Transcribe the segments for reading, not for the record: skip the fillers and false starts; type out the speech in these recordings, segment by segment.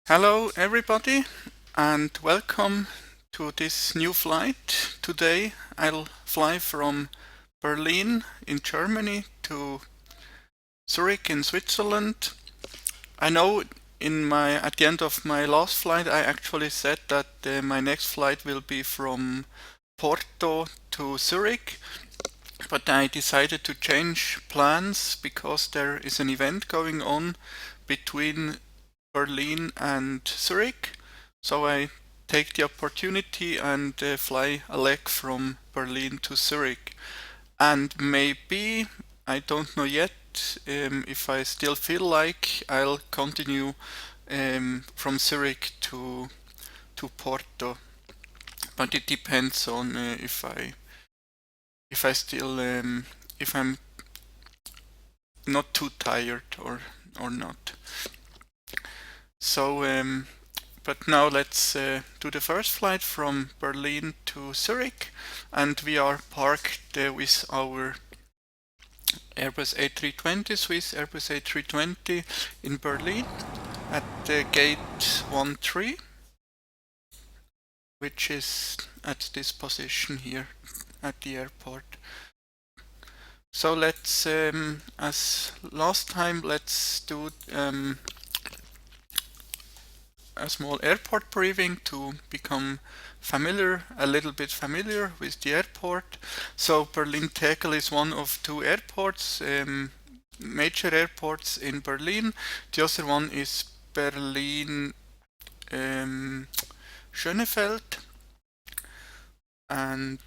Hello everybody and welcome to this new flight. Today I'll fly from Berlin in Germany to Zurich in Switzerland. I know at the end of my last flight I actually said that my next flight will be from Porto to Zurich, but I decided to change plans because there is an event going on between Berlin and Zurich. So I take the opportunity and fly a leg from Berlin to Zurich. And maybe, I don't know yet, if I still feel like I'll continue from Zurich to Porto. But it depends on if I still if I'm not too tired or not. So but now let's do the first flight from Berlin to Zurich, and we are parked with our Airbus A320, Swiss Airbus A320 in Berlin at gate 13, which is at this position here at the airport. So let's, as last time, let's do a small airport briefing to become a little bit familiar with the airport. So Berlin Tegel is one of two airports, major airports in Berlin. The other one is Berlin Schönefeld, and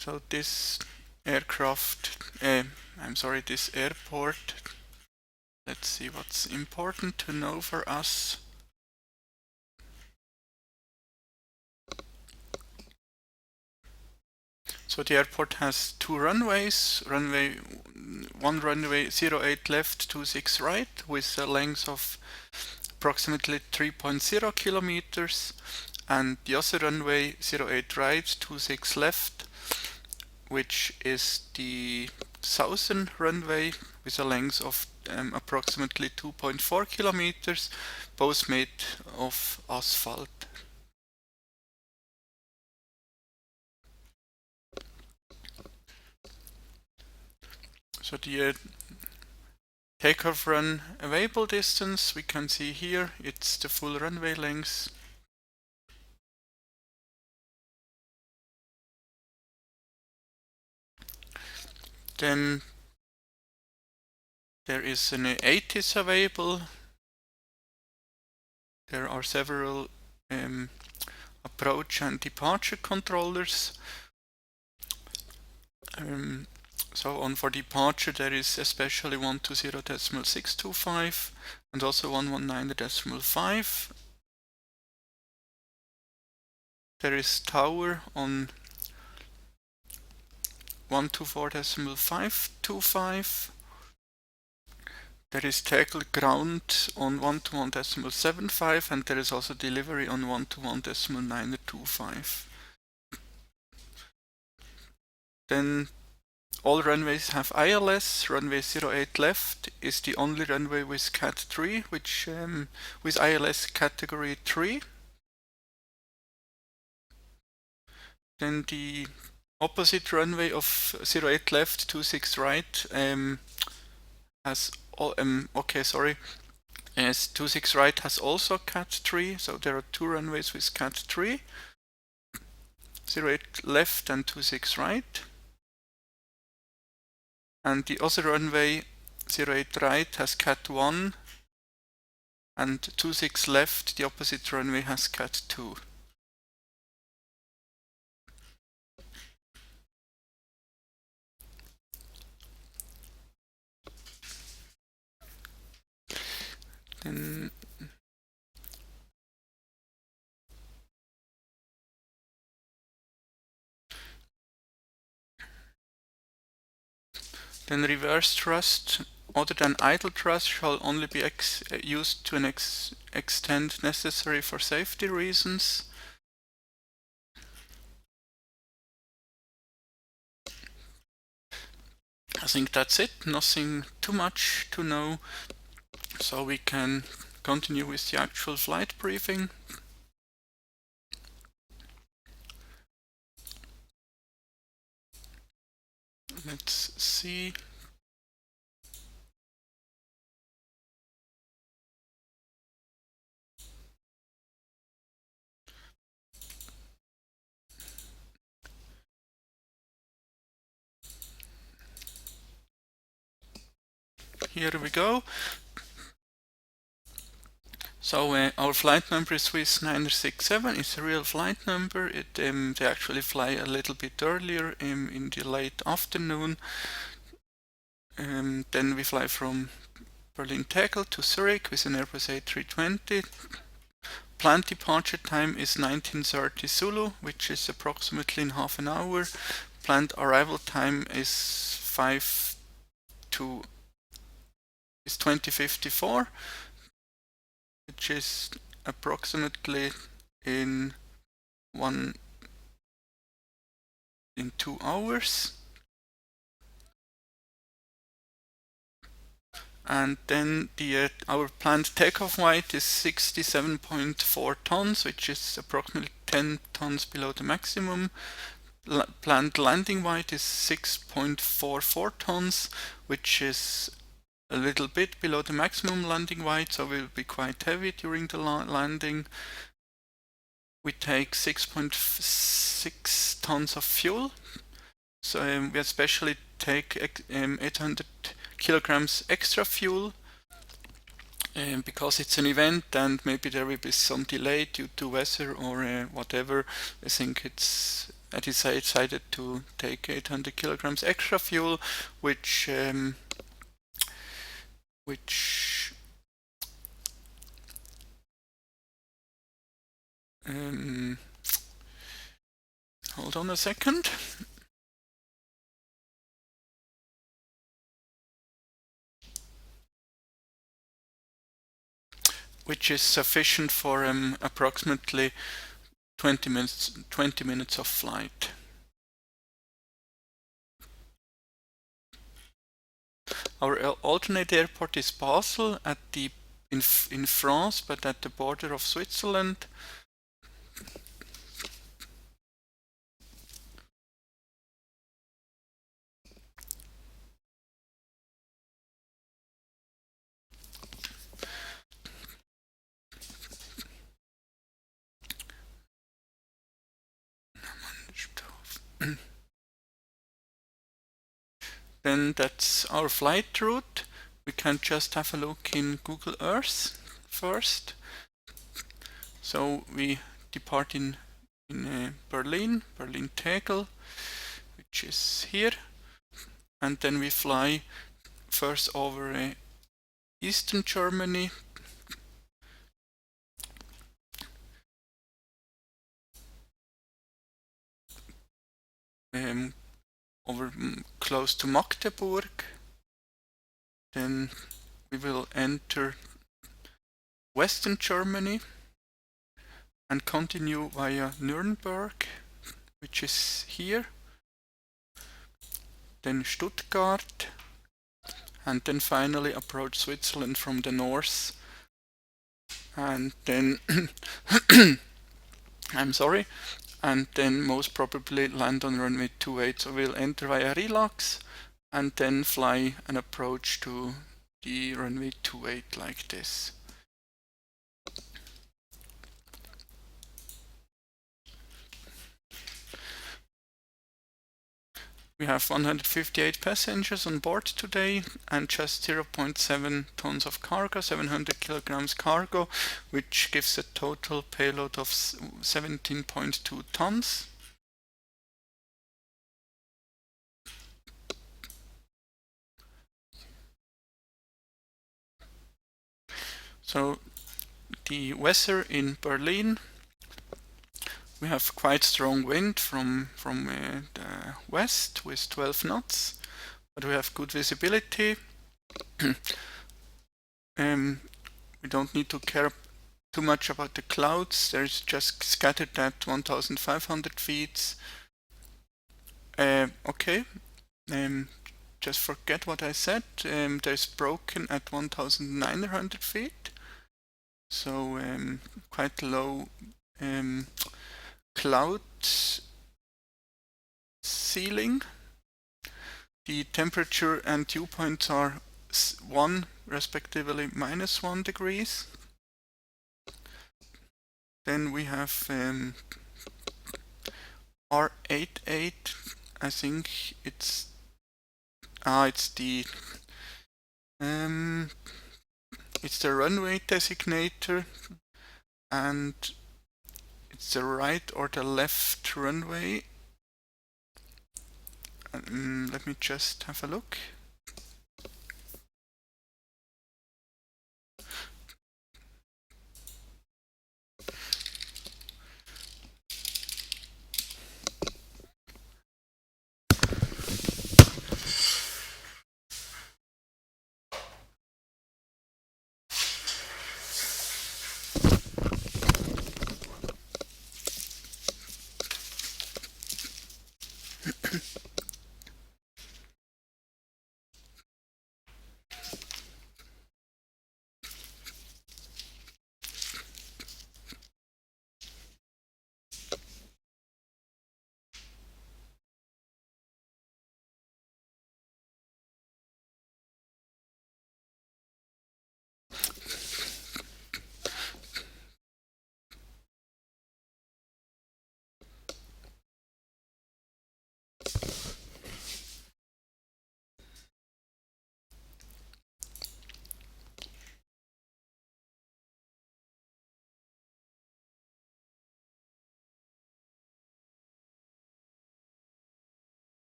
so this this airport, let's see what's important to know for us. So the airport has two runways, one runway 08 left, 26 right, with a length of approximately 3.0 kilometers, and the other runway 08 right, 26 left, which is the southern runway with a length of approximately 2.4 kilometers, both made of asphalt. So the takeoff run available distance, we can see here, it's the full runway length. Then there is an ATIS available. There are several approach and departure controllers. So for departure there is especially 120.625 and also 119.5. There is tower on 124.525. There is tackle ground on 121.75, and there is also delivery on 121.925. Then all runways have ILS. Runway 08 left is the only runway with Cat 3, which with ILS category 3. Then the opposite runway of 08 left, 26 right has As 26 right has also Cat 3, so there are two runways with Cat 3. 08 left and 26 right. And the other runway 08 right has Cat 1, and 26 left, the opposite runway, has Cat 2. Then reverse thrust, other than idle thrust, shall only be used to an extent necessary for safety reasons. I think that's it. Nothing too much to know. So we can continue with the actual flight briefing. Let's see. Here we go. So our flight number is Swiss 967. It's a real flight number. They actually fly a little bit earlier in the late afternoon. Then we fly from Berlin Tegel to Zurich with an Airbus A320. Planned departure time is 19:30 Zulu, which is approximately in half an hour. Planned arrival time is 20:54, which is approximately in 2 hours. And then our planned takeoff weight is 67.4 tons, which is approximately 10 tons below the maximum. Planned landing weight is 6.44 tons, which is a little bit below the maximum landing weight, so we'll be quite heavy during the landing. We take 6.6 tons of fuel, so we especially take 800 kilograms extra fuel because it's an event and maybe there will be some delay due to weather or whatever. I think I decided to take 800 kilograms extra fuel, which hold on a second. Which is sufficient for approximately 20 minutes of flight. Our alternate airport is Basel in France, but at the border of Switzerland. Then that's our flight route. We can just have a look in Google Earth first. So we depart in Berlin Tegel, which is here, and then we fly first over Eastern Germany, over close to Magdeburg. Then we will enter Western Germany and continue via Nuremberg, which is here, then Stuttgart, and then finally approach Switzerland from the north, and then I'm sorry, and then most probably land on runway 28. So we'll enter via RILAX and then fly an approach to the runway 28 like this. We have 158 passengers on board today and just 0.7 tons of cargo, 700 kilograms cargo, which gives a total payload of 17.2 tons. So the weather in Berlin, we have quite strong wind from the west with 12 knots, but we have good visibility. We don't need to care too much about the clouds. There's just scattered at 1,500 feet. Okay, just forget what I said. There's broken at 1,900 feet, so quite low cloud ceiling. The temperature and dew points are 1 respectively -1 degrees. Then we have R88. I think it's the runway designator, and it's the right or the left runway. Let me just have a look.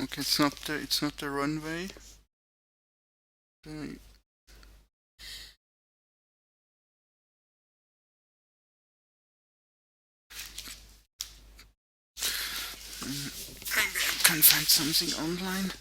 Okay, it's not the runway. Maybe I can find something online.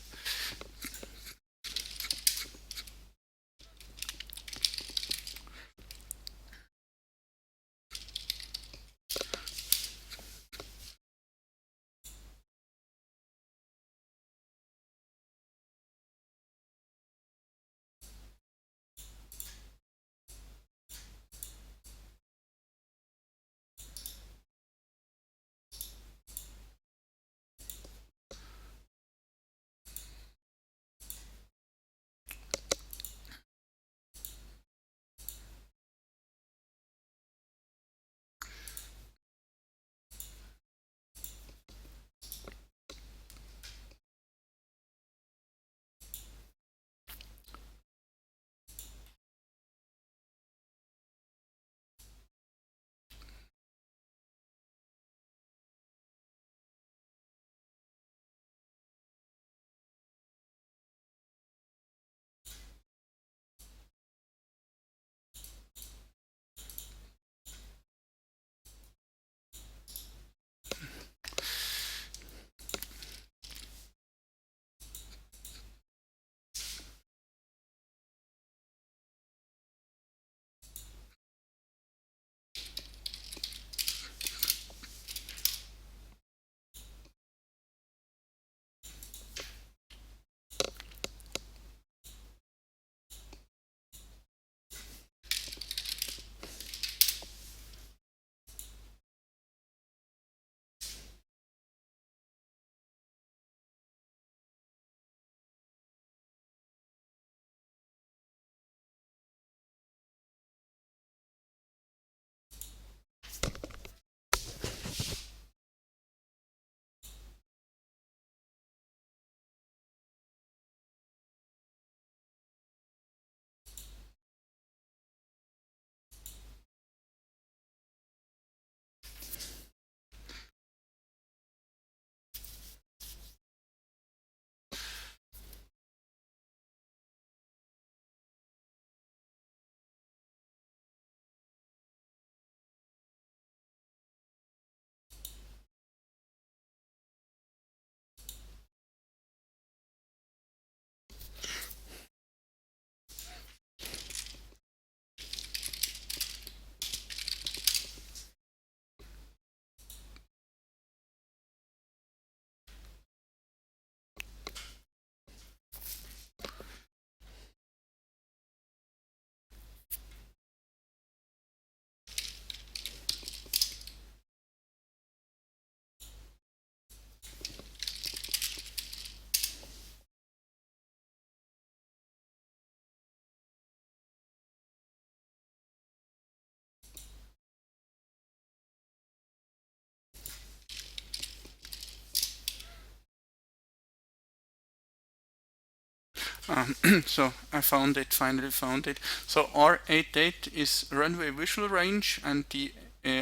So I found it, finally found it. So R88 is runway visual range, and the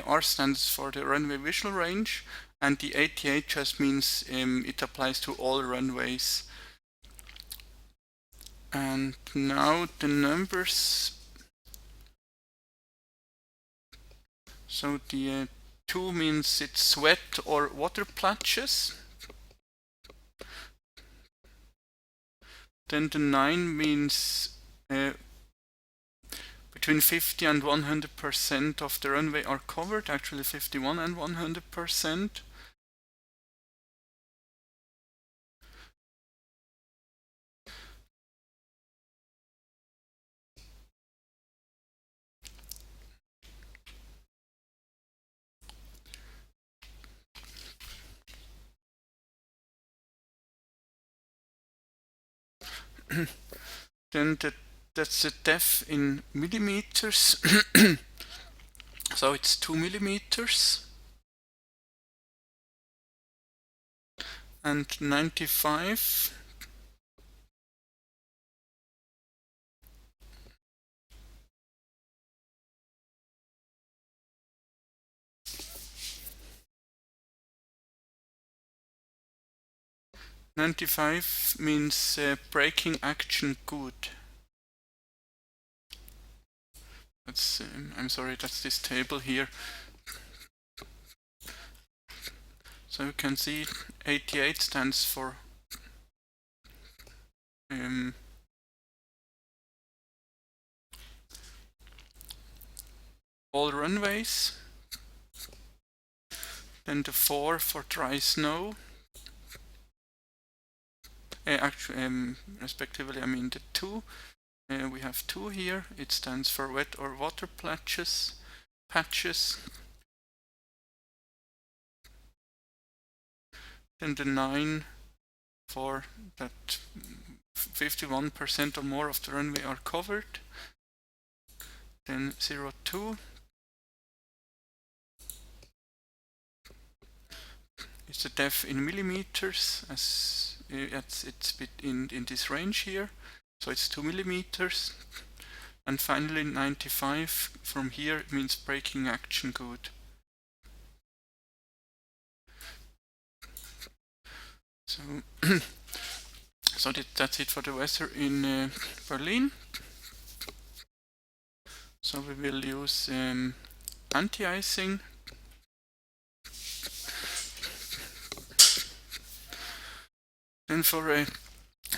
R stands for the runway visual range, and the 88 just means it applies to all runways. And now the numbers. So the 2 means it's wet or water patches. Then the 9 means between 50 and 100% of the runway are covered, actually 51 and 100%. Then that's the depth in millimeters. So it's 2 millimeters. And 95. "95" means braking action good. That's I'm sorry, that's this table here. So you can see 88 stands for all runways. Then the 4 for dry snow. Actually, respectively, I mean the 2. We have 2 here. It stands for wet or water patches. Then the 9 for that 51% or more of the runway are covered. Then 02 is the depth in millimeters, as it's in this range here, so it's 2 millimeters. And finally 95, from here it means braking action good. So so that's it for the weather in Berlin. So we will use anti-icing. Then for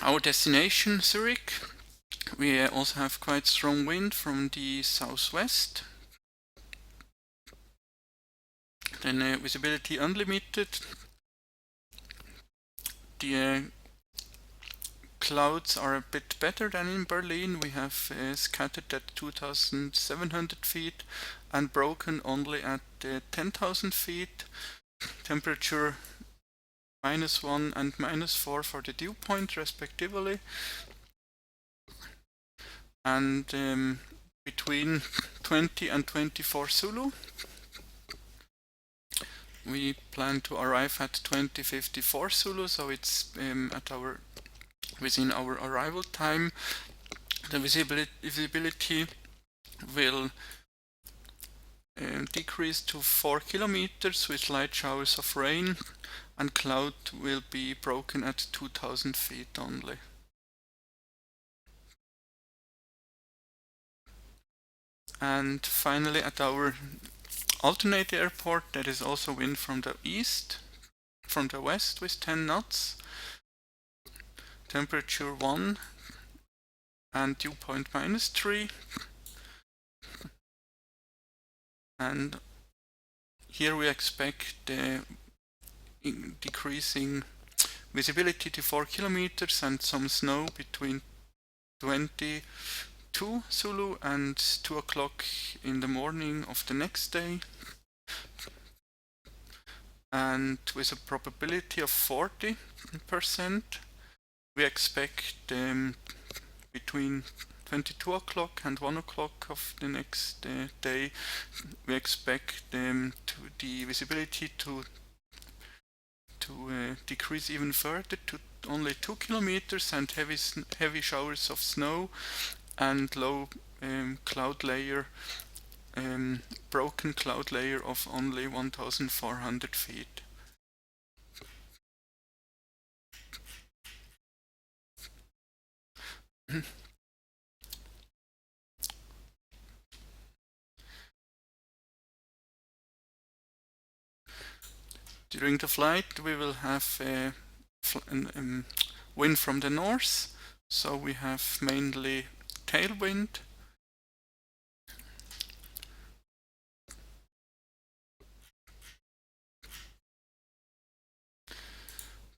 our destination, Zurich, we also have quite strong wind from the southwest. Then visibility unlimited. The clouds are a bit better than in Berlin. We have scattered at 2,700 feet and broken only at 10,000 feet. Temperature -1 and -4 for the dew point respectively. And between 20 and 24 Zulu. We plan to arrive at 2054 Zulu, so it's within our arrival time. The visibility will decrease to 4 kilometers with light showers of rain, and cloud will be broken at 2,000 feet only. And finally, at our alternate airport, there is also wind from the west with 10 knots. Temperature 1 and dew point -3. And here we expect decreasing visibility to 4 kilometers and some snow between 22 Zulu and 2 o'clock in the morning of the next day. And with a probability of 40%, we expect between 22 o'clock and 1 o'clock of the next day, we expect the visibility to decrease even further to only 2 kilometers and heavy showers of snow and low cloud layer, broken cloud layer of only 1,400 feet. During the flight we will have wind from the north, so we have mainly tailwind.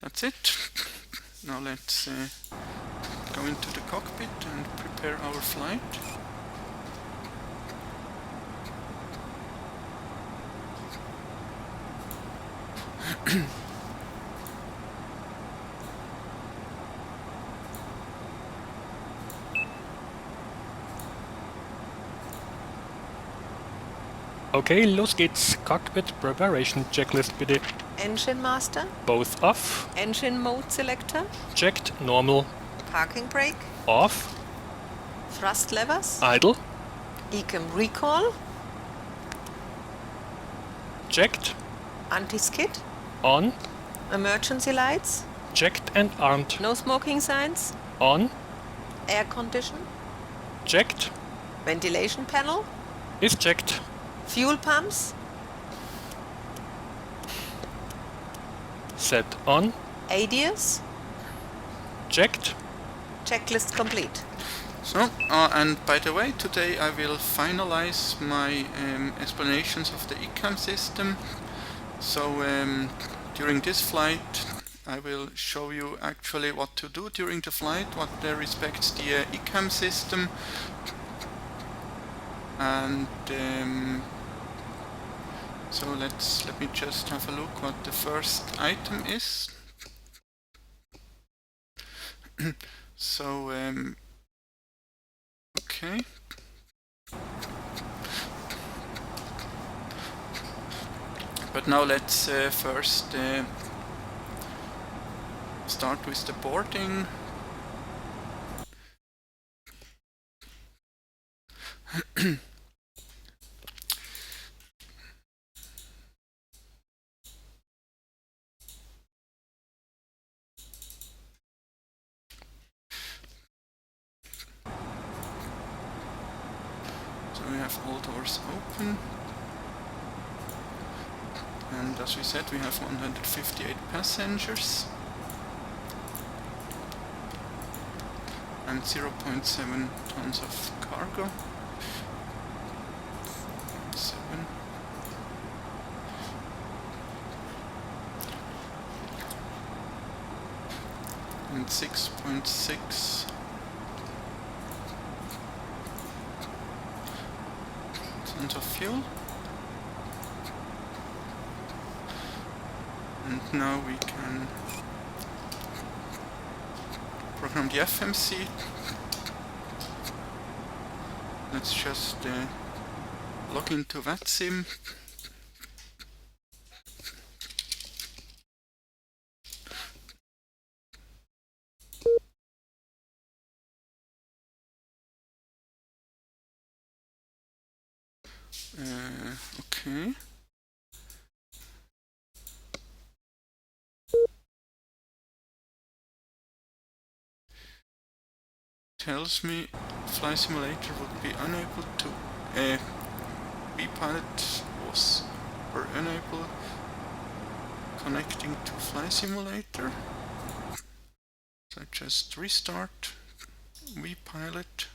That's it. Now let's go into the cockpit and prepare our flight. Okay, los geht's. Cockpit Preparation Checklist bitte. Engine master, Both off. engine mode selector, Checked. Normal. parking brake, Off. thrust levers, Idle. ECAM recall, Checked. anti-skid, On. emergency lights, Checked and armed. no smoking signs, On. air condition, Checked. ventilation panel, Is checked. fuel pumps, Set on. ADIRS, Checked. checklist complete. So, and by the way, today I will finalize my explanations of the ECAM system. So during this flight I will show you actually what to do during the flight, what respects the ECAM system. And so let me just have a look what the first item is. So okay. But now let's first start with the boarding. So we have all doors open. And as we said, we have 158 passengers and 0.7 tons of cargo. 7. And 6.6 tons of fuel. And now we can program the FMC. Let's just log into VATSIM. Okay. Tells me flight simulator would be unable to VPilot were unable connecting to flight simulator. So just restart VPilot.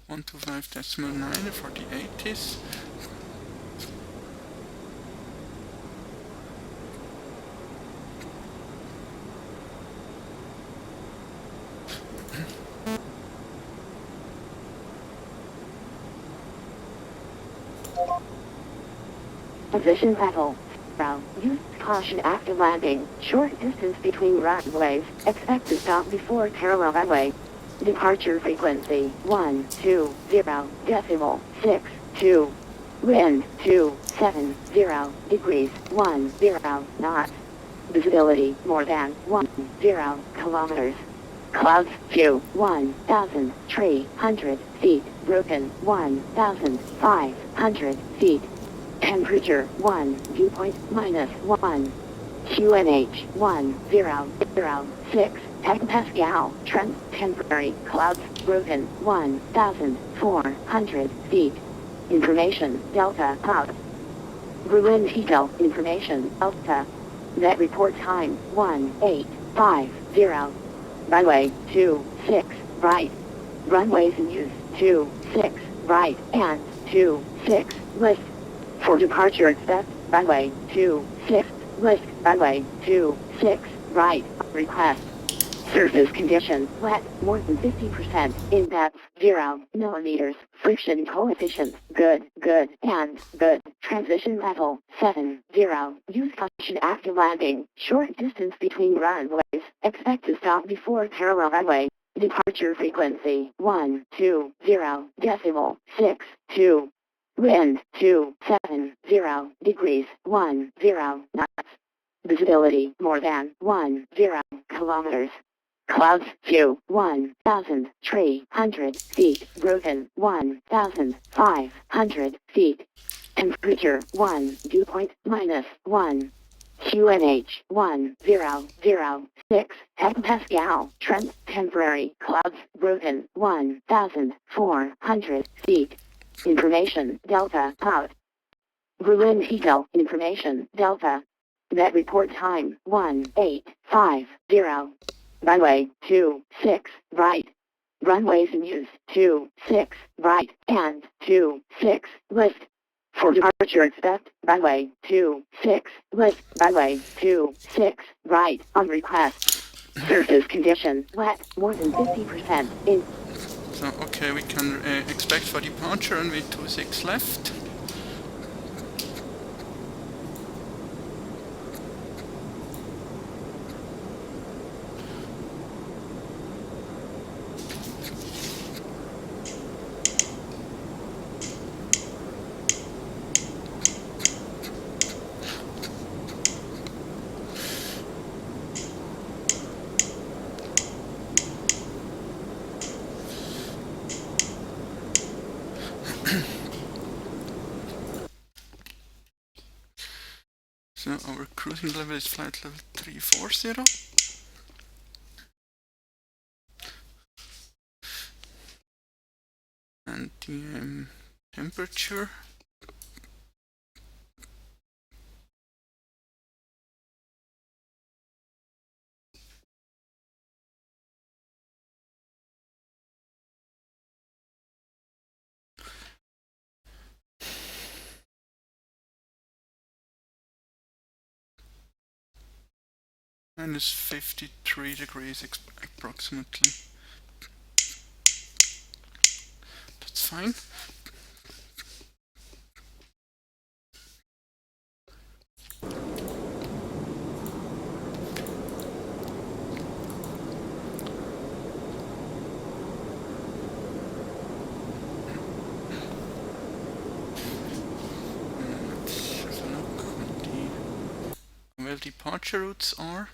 One to 5.9 for the 80s. Position level. 0. Use caution after landing. Short distance between runways. Expect to stop before parallel runway. Departure frequency 120.6 Wind 270 degrees 10 knots. Visibility more than 10 kilometers. Clouds view 1,300 feet. Broken 1,500 feet. Temperature 1 dew point -1. QNH 1006 hectopascal. Trend temporary clouds broken 1,400 feet. Information Delta out. Berlin Tegel information Delta. Net report time 1850. Runway 26 right. Runways in use 26 right and 26 left. For departure expect runway 26 left. Runway 26 right. Request. Surface condition wet more than 50%. In depth 0 millimeters. Friction coefficient good and good. Transition level 70. Use caution after landing. Short distance between runways. Expect to stop before parallel runway. Departure frequency 120.62. Wind 270 degrees 10 knots. Visibility more than 10 kilometers. Clouds view 1,300 feet. Broken 1,500 feet. Temperature 1 dew point -1. QNH 1006 hectopascal. Trend temporary clouds broken 1,400 feet. Information Delta out. Berlin Tegel information Delta. Net report time 1850. Runway 26 right. Runways in use 26 right and 26 left. For departure expect runway 26 left. Runway 26 right on request. Surface condition wet more than 50%. In So, okay, we can expect for departure runway 26 left. So our cruising level is flight level 340. And the temperature minus 53 degrees approximately. That's fine. Let's have a look what the departure routes are.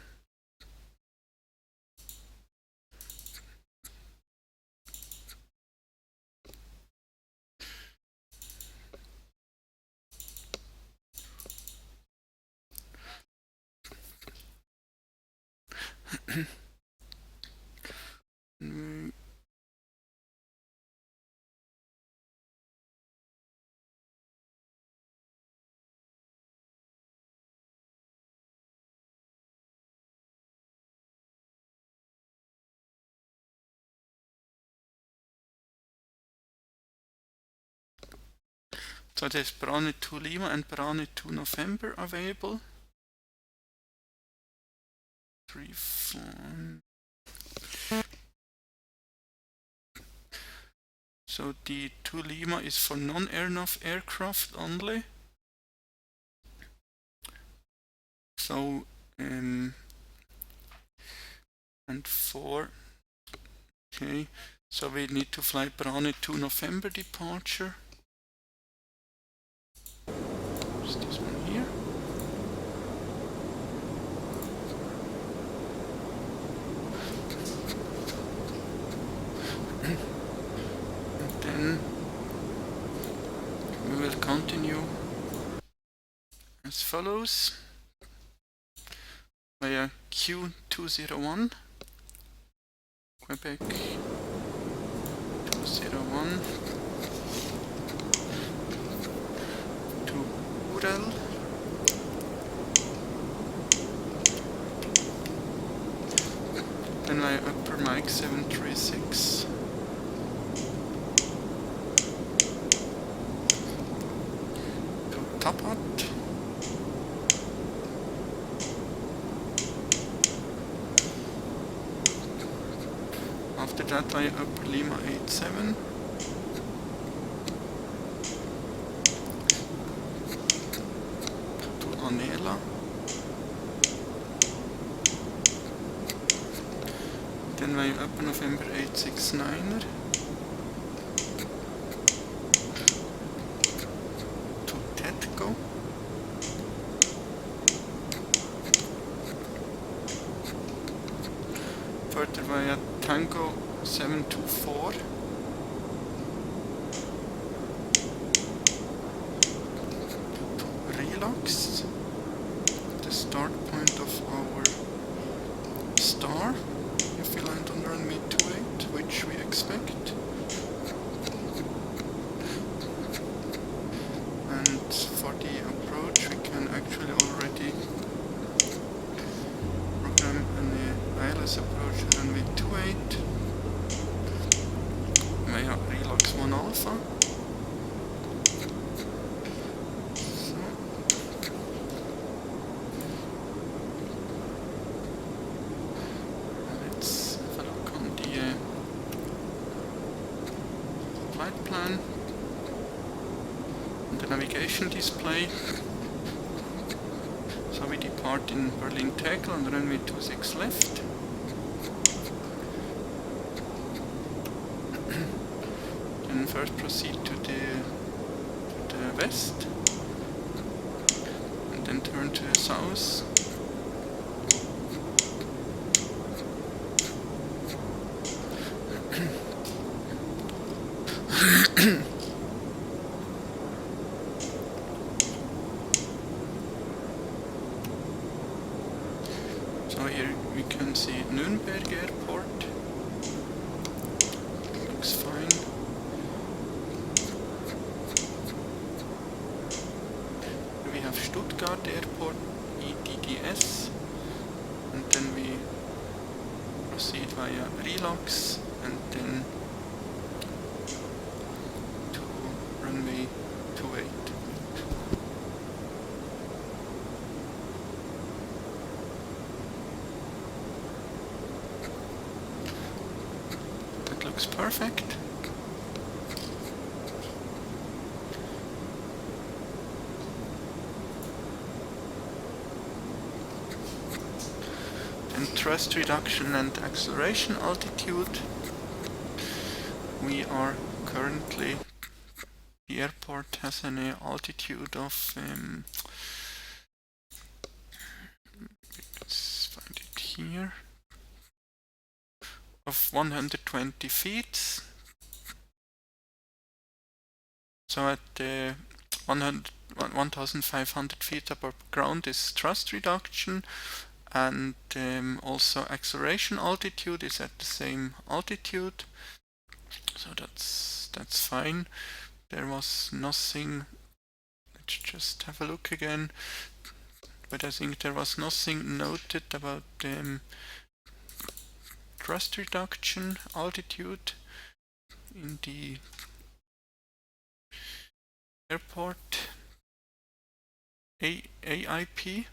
So there's BRANE to Lima and BRANE to November available. 3, 4. So the to Lima is for non-aircraft only. So and 4. Okay, so we need to fly BRANE to November departure. There's this one here. And then we will continue as follows via Q201, Quebec 201 to BUREL, then via upper Mike 736 to TABAT, after that via upper Lima 87 to ANELA, then via upper November 869er to TEDGO, further via Tango 724 to RILAX, the start point of our star, if we land on runway 28, which we expect. And for the approach we can actually already program an ILS approach to runway 28 via RILAX 1 alpha. So let's have a look on the flight plan and the navigation display. So we depart in Berlin Tegel on runway 26 left. Then first proceed to the west, and then turn to the south. So here we can see Nürnberg Airport. Looks fine. We have Stuttgart Airport, EDDT, and then we proceed via RILAX and then to runway 28. That looks perfect. Then thrust reduction and acceleration altitude. We are currently, the airport has an altitude of let's find it here, of 120 feet. So at 1500 feet above ground is thrust reduction, and also acceleration altitude is at the same altitude. So that's fine. There was nothing. Let's just have a look again. But I think there was nothing noted about thrust reduction altitude in the airport AIP.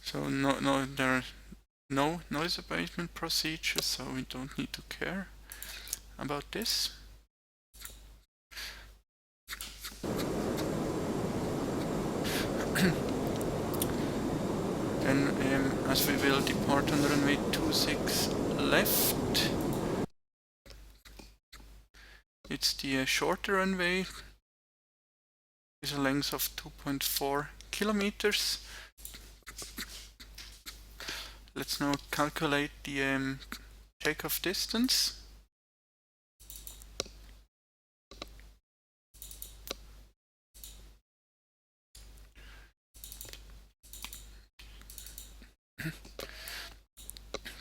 So there are no noise abatement procedures, so we don't need to care about this. Then, as we will depart on runway 26 left, it's the shorter runway with a length of 2.4 kilometers. Let's now calculate the takeoff distance.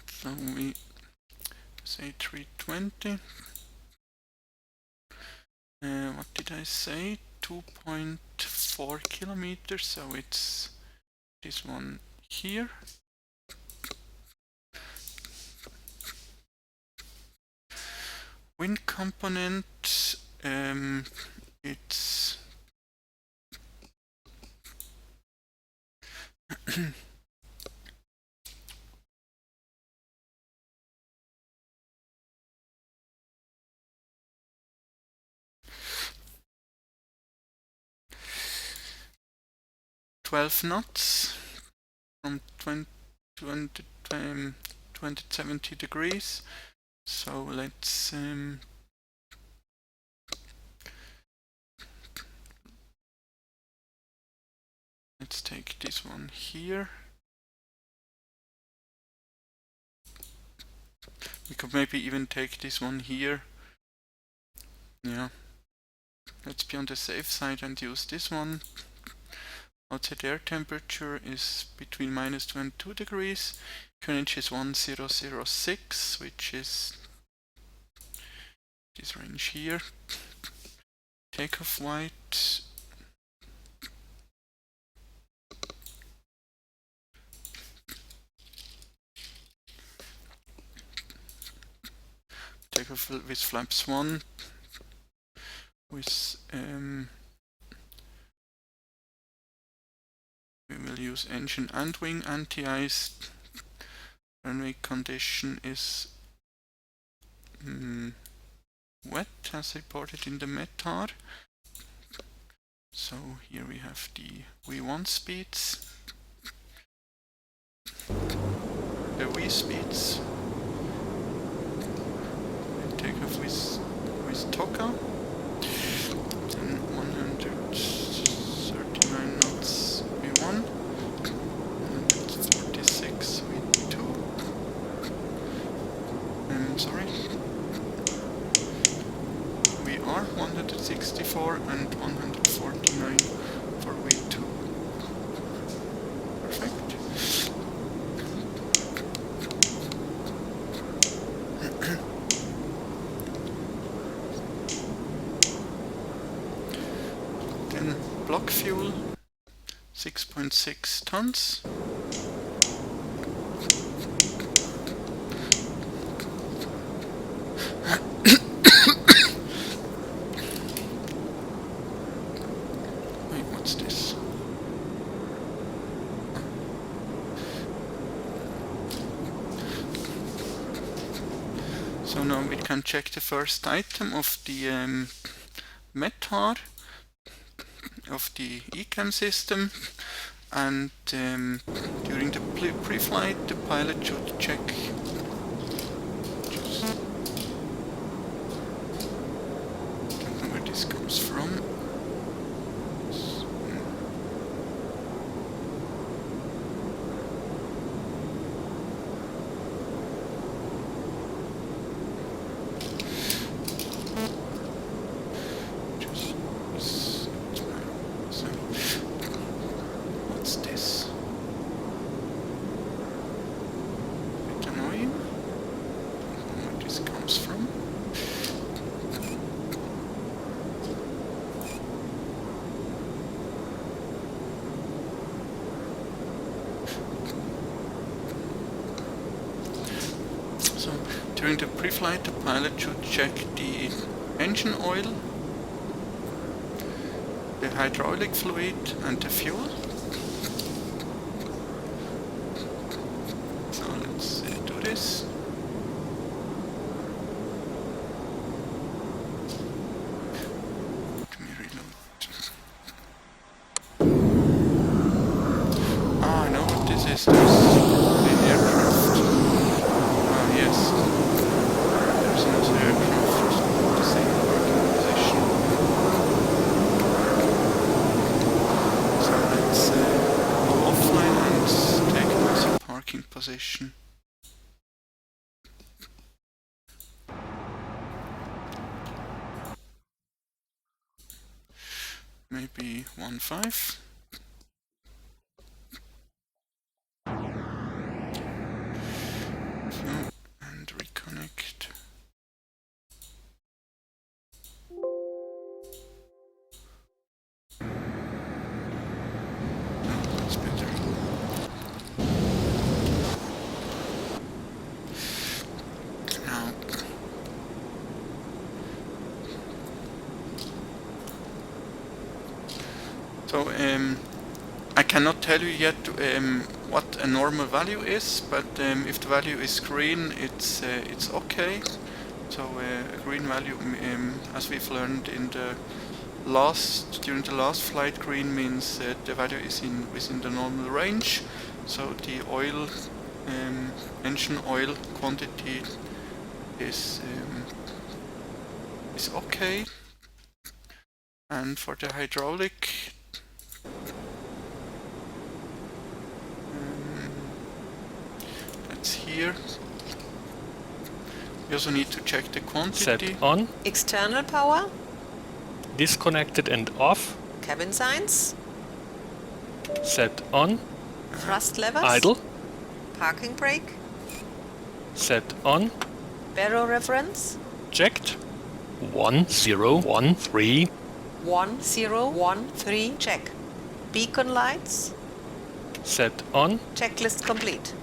So we say 320. What did I say? 2.4 kilometers, so it's this one here. Wind component, it's 12 knots from 270 degrees. So let's take this one here. We could maybe even take this one here. Yeah, let's be on the safe side and use this one. Outside air temperature is between -2 and 2 degrees. QNH is 1006, which is this range here. Takeoff weight takeoff with flaps 1 with we will use engine and wing anti-ice. Runway condition is wet as reported in the METAR. So here we have the V1 speeds, the V speeds. We take off with TOCA, then 139 knots V1, 146 V2. Sorry. We are 164 and 149 for V2. Perfect. Then block fuel, 6.6 tons. Wait, what's this? So now we can check the first item of the METAR of the ECAM system, and during the pre-flight the pilot should check don't know where this comes from. What's this? Bit annoying. Don't know where this comes from. So during the pre-flight, the pilot should check the engine oil, the hydraulic fluid and the fuel. says there's an aircraft. Ah, yes. There's another aircraft at the same parking position. So let's go offline and take another parking position. Maybe 1.5. And reconnect. That's better. Now, so I cannot tell you yet what a normal value is, but if the value is green, it's okay. So a green value, as we've learned in the during the last flight, green means the value is within the normal range. So the oil, engine oil quantity is okay. And for the hydraulic, that's here. We also need to check the quantity. Set on, External power, disconnected and off, cabin signs, set on, thrust levers, idle, parking brake, set on, baro reference, checked, 1013, 1013, check. Beacon lights, set on, checklist complete.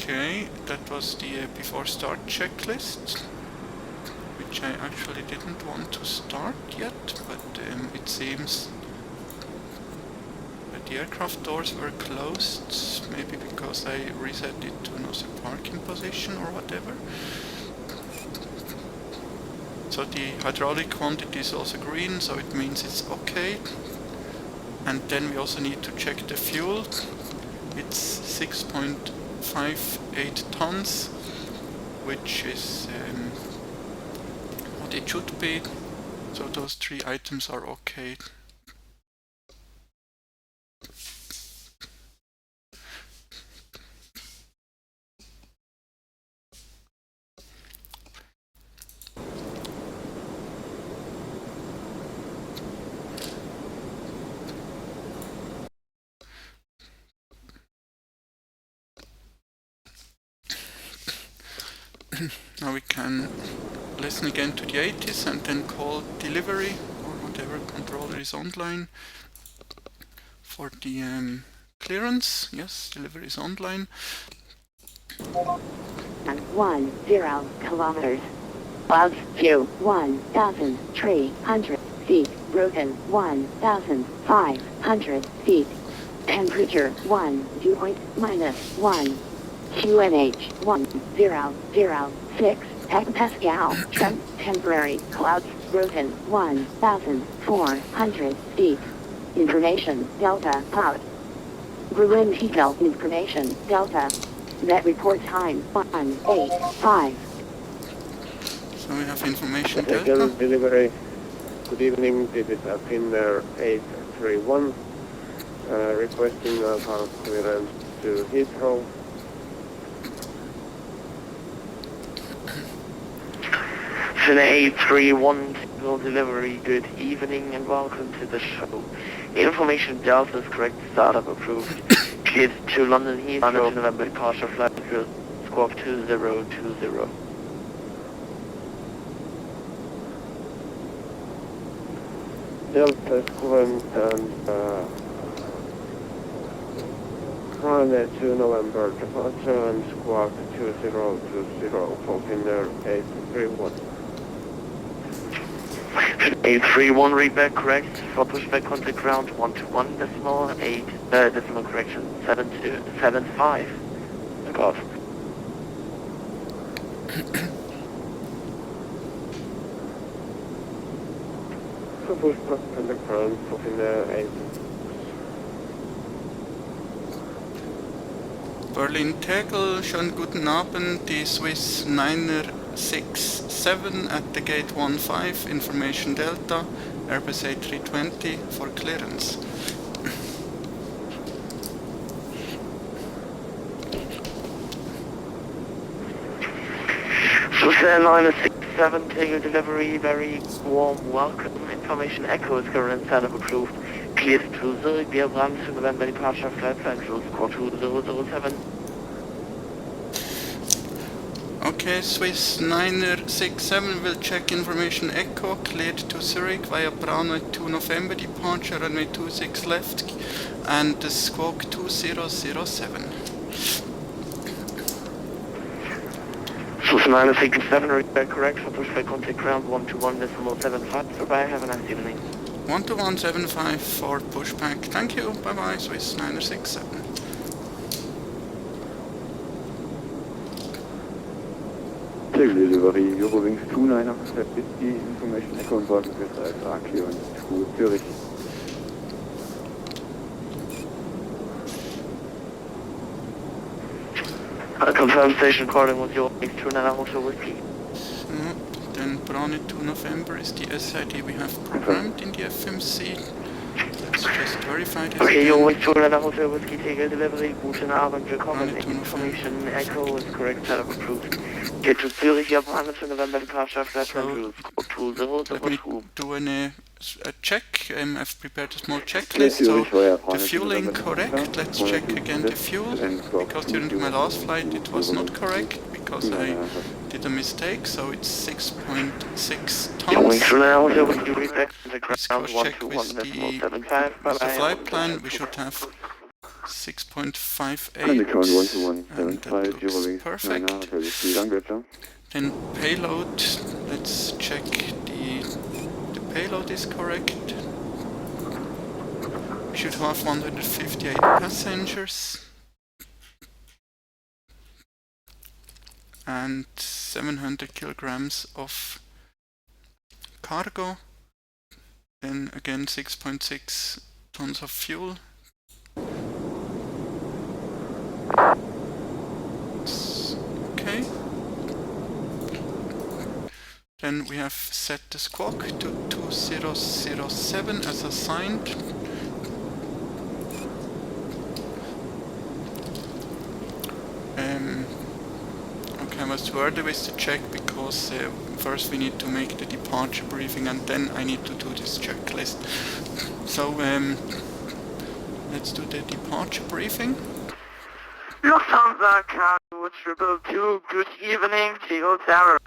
Okay, that was the before start checklist, which I actually didn't want to start yet, but it seems that the aircraft doors were closed, maybe because I reset it to another parking position or whatever. So the hydraulic quantity is also green, so it means it's okay. And then we also need to check the fuel. It's 6.58 tons, which is what it should be. So those three items are okay. Now we can listen again to the 80s and then call delivery or whatever controller is online for the clearance. Yes, delivery is online. 10 kilometers. Clouds view 1,300 feet. Broken 1,500 feet. Temperature 1 -1. QNH 1006 hectopascal. Temporary clouds broken 1,400 feet. Information Delta cloud. Berlin Tegel information Delta. Net report time 185. So we have information Tegel Delta. delivery. Good evening, this is Finnair 831 requesting our clearance to Heathrow. Finnair 831 Tegel delivery, good evening and welcome to the show. Information Delta is correct, startup approved. Cleared to London Heathrow, November departure flight squawk 2020. Delta is current and RANE 2 November departure and squawk 2020 for Finnair 831. 831 readback correct, for pushback contact ground 121 decimal 8 decimal correction 7275. Take off. So pushback contact ground for Finnair 8. Berlin Tegel, schönen guten Abend, die Swiss 967 at the gate 15, information Delta, Airbus A320 for clearance. Swiss Airlines 67, Tegel delivery, very warm welcome. Information Echo is current setup approved. Cleared to Zurich, BRANE to November departure flight plan close squawk 2007. Okay, Swiss 967 will check information Echo, cleared to Zurich via BRANE 2 November departure, runway 26 left, and the squawk 2007. Swiss 967, read correct, for push flight contact ground 121.75, goodbye, have a nice evening. 12175 for pushback, thank you, bye bye, Swiss 967. Tegel delivery, Eurowings 2950, information Echo and Boston West are clearance to Zurich. Confirm station calling with Eurowings 29 Hotel Whiskey. Then BRANE 2 November is the SID we have programmed in the FMC. Let's just verify this. Okay, again. Eurowings 29 Hotel Whiskey, Tegel delivery, guten Abend, willkommen. BRANE 2 November. Information Echo is correct, setup approved. Get to Zurich, BRANE to November departure, flight plan So, cruise Let me 2002. do a check. I've prepared a small checklist. So the fueling correct. Let's check again the fuel, because during my last flight it was not correct because I did a mistake. So it's 6.6 Eurowings tons. 29 Hotel Whiskey, read the Let's ground cross-check with 121.75, with the bye-bye. flight plan. We should have And the 6.58, count and that 12175, looks Eurowings perfect. 9 Hotel Whiskey, Langwetzer. Then payload, let's check the payload is correct. We should have 158 passengers and 700 kilograms of cargo. Then again 6.6 tons of fuel. Okay. Then we have set the squawk to 2007 as assigned. Okay, I was too early with the check because first we need to make the departure briefing and then I need to do this checklist. So let's do the departure briefing. Lufthansa Cargo 222, good evening, Tegel Tower.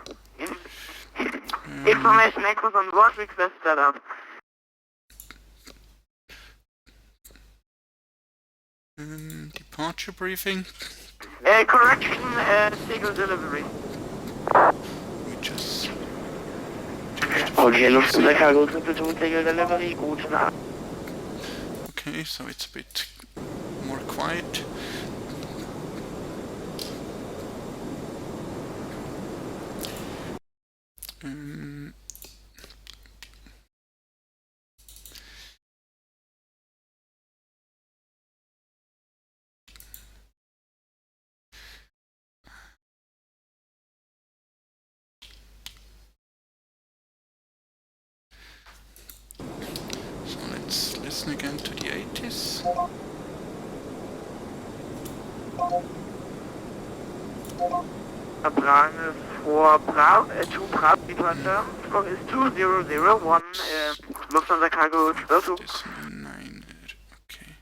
Information echoes on board, request setup. Departure briefing. Correction, Tegel delivery. We just changed the Okay, Lufthansa Cargo 222, Tegel delivery, guten Abend. Okay, so it's a bit more quiet. So let's listen again to the 80s. BRANE for Bravo, 2 Bravo departure, score is 2001, Lufthansa Cargo 22. This 9, okay.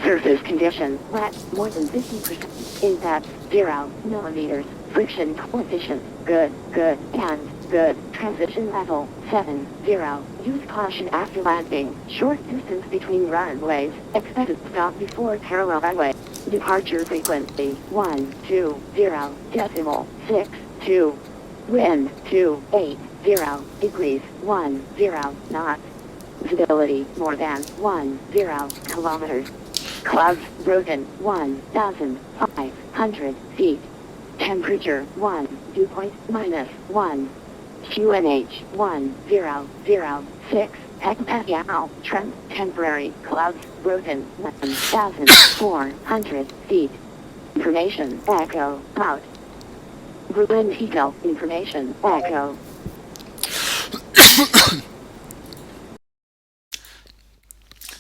Surface condition, wet, more than 50%. Impact, 0 millimeters. Friction coefficient, good, and good. Transition level, 7, 0. Use caution after landing. Short distance between runways. Expected stop before parallel runway. Departure frequency, 120.62. Wind, 280 degrees, 10 knots. Visibility, more than 10 kilometers. Clouds broken, 1,500 feet. Temperature, dew point -1. QNH, 1006. Now, trend, temporary, clouds, broken, 1,400 feet. Information, echo, out. Berlin Tegel, information, echo.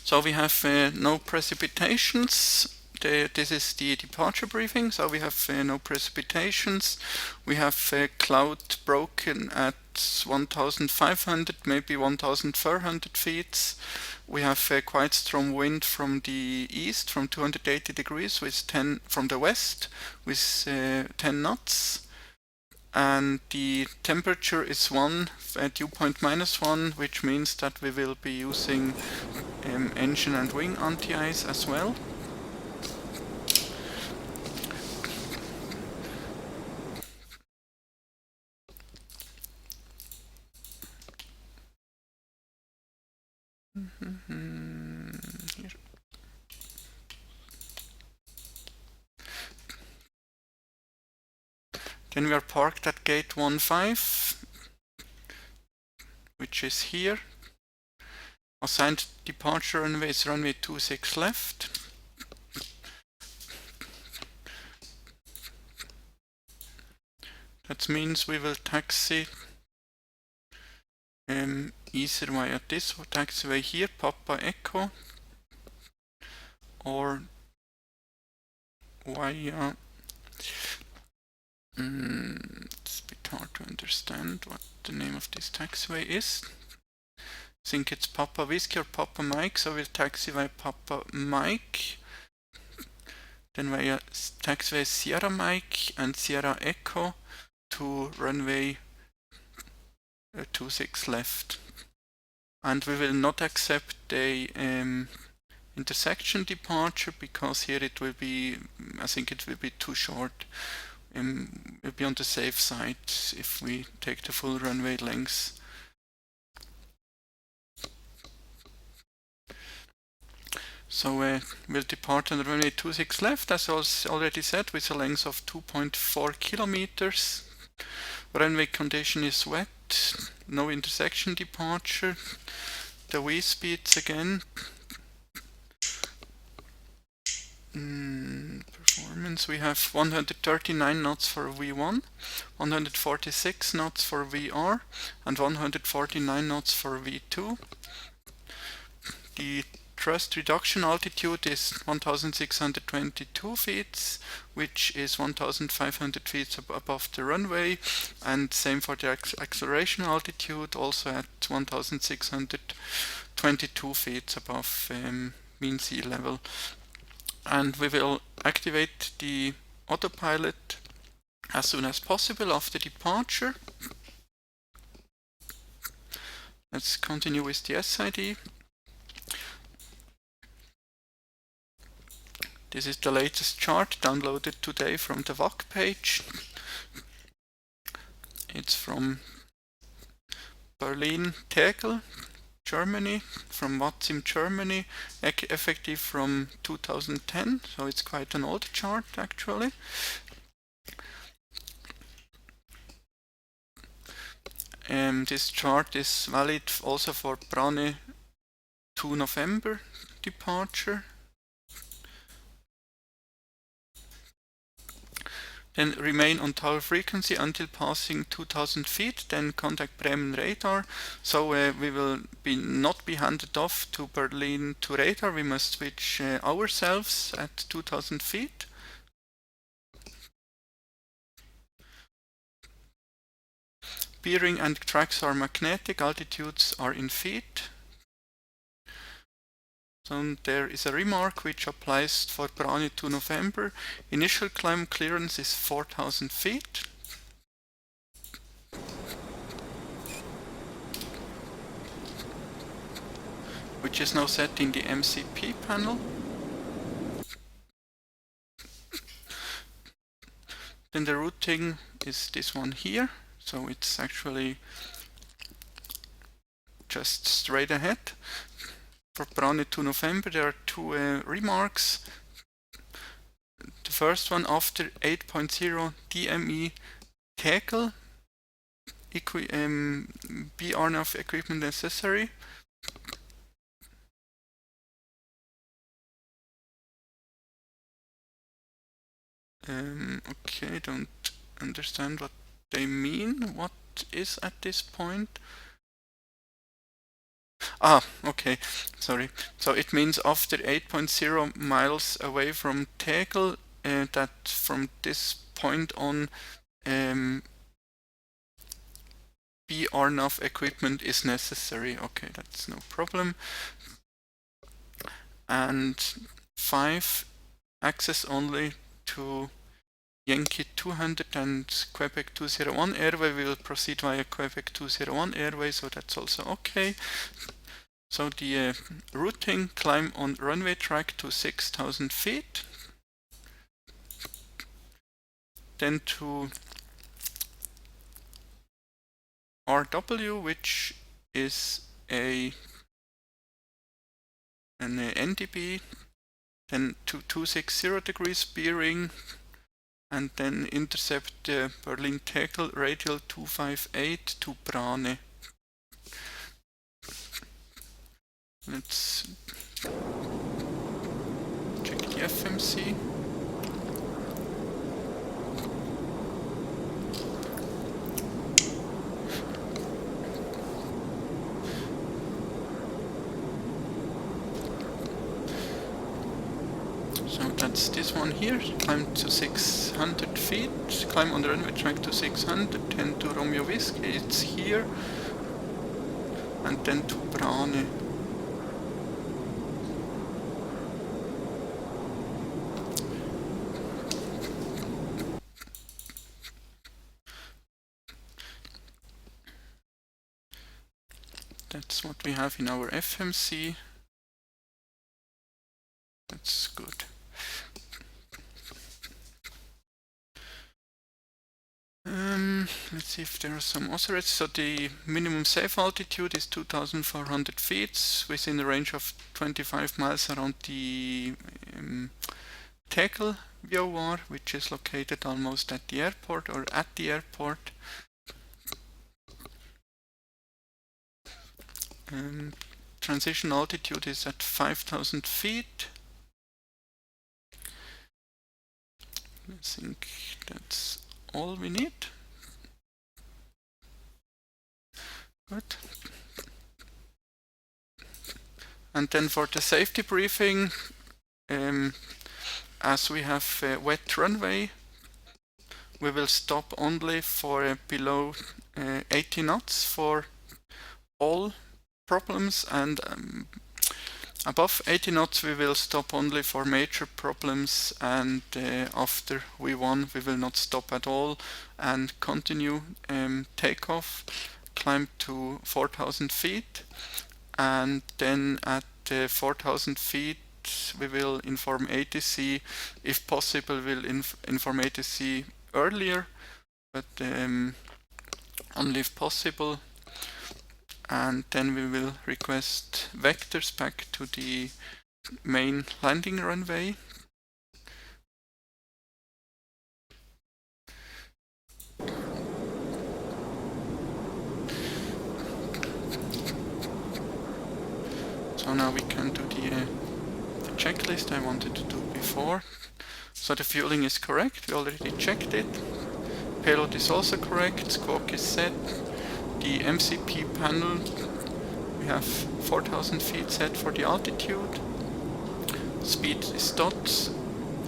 So we have no precipitations. This is the departure briefing, so we have no precipitations. We have cloud broken at 1,500, maybe 1,400 feet. We have quite strong wind from the east, from 280 degrees, with 10 from the west, with 10 knots. And the temperature is 1, dew point -1, which means that we will be using engine and wing anti-ice as well. Here. Then we are parked at gate 15, which is here. Assigned departure runway is runway 26 left. That means we will taxi either via this taxiway here, Papa Echo, or via it's a bit hard to understand what the name of this taxiway is. I think it's Papa Whiskey or Papa Mike, so we'll taxi via Papa Mike, then via taxiway Sierra Mike and Sierra Echo to runway 26 left. And we will not accept a intersection departure, because here it will be, I think it will be too short. We'll be on the safe side if we take the full runway length. So we'll depart on the runway 26 left, as I already said, with a length of 2.4 kilometers. Runway condition is wet, no intersection departure. The V speeds again. Performance, we have 139 knots for V1, 146 knots for VR, and 149 knots for V2. The thrust reduction altitude is 1,622 feet, which is 1,500 feet above the runway, and same for the acceleration altitude, also at 1,622 feet above mean sea level. And we will activate the autopilot as soon as possible after departure. Let's continue with the SID. This is the latest chart downloaded today from the VAC page. It's from Berlin Tegel, Germany, from VATSIM Germany, effective from 2010, so it's quite an old chart actually. This chart is valid also for BRANE 2 November departure. Then remain on tower frequency until passing 2000 feet, then contact Bremen radar. So we will not be handed off to Berlin to radar, we must switch ourselves at 2000 feet. Bearing and tracks are magnetic, altitudes are in feet. So there is a remark which applies for BRANE 2 November. Initial climb clearance is 4000 feet. Which is now set in the MCP panel. Then the routing is this one here. So it's actually just straight ahead. For BRANE 2 November there are two remarks. The first one, after 8.0 DME Tegel, BRNF equipment necessary. Okay, don't understand what they mean. What is at this point? Ah, okay, sorry. So it means after 8.0 miles away from Tegel, that from this point on BRNAV equipment is necessary. Okay, that's no problem. And 5, access only to Yankee 200 and Quebec 201 airway. We will proceed via Quebec 201 airway, so that's also okay. So the routing, climb on runway track to 6,000 feet. Then to RW, which is an NDB, then to 260 degrees bearing, and then intercept the Berlin Tegel radial 258 to BRANE. Let's check the FMC. So that's this one here, climb to 600 feet, climb on the runway track to 600, then to Romeo Whiskey, it's here, and then to BRANE. That's what we have in our FMC. That's good. Let's see if there are some oscillations. So the minimum safe altitude is 2,400 feet, within the range of 25 miles around the Tegel VOR, which is located almost at the airport or at the airport. Transition altitude is at 5,000 feet. I think that's all we need. Good. And then for the safety briefing, as we have a wet runway, we will stop only for below 80 knots for all problems, and above 80 knots we will stop only for major problems, and after V1 we will not stop at all and continue takeoff, climb to 4,000 feet, and then at 4,000 feet we will inform ATC. If possible, we'll inform ATC earlier, but only if possible. And then we will request vectors back to the main landing runway. So now we can do the checklist I wanted to do before. So the fueling is correct, we already checked it. Payload is also correct, squawk is set. The MCP panel, we have 4,000 feet set for the altitude. Speed is dot,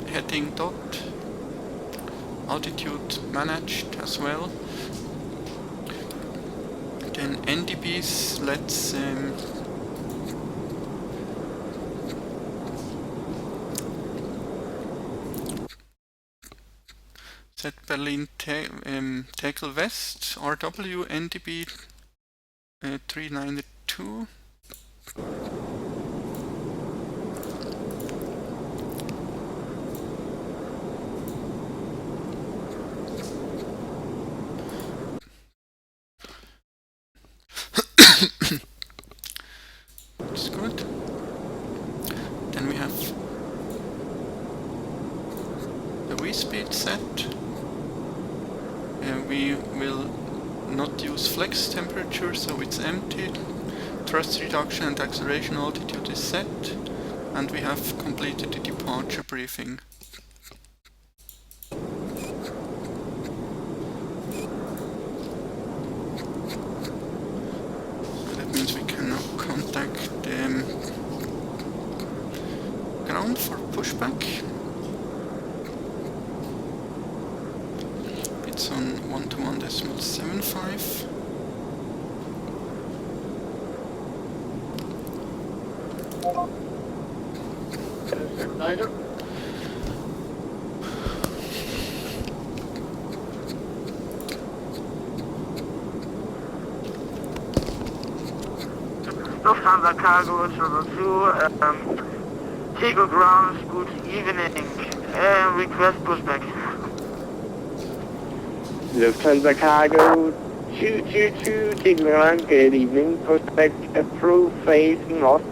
heading dot. Altitude managed as well. Then NDBs, let's set Berlin Tegel West, RW, NDB 392. That's good. Then we have the V-speed set. We will not use flex temperature, so it's empty. thrust reduction and acceleration altitude is set, and we have completed the departure briefing. So that means we can now contact the ground for pushback. It's on 121.75. Lufthansa Cargo 222, TEDGO grounds, good evening. Request pushback. Lufthansa Cargo 222, TEDGO ground, good evening. Pushback approved facing north.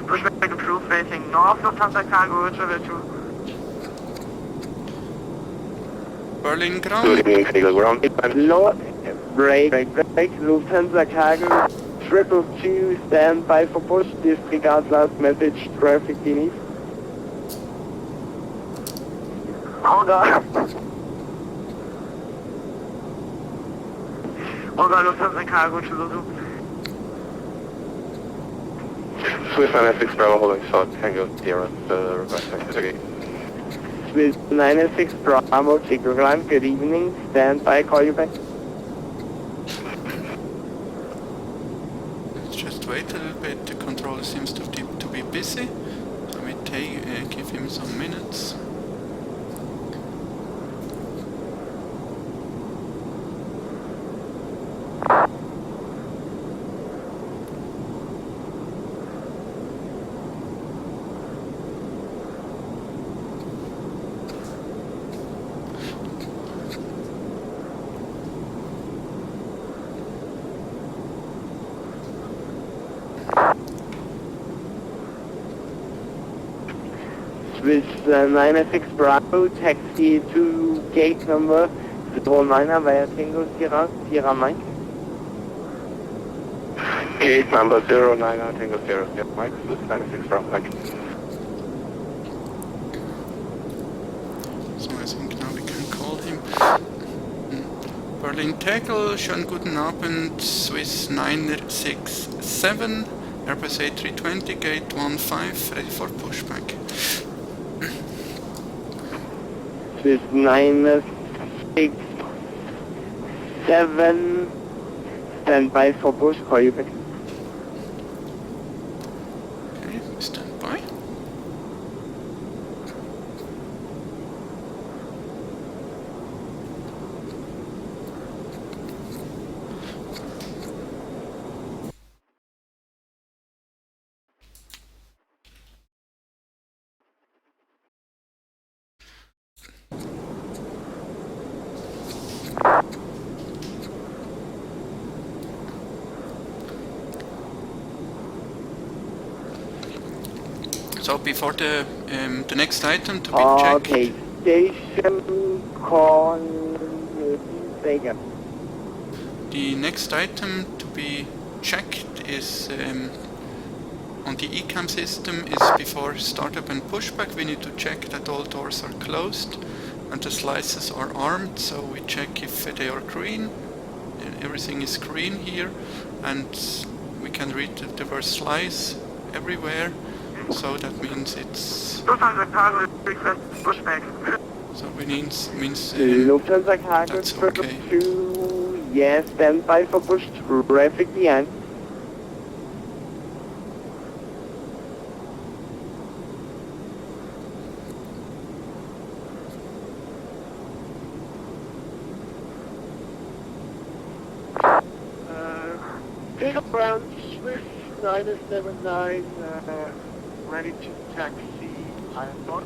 Pushback approved facing north, Lufthansa Cargo 222. Berlin ground. Good evening, TEDGO ground. North, break, Lufthansa Cargo 222, stand by for push, disregard last message, traffic beneath. Hold on. Hold on, Lufthansa Cargo 222. Swiss 96 Bravo holding short, Tango Sierra, request okay. Swiss 96 Bravo, TEDGO ground, good evening, stand by, call you back. Let's just wait a little bit, the controller seems to be busy, so we give him some minutes. Swiss 96 Bravo, taxi to gate number 09 via Tango Sierra, Sierra Mike. Gate number 09 Tango Sierra, Sierra Mike, Swiss 96 Bravo, Mike. So I think now we can call him. Berlin Tegel, schönen guten Abend, Swiss 967, Airbus A320, gate 15, ready for pushback. Swiss 967, stand by for push, call you back. Okay, stand by. So before the next item to be checked. Okay, station call Vega. The next item to be checked is on the ECAM system is before startup and pushback. We need to check that all doors are closed and the slices are armed. So we check if they are green. Everything is green here, and we can read that there were slice everywhere. So that means it's. Lufthansa Cargo request pushback. So it means Lufthansa Cargo that's okay. 2, yes, stand by for push, traffic behind. Tango ground, Swiss 979, ready to taxi Ironborn.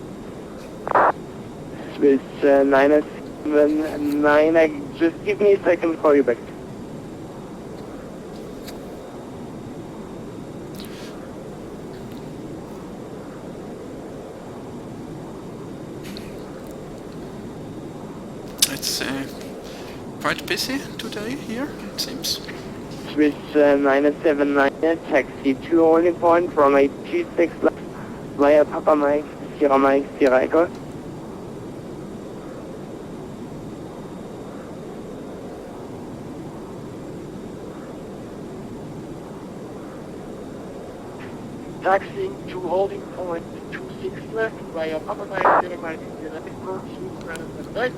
Swiss 979, just give me a second, call you back. It's quite busy today here, it seems. Swiss 979, taxi to holding point, runway 26 left, via Papa Mike, Sierra Echo. Taxiing to holding point 26 left via Papa Mike, Sierra Mike, Sierra Echo, Swiss 979.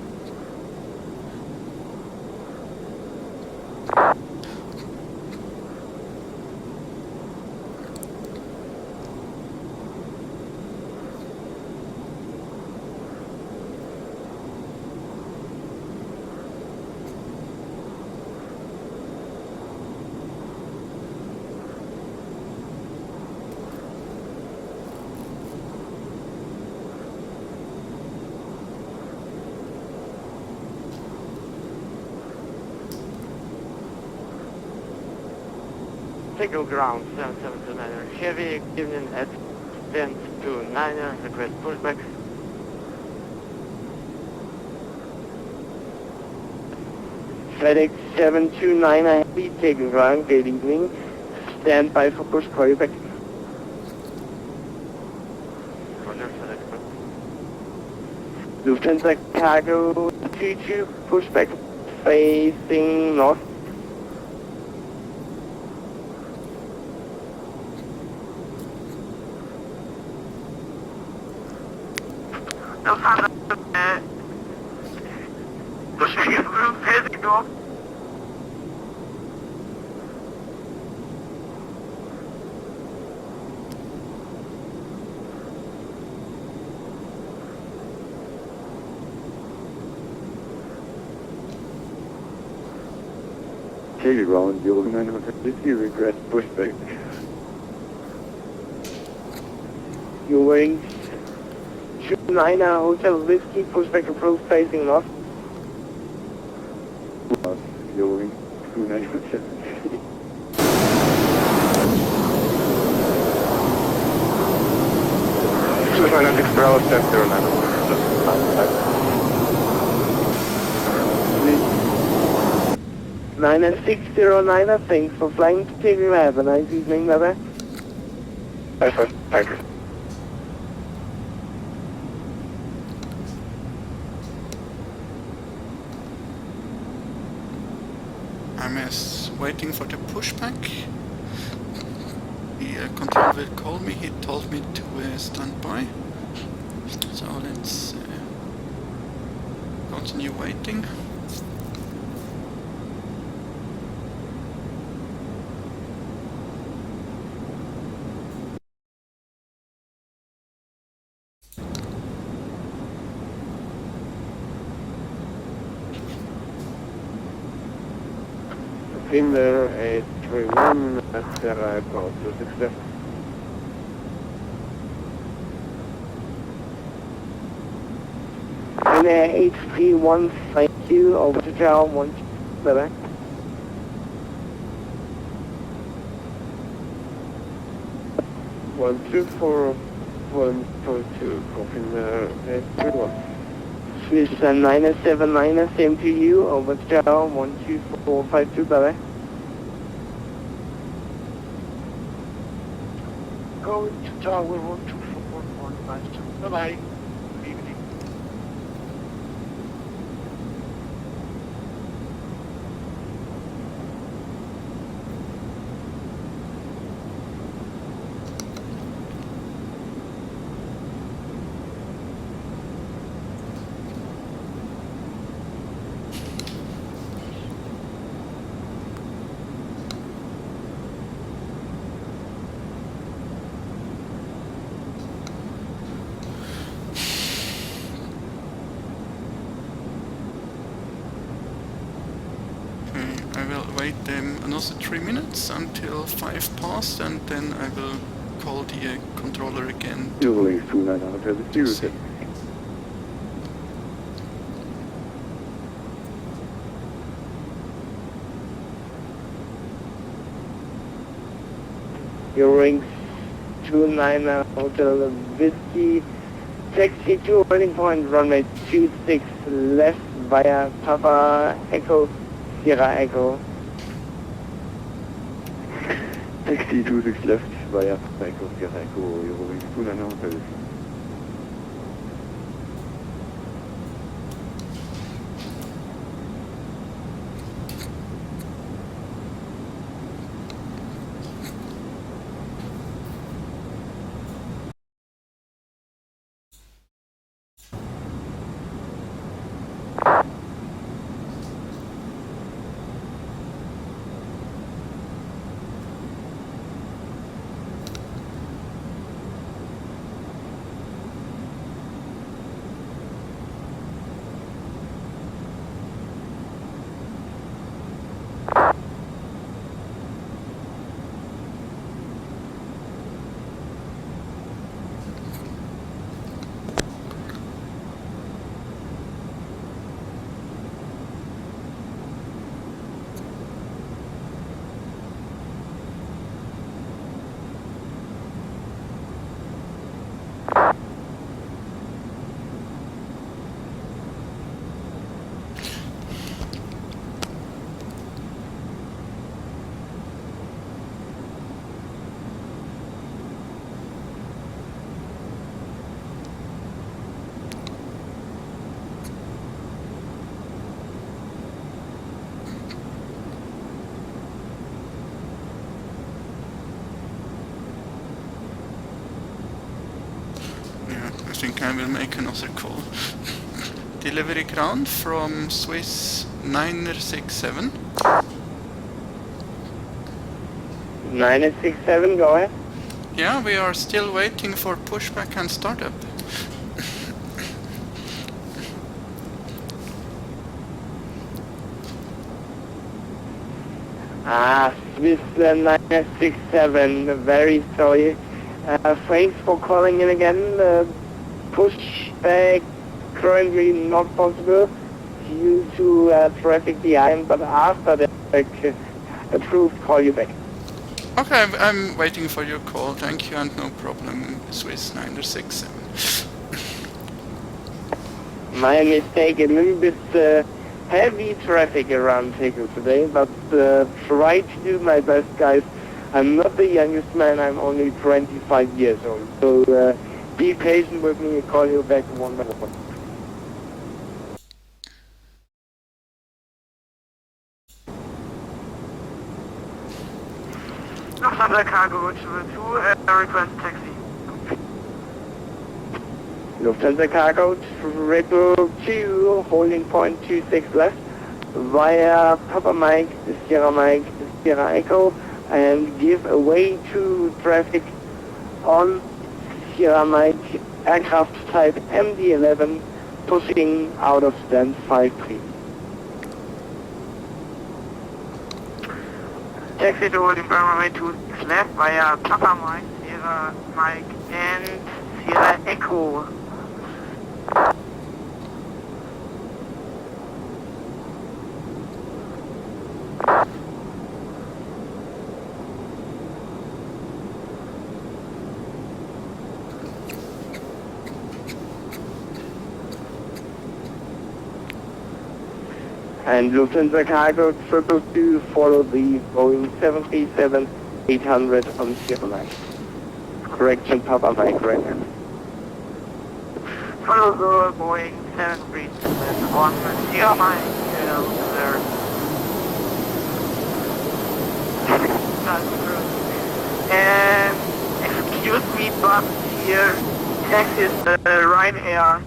TEDGO ground 7729er heavy Union at 1029er request pushback. FedEx 729er heavy taking ground, good evening. Stand by for push, call you back. Roger, FedEx. Lufthansa cargo 22, pushback facing north. Lufthansa, pushing through TEDGO. Tegel ground 0950, request pushback. You're wearing 29er Hotel Whiskey, pushback approach facing north. You're 2950. Swiss 996 Bravo, stand 09. 9609er, thanks for flying to Tegel. Have a nice evening, bye-bye. That's fine, thank you. I'm waiting for the pushback. The controller will call me. He told me to stand by. So let's continue waiting. Finder 831, Sierra Echo 26 left. Finder 831, thank you, over to Tower 1, bye-bye. One two four one four two. Finder 831. Swiss 979, same to you, over to Tower 12452, bye-bye. Going to Tower 12452. Bye-bye. Good evening. I will wait another 3 minutes until 5 past, and then I will call the controller again. You're 2950, request. Your rings 29 Hotel Whiskey, taxi to holding point, runway 26 left via Papa Echo, Sierra Echo. Taxi 26 left via Echo, Sierra Echo, Eurowings 29 Hotel. Yeah, I think I will make another call. Delivery ground from Swiss 967. 967, go ahead. Yeah, we are still waiting for pushback and startup. Swiss 967, very sorry. Thanks for calling in again. Pushback currently not possible due to traffic behind, but after the approved, call you back. Okay, I'm waiting for your call. Thank you, and no problem, Swiss 967. My mistake, a little bit heavy traffic around Tegel today, but try to do my best, guys. I'm not the youngest man, I'm only 25 years old. So be patient with me, I'll call you back one by one. Lufthansa Cargo Triple 2, request taxi. Lufthansa Cargo, Triple 2, holding point 26 left, via Papa Mike, Sierra Echo, and give away to traffic on Sierra Mike, aircraft type MD-11, pushing out of stand 53. Taxi to holding runway 26 left via Papa Mike, Sierra Mike, and Sierra Echo. And Lufthansa Cargo 222, follow the Boeing 737-800 on Sierra Mike. Correction, Papa Mike, right now. Follow the Boeing 737 on Sierra Mike, there. And excuse me, but here taxi is Ryanair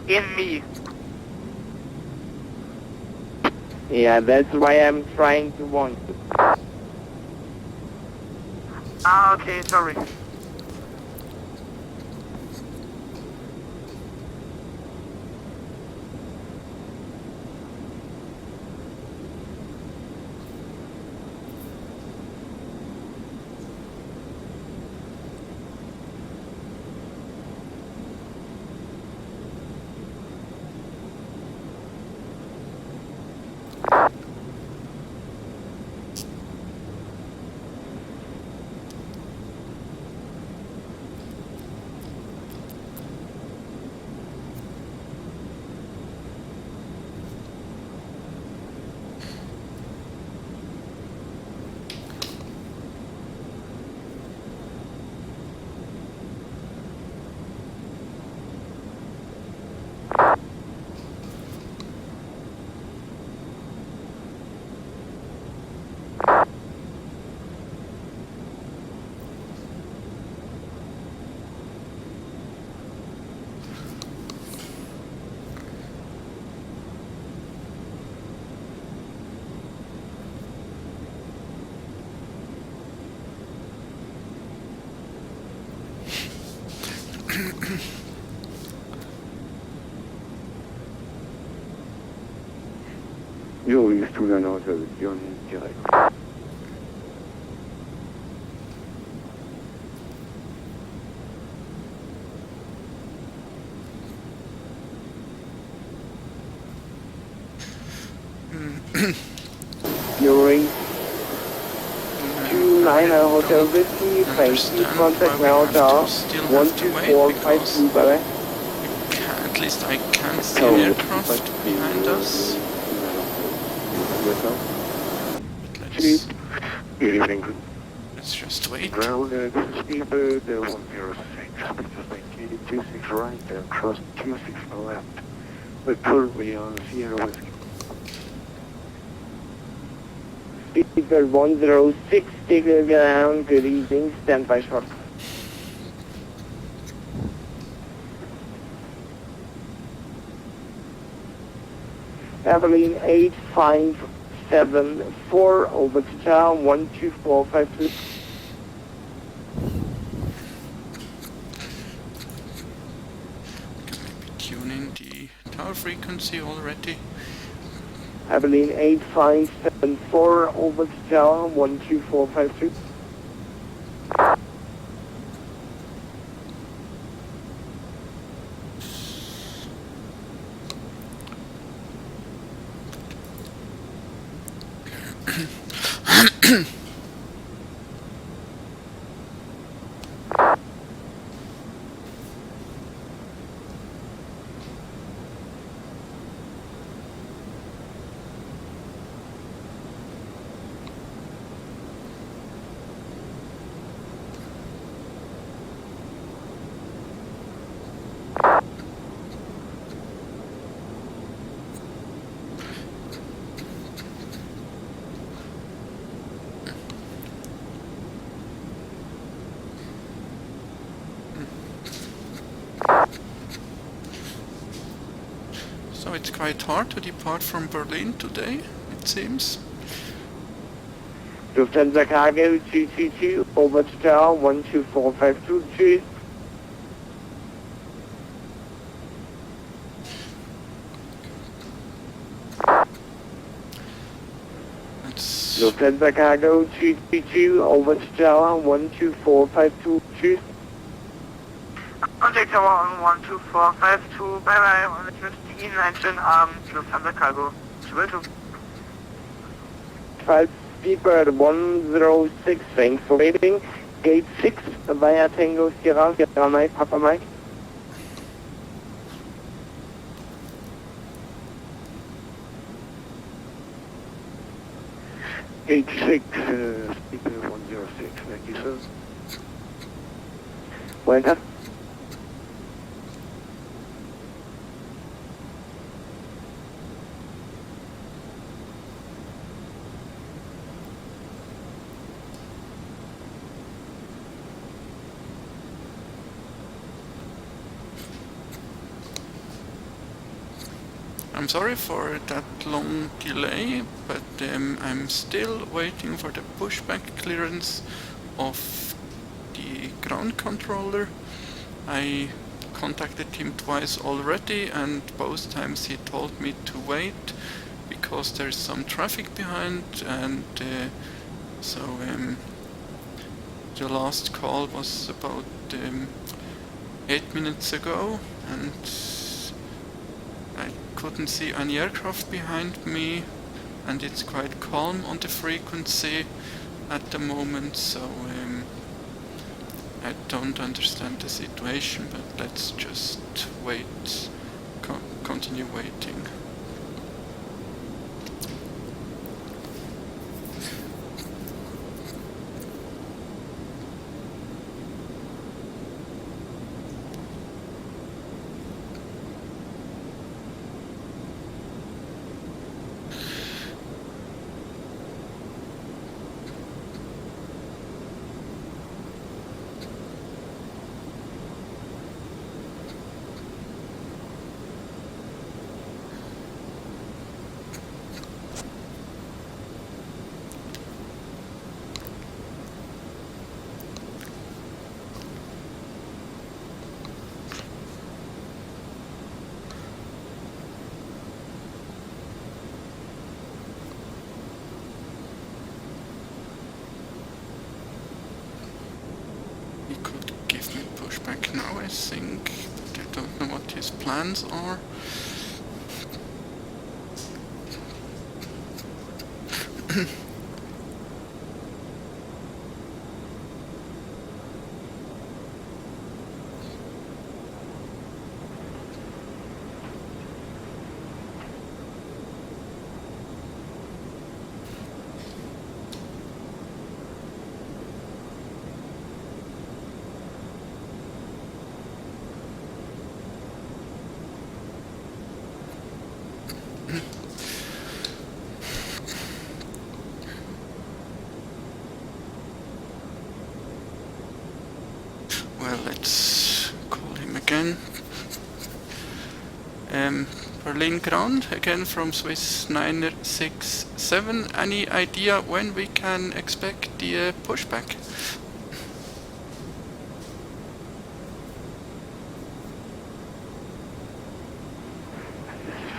in me. Yeah, that's why I'm trying to warn you. Ah, okay, sorry. Eurowings 29 Hotel, John direkt. Eurowings 29 Hotel Whiskey, thank you, Understand contact why we now, have tower to still have to wait, 12452, bye-bye. at least I can't see Oh, an aircraft behind us. Yes, But Good evening. let's just wait. Ground, this is Speedbird 106. Just maintain 26 right and cross 26 left. We're currently on Sierra Whiskey. Speedbird 106, Tegel ground, good evening, stand by short. Berlin 8574, over to tower 12452. Can maybe tune in the tower frequency already. Berlin 8574, over to tower 12452. So it's quite hard to depart from Berlin today, it seems. Lufthansa Cargo 222, over to tower 12452, cheers. Let's Lufthansa Cargo 222, over to tower 12452, cheers. Contact tower on 12452, bye bye, on the 15 engine armed, Lufthansa Cargo, 222. 5 Speedbird 106, thanks for waiting. Gate 6 via Tango Sierra, Sierra Mike, Papa Mike. Gate 6, Speedbird 106, thank you, sir. Welcome. I'm sorry for that long delay, but I'm still waiting for the pushback clearance of the ground controller. I contacted him twice already, and both times he told me to wait because there's some traffic behind, and so the last call was about 8 minutes ago, and I couldn't see any aircraft behind me, and it's quite calm on the frequency at the moment, so I don't understand the situation, but let's just wait, continue waiting. pushback now, I think. But I don't know what his plans are. Well, let's call him again. Berlin ground, again from Swiss 967. Any idea when we can expect the pushback?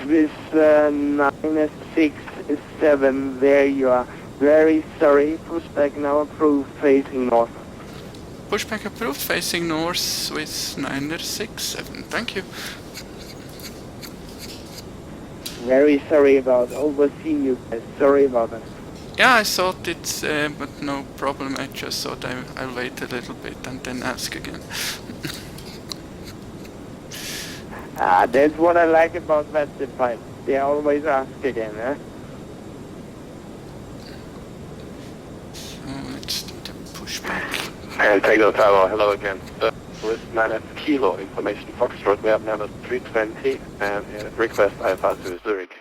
Swiss 967, there you are. Very sorry, pushback now approved, facing north. Pushback approved, facing north, Swiss 967. Thank you. Very sorry about overseeing you guys. Sorry about that. Yeah, I thought it's, but no problem. I just thought I'll wait a little bit and then ask again. That's what I like about VATSIM. They always ask again, eh? So let's do the pushback. And TEDGO Tower, hello again. Swiss 9 Kilo information Foxtrot, we have number 320 and request Alpha to Zurich.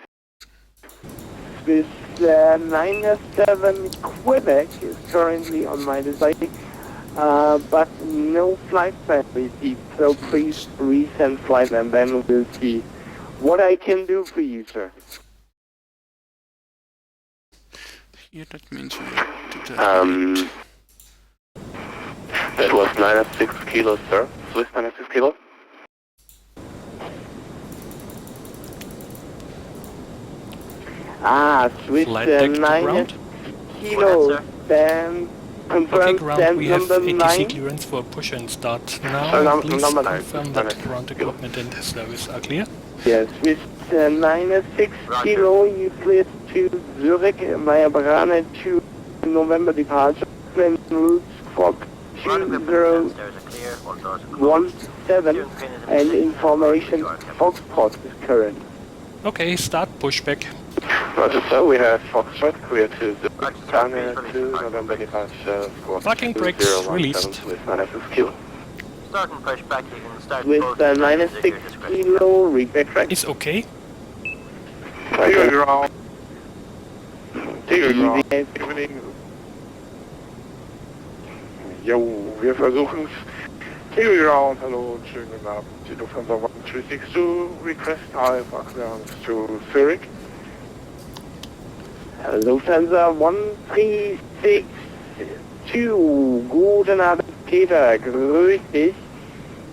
Swiss 97 Quebec is currently on my device, but no flight plan received, so please resend flight and then we'll see what I can do for you, sir. Here, that means we do the That was 96 kilos, sir. Swiss 96 kilo. Swiss Flight deck to 9 ground. Kilo, then Okay, confirm ground, stand we have number ATC 9. clearance for push and start now. Please number 9. confirm that ground equipment and service are clear. Yes, Swiss 96 Kilo, you cleared to Zurich via BRANE to November departure, plan routes for 2017 and information Foxtrot is current. Okay, start pushback. Roger, so we have Foxtrot clear to Zurich, China to November departure, squawk Parking brakes 2017 released. Swiss 96 kilo. Start and push back, you can start Swiss both and 96 Kilo, reback track. Is okay. TEDGO ground. TEDGO ground. Evening. Jo, wir versuchen es. TEDGO ground, hallo, schönen guten Abend. Die Lufthansa 1362, request Alpha clearance to Zurich. Lufthansa 1362, guten Abend Peter, grüß dich.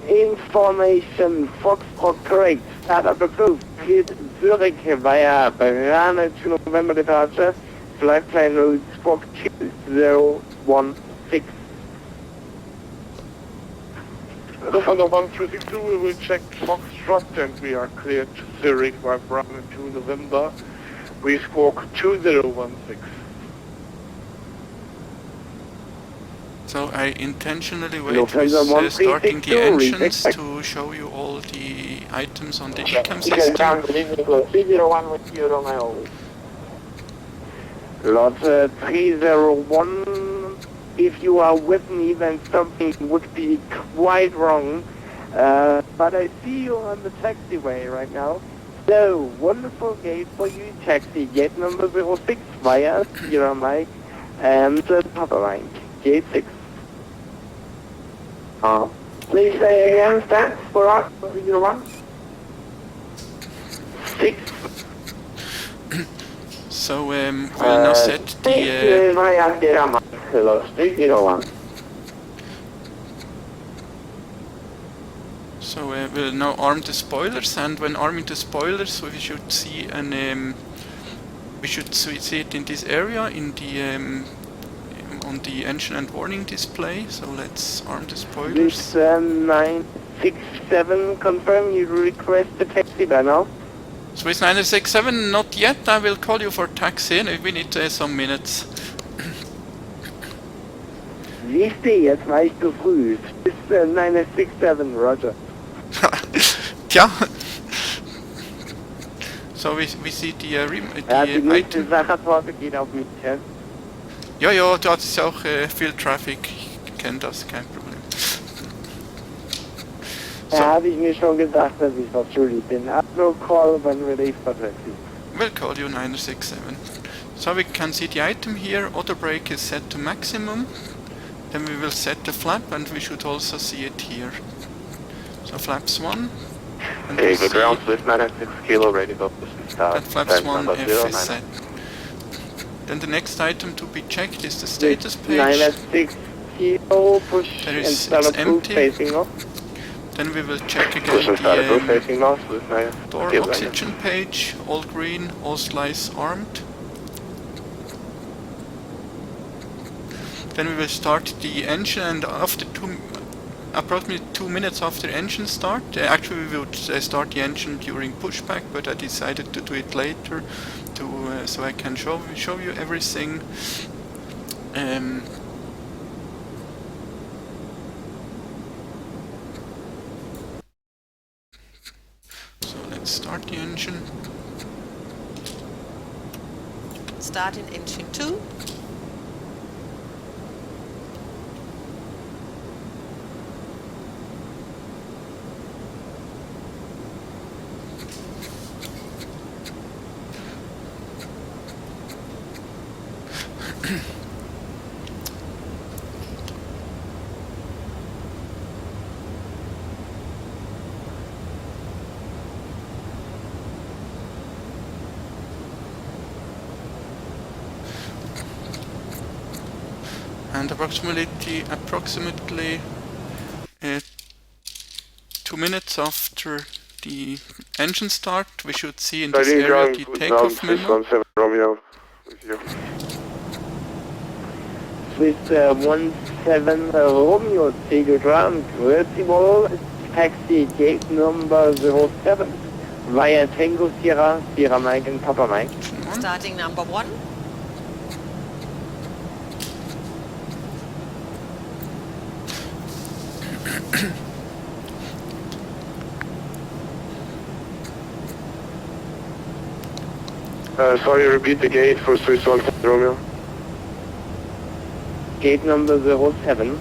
Information Foxtrot correct, startup approved, cleared Zurich via BRANE to November departure, flight plan route Squawk 2016. Lufthansa 1362, we will check Foxtrot and we are cleared to Zurich by BRANE to November. We squawk 2016. So I intentionally wait Lufthansa with starting the 1362, engines reback. to show you all the items on the ECAM system. Lot 301, if you are with me then something would be quite wrong, but I see you on the taxiway right now. So, wonderful gate for you, taxi, gate number 06 via Sierra Mike and Papa Mike, gate 6. Please say again, stats for us, 301. 6. So we'll now set the Via Sierra Mike, hello, 301. so we'll now arm the spoilers, and when arming the spoilers, we should see see it in this area, in the on the engine and warning display, so let's arm the spoilers. This 967 confirm you request the taxi by now? Swiss 967, not yet. I will call you for taxi. We need some minutes. Siehst du, jetzt war ich zu früh. This 967, Roger. Tja. So we see the Die nächste item. Sachertorte geht auf mich, ja? Ja, ja, da ist auch viel Traffic. Ich kenne das, kein Problem. So, Da habe ich mir schon gedacht, dass ich was schuldig bin. No call when released for taxi. we'll call you 967. So we can see the item here. Auto brake is set to maximum. Then we will set the flap, and we should also see it here. So flaps 1. And we see ground Swift 96 kilo, ready to start. that flaps 1 F is set. Then the next item to be checked is the status page. 906 kilo, push There and is, start it's approved empty. facing off. Then we will check again Push and start the approved facing off, Swift 9. door oxygen page. All green, all slice armed. Then we will start the engine, and after approximately 2 minutes after engine start, actually we would start the engine during pushback, but I decided to do it later to so I can show you everything. So let's start the engine. Start in engine 2. And approximately 2 minutes after the engine start, we should see in this area the takeoff memo. 17 Romeo with you. With 17 Romeo Tegel ground, grüezi wohl, taxi gate number 07, via Tango Sierra, Sierra Mike and Papa Mike. Starting number 1. Sorry, repeat the gate for Swiss 1 Romeo. Gate number 07.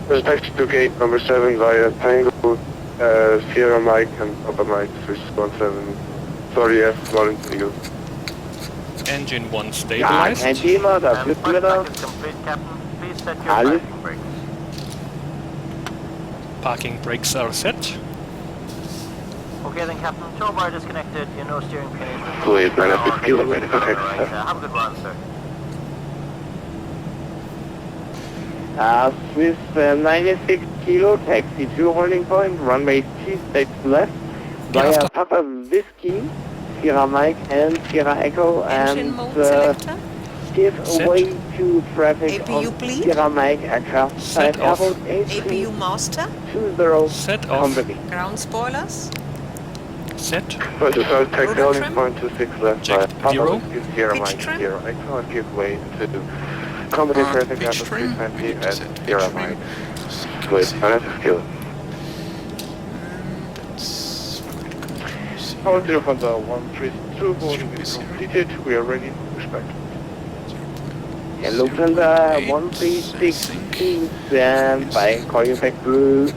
Taxi to gate number 7 via Tango, Sierra Mike and Papa Mike, Swiss 17. Sorry, Berlin Tegel. Engine 1 Ja, stabilized. kein Thema, das wissen wir da. Pushback is complete, Captain. Please set your Alles. parking brakes. Parking brakes are set. Okay then, Captain. Tow bar disconnected. Your no steering pin is Please, 96 kilo, ready for taxi. Alright, have a good run, sir. Swiss 96 kilo, taxi to holding point, runway T6 left, via after- Papa Whiskey, Sierra Mike and Sierra Echo, Engine and mode selector. give Set. way to traffic APU on bleed. Sierra Mike aircraft Set type off. Airbus APU master. A320 Set off. company. Ground spoilers. Set. Push and start taxi Rotor holding trim. point 26 left Check via Papa zero. Whiskey, Sierra Pitch Mike, trim. Sierra Echo, and give way to company The traffic pitch Airbus trim, we 320 need to at set pitch Sierra trim. Mike. So you can Please, see. 96 kilo. That's Power zero from the 132 boarding is completed. We are ready to push back. Yeah, Lufthansa 8, 1316, stand by, call you back to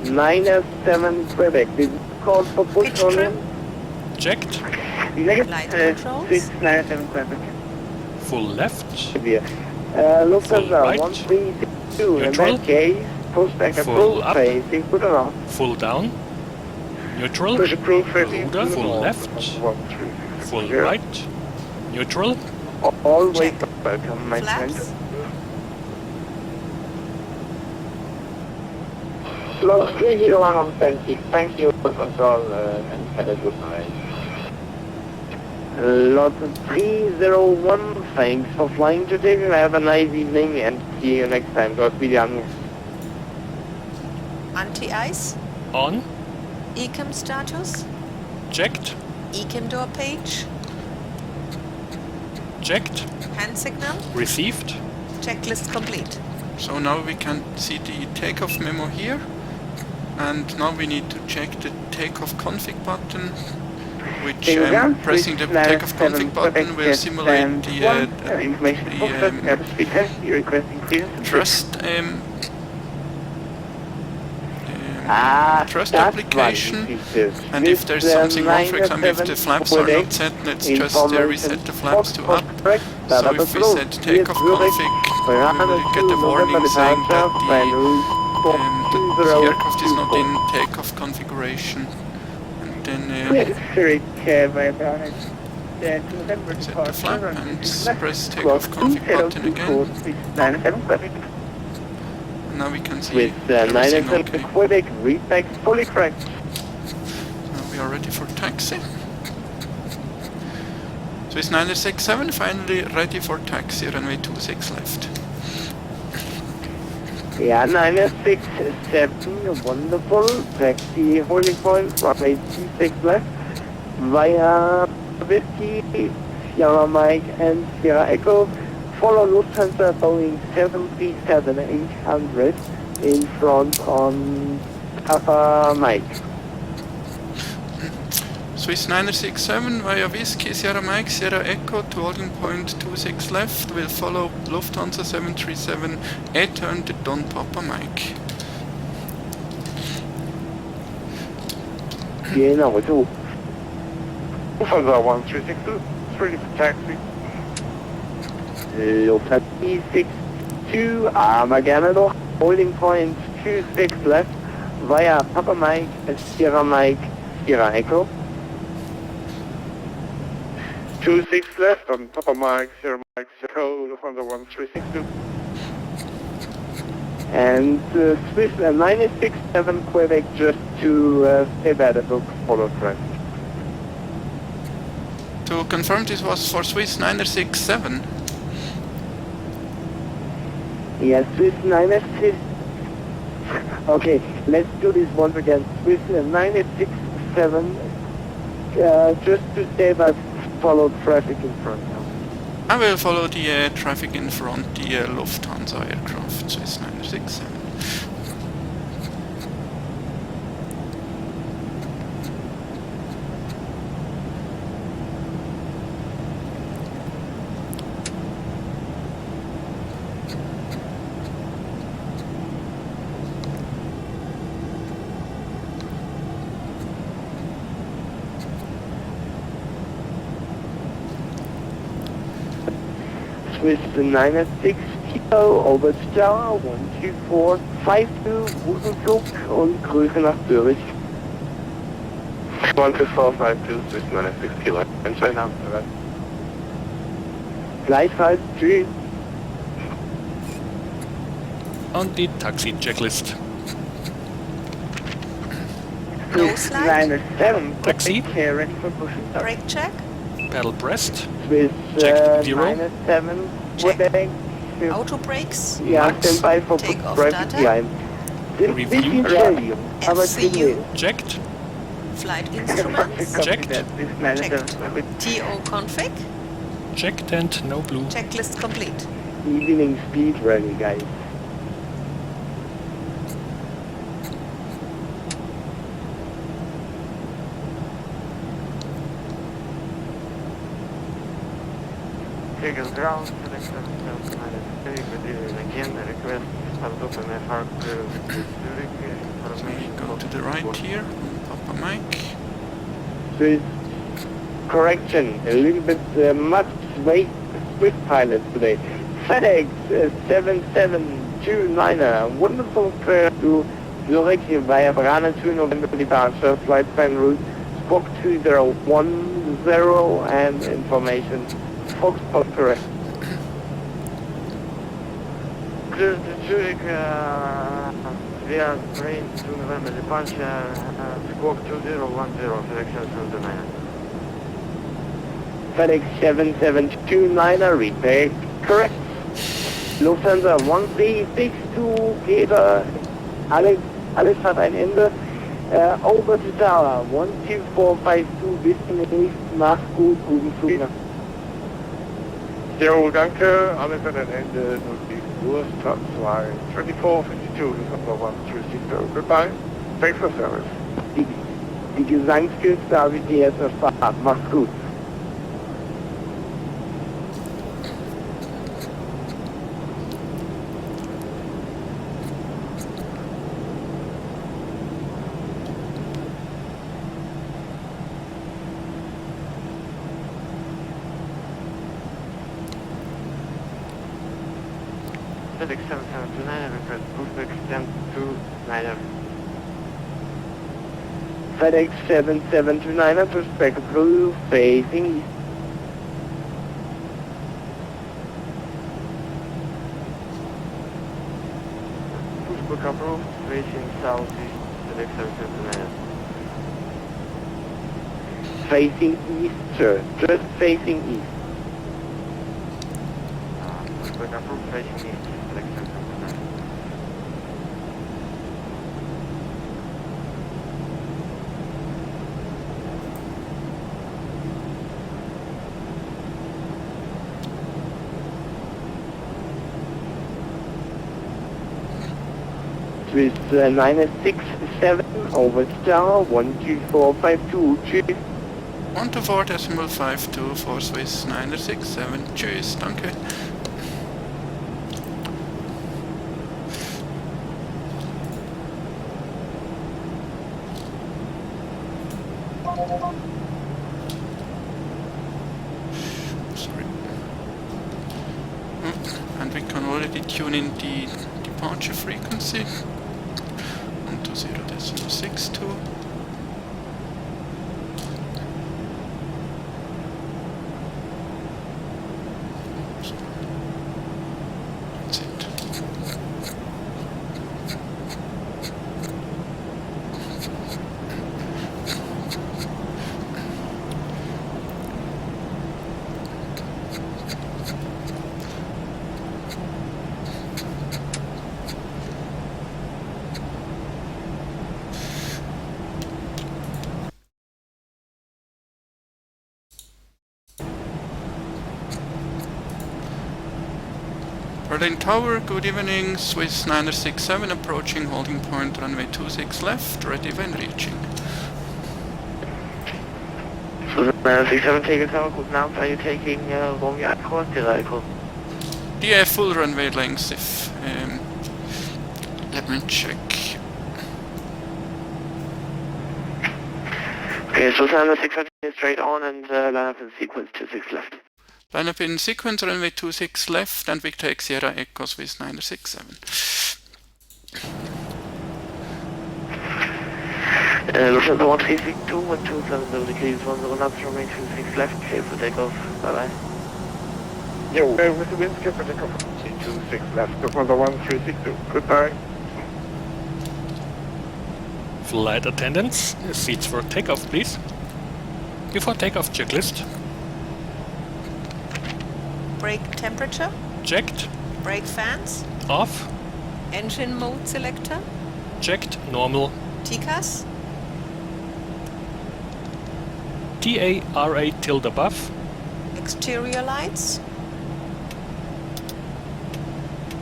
907 Quebec. Did you call for push Pitch on trim. him? Checked. Light controls. 697 Quebec. Full left. Severe. Full Lufthansa right. 1362, in Neutral. that case, push back Full approved, up. facing put on off. Full down. Neutral. Push approved, facing Rudder, to the full north. left. 136. Full Yeah. right. Neutral. Always Check. welcome, my friend. Flaps. Slot 301 on 20, thank you for control and have a good night. Lot 301, thanks for flying today. Have a nice evening and see you next time. God be done. Anti-ice. On. ECAM status. Checked. ECAM door page. Checked. Hand signal. Received. Checklist complete. So now we can see the takeoff memo here, and now we need to check the takeoff config button, which pressing the takeoff config button will simulate the trust trust application, and if there's something wrong, for example if the flaps are not set, let's just reset the flaps to up. So if we set takeoff config, we will get a warning saying that the aircraft is not in takeoff configuration, and then Zurich, set the flap and press takeoff config button again. Now we can see with everything 97 okay. Quebec, repack fully correct. Now we are ready for taxi. So it's 967 finally ready for taxi, runway 26 left. Yeah, 967, wonderful. Taxi holding point, runway 26 left. Via Whiskey, Sierra Mike and Sierra Echo. Follow Lufthansa Boeing 737-800 in front on Papa Mike. Swiss 967 via Whiskey, Sierra Mike, Sierra Echo to holding point 26 left will follow Lufthansa 737-800 on Papa Mike. Genau, so. Lufthansa 1362, it's ready for taxi. Lufthansa 362, Armageddon, holding point 26 left via Papa Mike, Sierra Mike, Sierra Echo. 26 left on Papa Mike, Sierra Mike, Sierra Echo, Lufthansa 1362. And Swiss 967 Quebec just to TABAT book follow traffic. To confirm, this was for Swiss 967. Yes, Swiss 967. Okay, let's do this once again. Swiss 967 just to TABAT follow traffic in front now. I will follow the traffic in front, the Lufthansa aircraft, Swiss 967. Swiss 906 Kilo, over Tower 12452, Rosenflug und Grüße nach Zurich. 12452, Swiss 96 Kilo, entscheiden haben. Gleichfalls, tschüss. Und die Taxi-Checklist. No slide. 907 Taxi. ready for pushing. Brake check. Pedal pressed. Swiss Check 0. 907 Check. Quebec. Auto brakes. Ja, stand by for Take off traffic data. behind. Review. FCU. Checked. Flight instruments. Checked. Checked. TO config. Checked and no blue. Checklist complete. Evening speed ready, guys. Tegel ground, select 779 good evening again, the request has open FR with Zurich information. Go to the right here, on Papa Mike. Swiss correction, a little bit much Swiss pilots today. FedEx 7729, wonderful fare to Zurich via BRANE 2 November departure, flight plan route, Spock 2010 and information. Foxtrot correct. Clear to Zurich, We are BRANE to November departure, squawk 2010, direction 79. FedEx 7729, repeat, correct. Lufthansa 1362, Peter, alles hat ein Ende. Over to Tower 12452, bis zum nächsten, mach's gut, guten Flug. Jo, danke, alles hat ein Ende, Notiz Uhr, Start 2, 2452, December 1360, goodbye, thanks for service. Die Gesangskünste habe ich dir jetzt erfahren, mach's gut. FedEx 7729, request pushback stamp to Snyder. FedEx 7729, prospect blue, facing east. Pushback approved, facing southeast, FedEx 7729. Facing east, sir, just facing east. Pushback approved, facing east, FedEx 7729. With 967 over star 12452, cheers. 124.52 for Swiss 967. Tschüss, danke. Sorry. And we can already tune in the departure frequency. 120.62. That's it. Berlin Tower, good evening, Swiss 967 approaching holding point runway 26 left, ready when reaching. So 967 Tegel Tower, guten Abend, are you taking Romeo course, direct course? Yeah, full runway length if... let me check. Okay, so 967 straight on and line up in sequence 26 left. Line up in sequence, runway 26 left, and we take Sierra Echo Swiss 967. Lufthansa 1362, 127, degrees 10 remain 26 left, clear for takeoff, bye bye. Jo, with the wind skipper, take off 26 left, Lufthansa 1362, goodbye. Flight attendants, seats for takeoff, please. Before takeoff checklist. Brake temperature, Checked. brake fans, Off. engine mode selector, Checked. Normal. TCAS, TARA tilde above. exterior lights,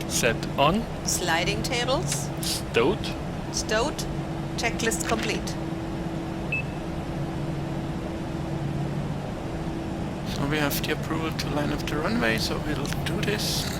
Set on. sliding tables, Stowed. stowed, checklist complete. So we have the approval to line up the runway, so we'll do this.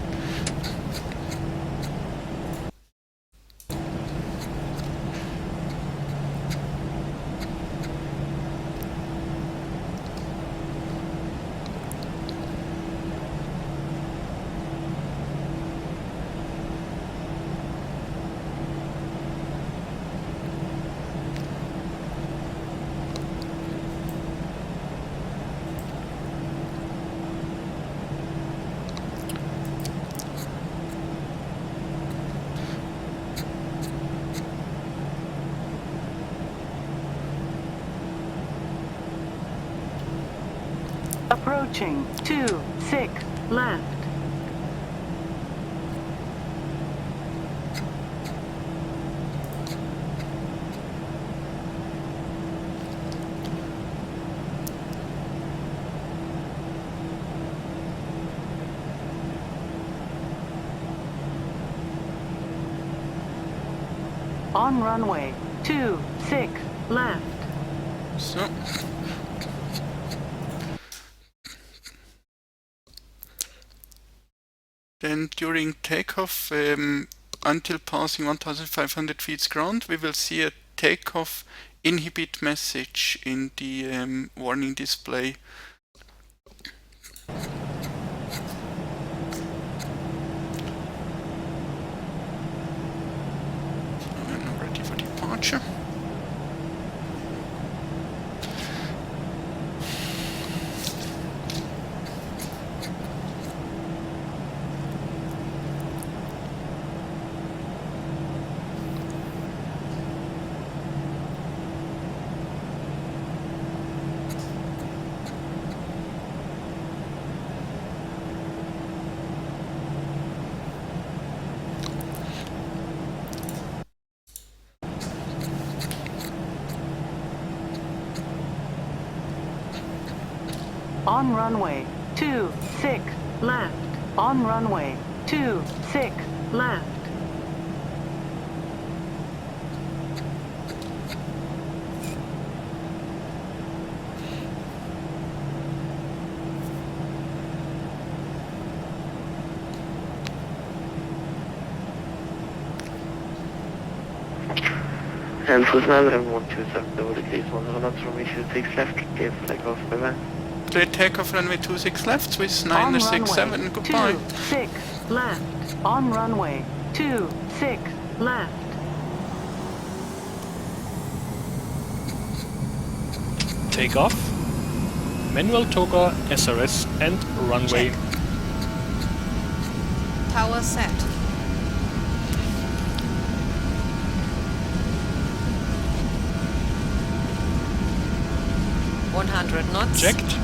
Approaching 26 left. On runway 26 left. So. Then during takeoff, until passing 1,500 feet ground, we will see a takeoff inhibit message in the warning display. We're now ready for departure. On runway 26 left. On runway 26 left. And Swiss 91127, over the case 1 from issue 6 left, clear for takeoff, bye-bye. Clear takeoff runway 26 left, Swiss On 967, runway goodbye. 26 left. On runway 26 left. Takeoff. Manual toga, SRS and runway. Power set. $100 knots. Checked.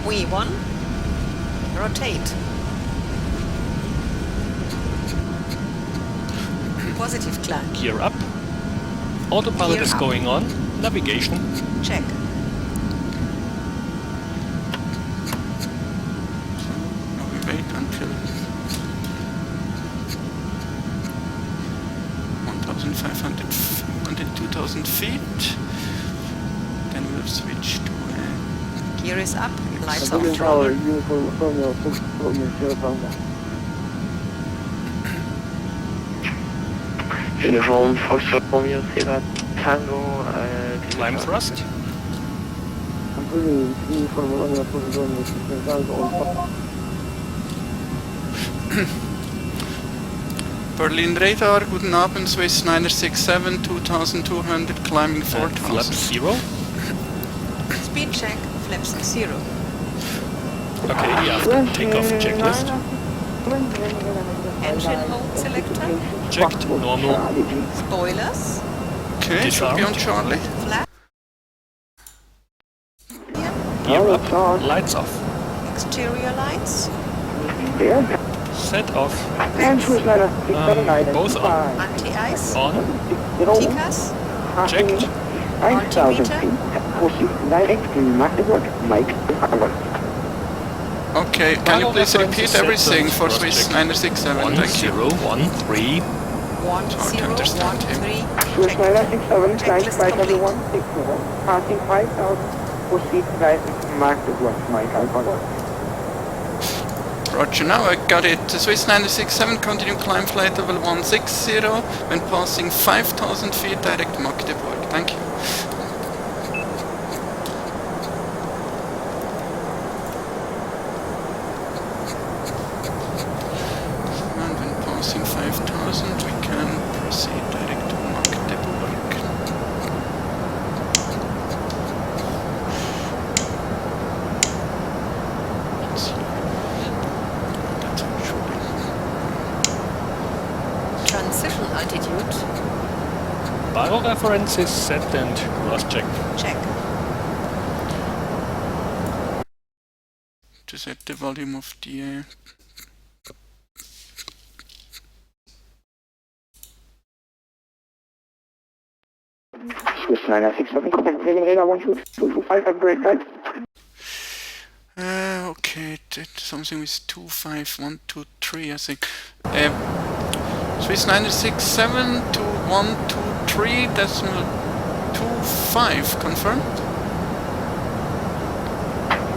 V1. Rotate. Positive climb. Gear up. Autopilot Gear is up. going on. Navigation. Check. Now we wait until 1,500, until 2,000 feet. Then we'll switch to Gear is up. Lights Berlin off. Tower, Throttle. uniform Romeo 6, Romeo Sierra Tango. Uniform Foxtrot Romeo Sierra Tango, Climb thrust. I'm putting uniform Romeo 6, Romeo Sierra Tango on top. Berlin Radar, guten Abend, Swiss 967, 2,200, climbing And flap 4,000. 0. Speed check. Flaps 0. Okay, after takeoff checklist. Engine mode selector. Checked. Normal. Spoilers. Okay, should be on Disarmed. Charlie. Flap. Gear up. Lights off. Exterior lights. Set off. Both on. Anti-ice. On. TCAS. Checked. Okay, can you Cargo please reference repeat is set everything and for thrust Swiss check. 967? Thank you. 1013. 1013. Swiss Check. 967, climb Checklist flight complete. level 160, passing 5,000, proceed to mark the west, Mike Alpha. Roger, now I got it. Swiss 967, continue climb flight level 160, when passing 5,000 feet, direct Magdeburg. Thank you. And when passing 5,000, we can proceed direct to Magdeburg. Let's see. That's actually Transition altitude. Barrel reference is set and cross-check. Check. To set the volume of the Swiss 967, contact Berlin radar 12225 at break right. okay, something with 25123, I think. Swiss 967 to 123.25, confirm?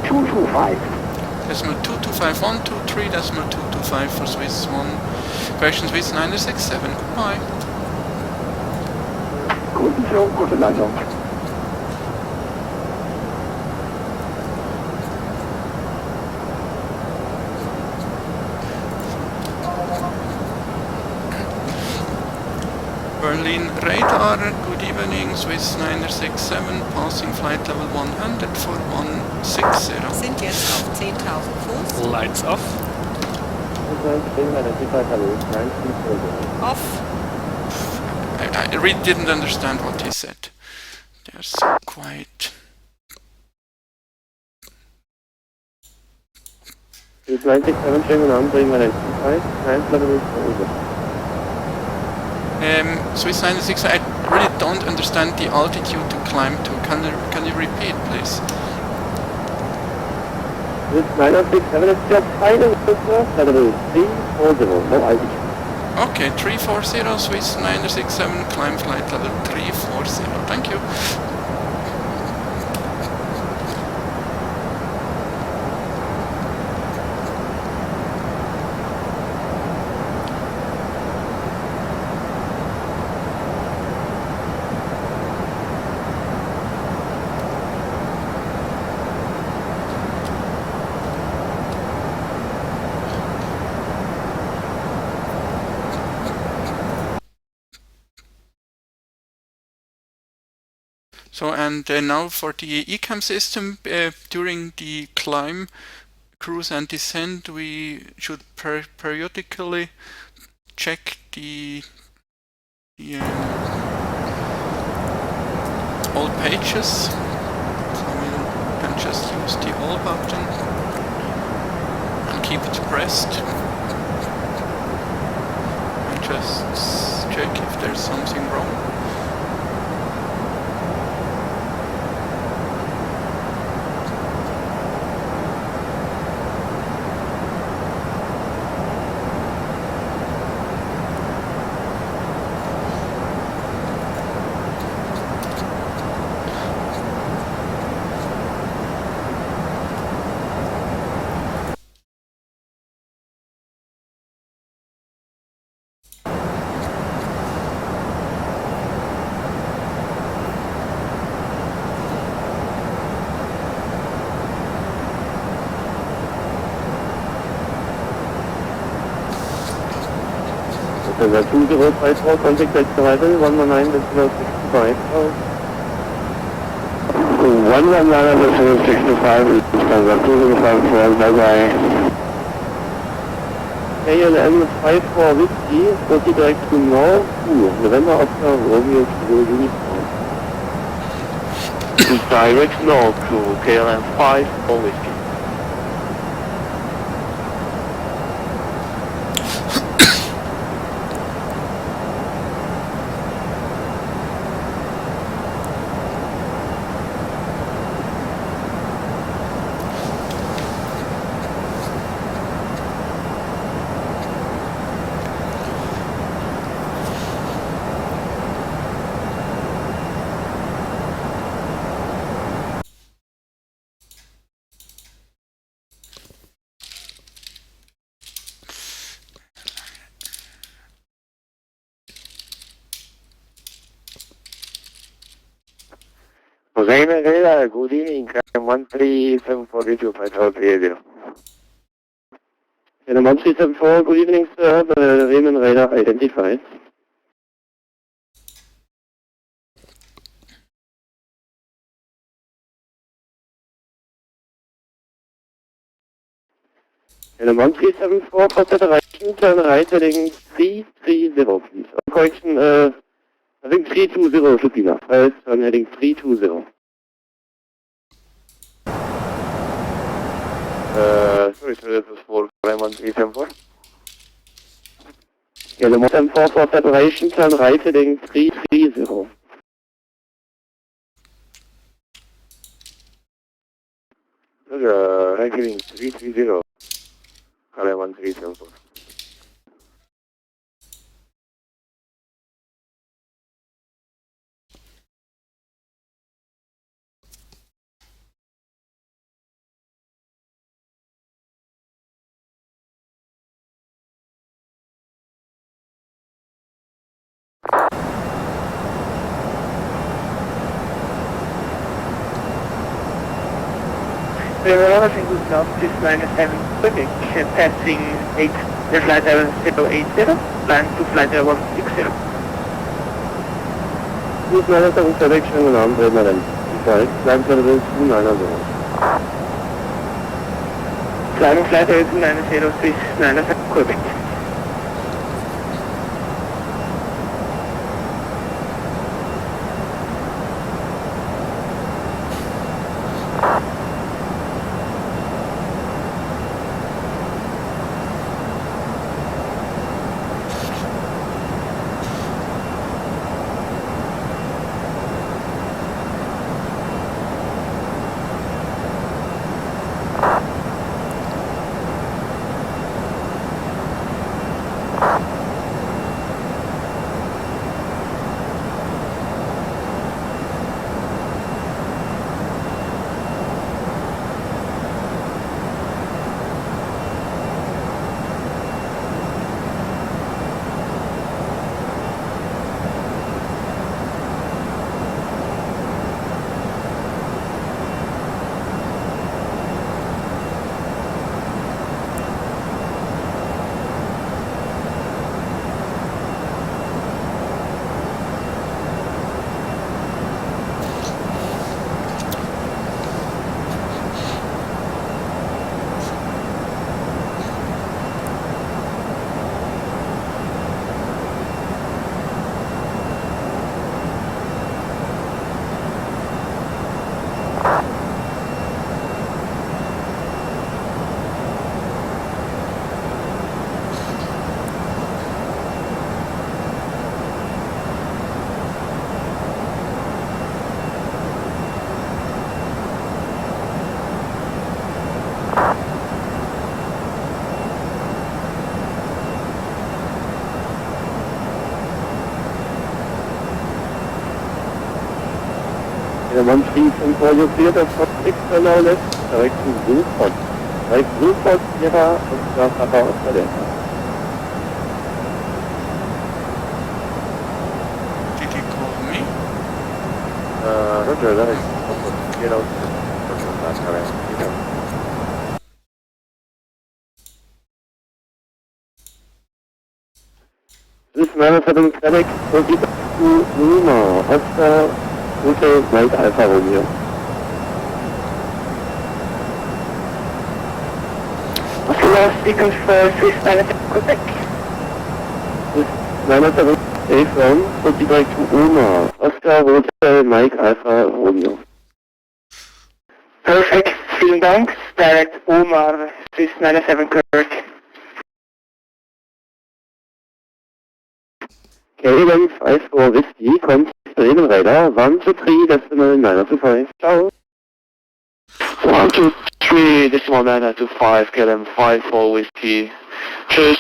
225. Decimal 225.123.225 for Swiss 1. Question Swiss 967, goodbye. Guten Flug, gute Leitung. Berlin radar, good evening, Swiss 967, passing flight level 100 for 160. Sind jetzt auf 10.000 Fuß. Lights off. Off. I really didn't understand what he said. They're so quiet. Swiss 967, German on, bring my 95, 9 level over. Swiss 96, I really don't understand the altitude to climb to. Can you repeat, please? Swiss 967 is just final, level 340, no altitude. Okay, 340, Swiss 967, climb flight level 340. Thank you. So, and now for the ECAM system, during the climb, cruise and descent, we should periodically check the all pages. So we can just use the all button and keep it pressed. And just check if there's something wrong. There's a 2054, contact Delta arrival, 119.65. 119.65, standard 2054, bye-bye. KLM 54 Whiskey, proceed direct to North 2, November Oscar Romeo Kilo Uniform. Direct north to KLM 5 for whiskey. Berlin radar, good evening, 137425030. 1374, good evening, sir. Berlin radar identified. And 1374, process erreichen, turn right heading 330, please. Correction, I think 320 should be enough. I'm heading 320. Sorry, this is for 1374. Yeah, the 174 for separation, turn right heading 330. Right heading 330. 1374. We are having good enough to -7 Zurich, passing 8, the flight level 080, plan to flight level 160. This -7 selection on Berlin Tegel, flight level 290. Flying flight level 290, Swiss 97 Quebec. The 134 you cleared us for 6 now left, direction Zurich. Right, Zurich, Sierra, und das aber aus der Delta. Did he call me? Roger, that is also cleared out. Roger, that's correct. This -7 Quebec will be to Lima, Oscar, Hotel, Mike Alpha Romeo. What's the last sequence for Swiss 97 Quebec? This -7 A-From will be direct to Oma, Oscar, Hotel, Mike Alpha Romeo. Perfect, vielen Dank. Direct Omar, Swiss 97 Quebec. K-Event 54 Whiskey, contact Berlin Radar, 123, decimal 925. Ciao. 123, decimal 925, KLM 54 Whiskey. Tschüss.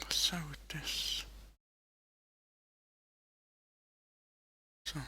What's up with this? So.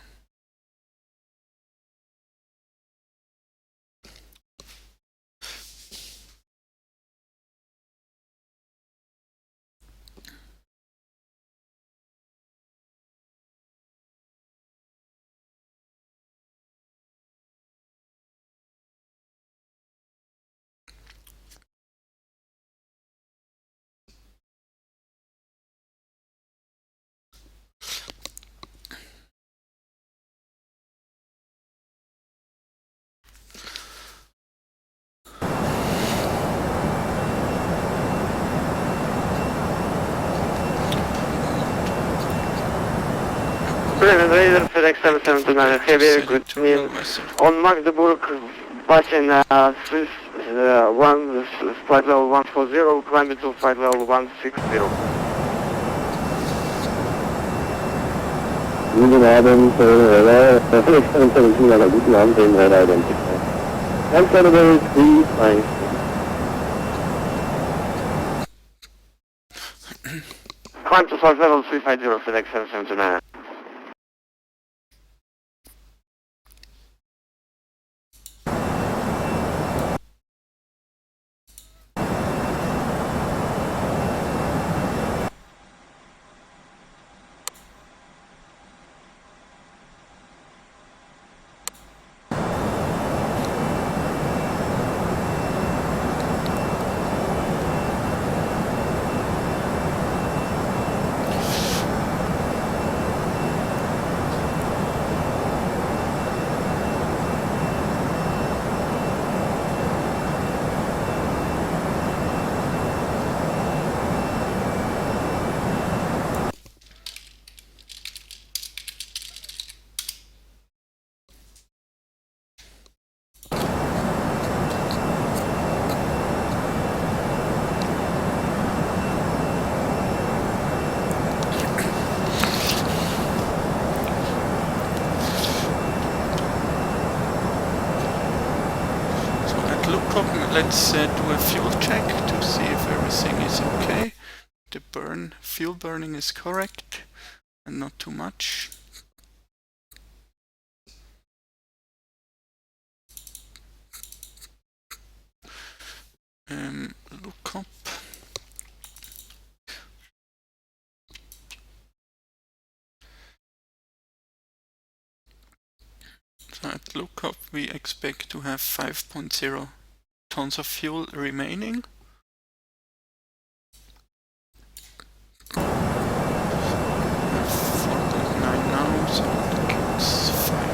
Berlin Radar FedEx 779, heavy, good to me. On Magdeburg, watching Swiss 1, flight level 140, climbing to flight level 160. Guten Abend, FedEx 779, guten Abend, den Radar Identifier. Unflammable 356. Climb to flight level 350, FedEx 779. Let's do a fuel check to see if everything is okay. The fuel burning is correct and not too much. Look up. So at lookup we expect to have 5.0 tons of fuel remaining. We have 4.9 now, so it's fine.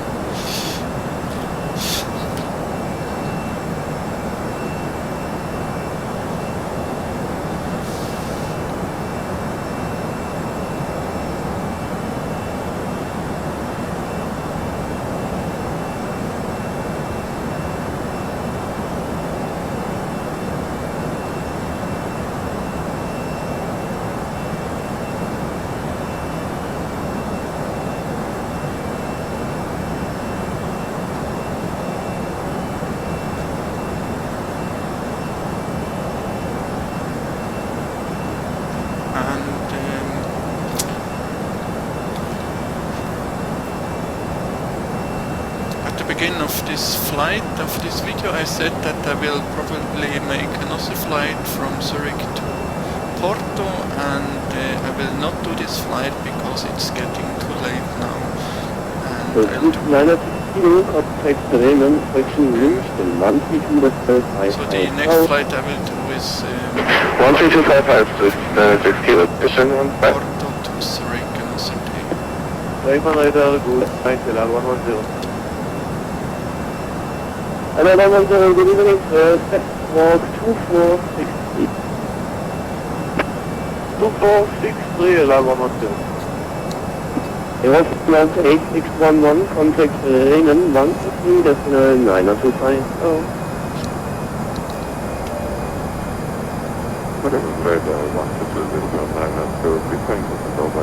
Beginning of this flight, of this video, I said that I will probably make another flight from Zurich to Porto, and I will not do this flight because it's getting too late now. And I'll do so the next flight I will do is 13255, 6 kilo, Porto to Zurich another day. And then I'm going to good evening, step walk 2463. 2463, allow 112. It was plant 8611, contact Ringen 123.925. Oh. Whatever, very well, 122.9, that's good, we think it's over.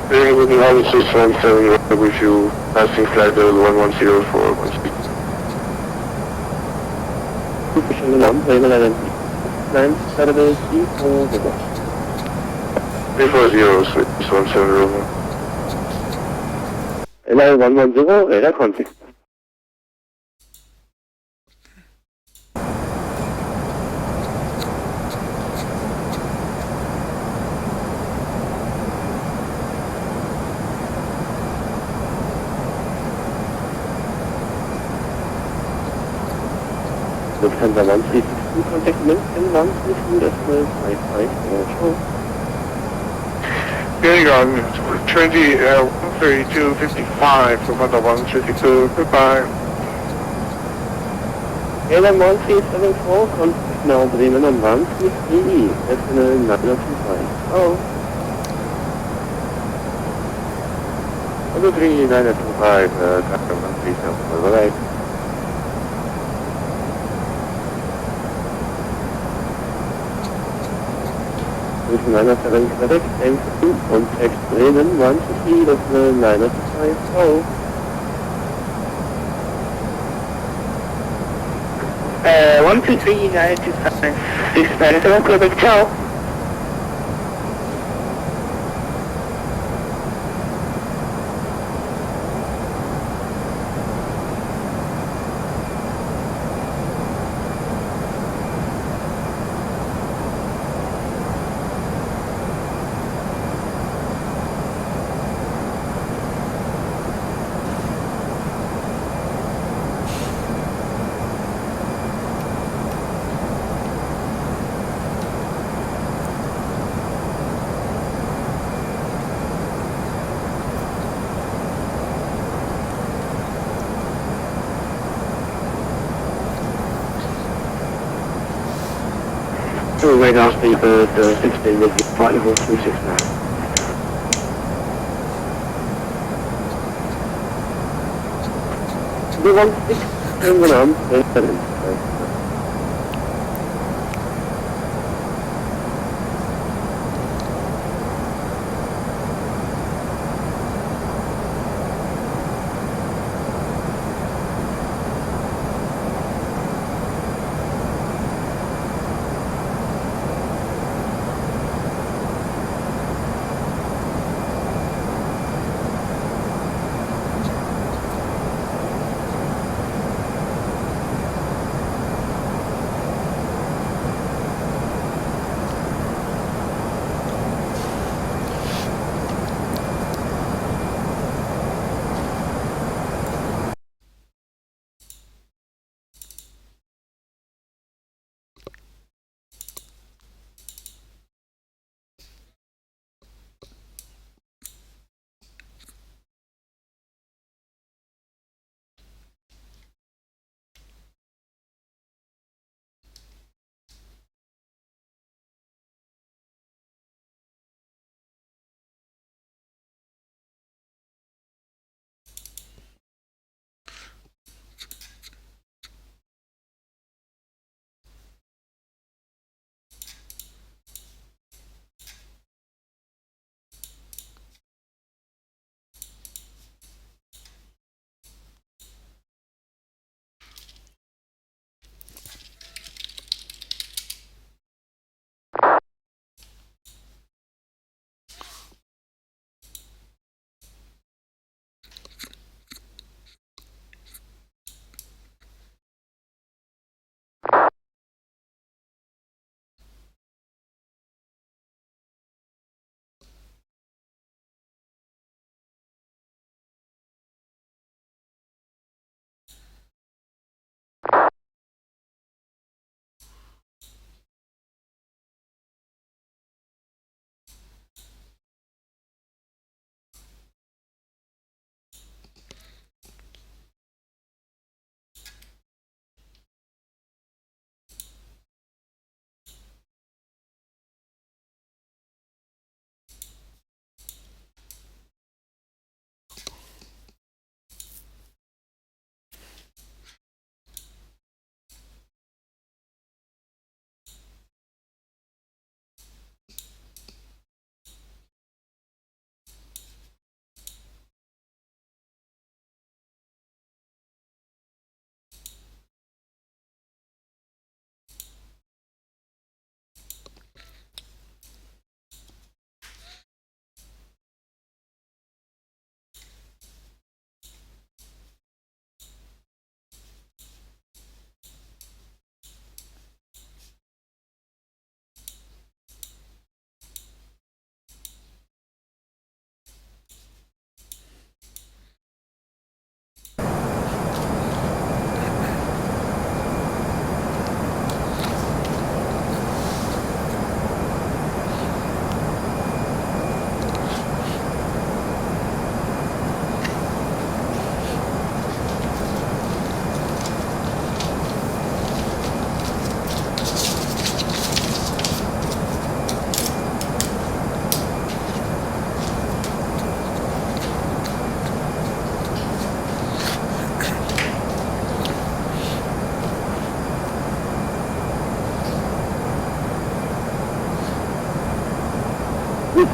Being with the Harvard 617, with you passing flight level 1104 on speed. Official number, 11. Land, Saturday, 34, 340, switch 17 over. 110, radar contact. Lufthansa 1362, contact München 132.55, Getting on 132.55 for Mother 132, goodbye. Airline 1374, contact now Bremen on 133, National 925. Oh. 123.925, Captain 137, bye-bye. With 907 Quebec, M2, contact Bremen, 123 of the 905, oh. 123.925, 697 Quebec, ciao. Radar speed bird 16 with flight level 36 now. The 16 and 7.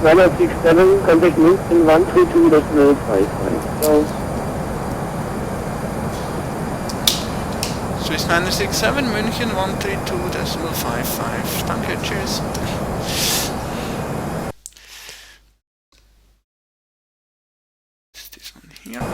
167, contact München 132.55. So, Swiss 967, München 132.55. Danke, tschüss. Is this one here?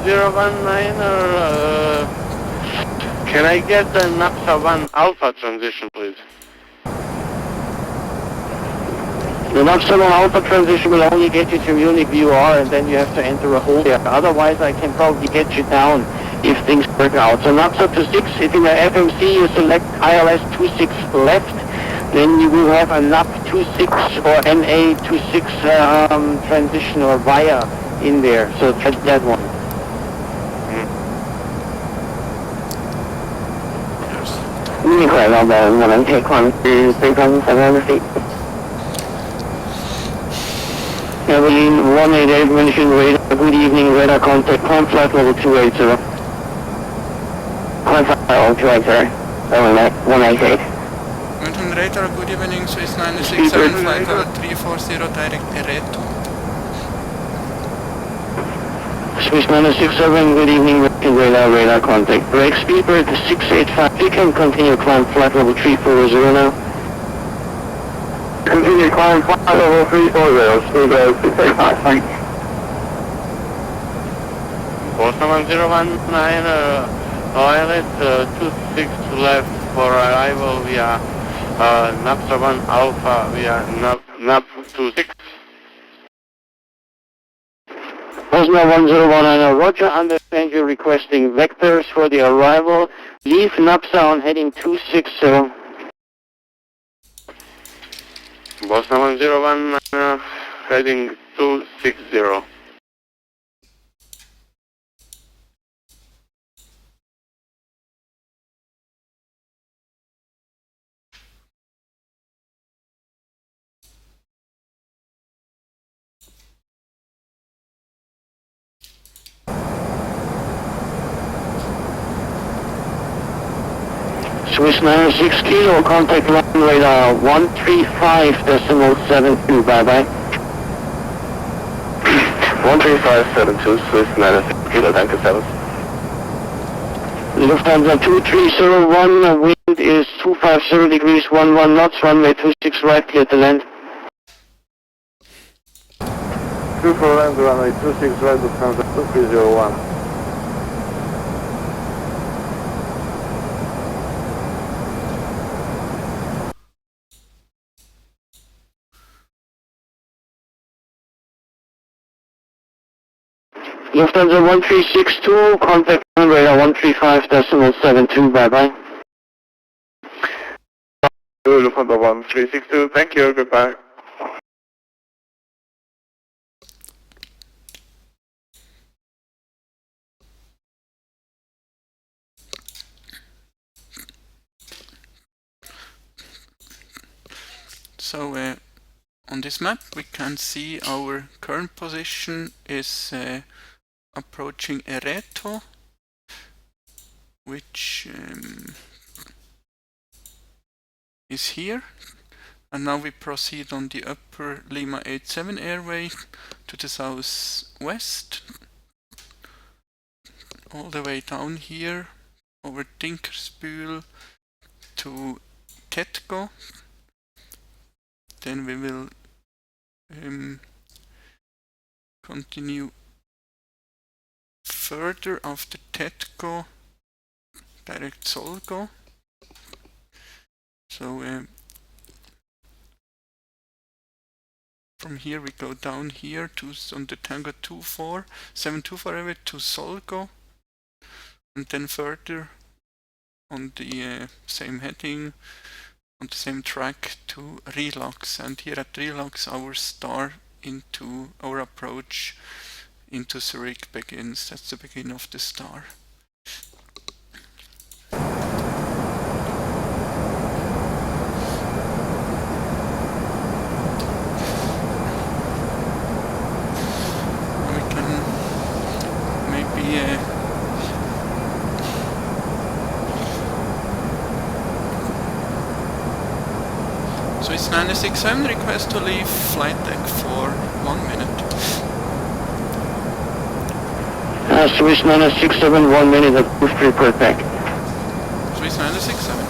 019, can I get the NAPSA 1 Alpha transition, please? the NAPSA 1 Alpha transition will only get you to Munich VOR, and then you have to enter a hold there. Otherwise, I can probably get you down if things work out. So NAPSA 26, if in the FMC you select ILS 26 left, then you will have a NAP 26 or NA 26 transition or via in there. So that's that one. Munich on the 1 take 1 to 3,700 feet. Berlin 188 München radar, good evening, radar contact, climb flight level 280. Climb flight level 280, 188. München radar, good evening, Swiss 967, flight level 340, direct EDDT. Swiss 967, good evening, München radar, radar contact. Break speed bird 685, you can continue climb flight level 340 now. Continue climb flight level 340, speed bird 685, thanks. Boston 019, ILS 26 left for arrival via NAPSA 1 Alpha via NAP 26. Bosnia 1019, roger, understand you're requesting vectors for the arrival. Leave NAPSA on heading 260. Boston 101, heading 260. Swiss 96 kilo, contact line radar 135.72, bye-bye. 13572, Swiss 96 kilo, thank you, 7. Lufthansa 2301, wind is 250 degrees 11 knots, runway 26 right, clear to land. 24 land, runway 26 right, Lufthansa 2301. Lufthansa 1362, contact line radar 135.72, bye-bye. Lufthansa 1362, thank you, goodbye. So on this map we can see our current position is approaching EDDT, which is here, and now we proceed on the upper Lima 87 airway to the southwest, all the way down here over Tinkersbühl to TEDGO. Then we will continue further after TEDGO, direct Solgo. So from here we go down here to on the Tango 724 airway to Solgo, and then further on the same heading, on the same track to RILAX, and here at RILAX our star into our approach into Zurich begins. That's the beginning of the star. Swiss 967 request to leave flight deck for 1 minute. Swiss 967, 1 minute, approved, report back. Swiss 967.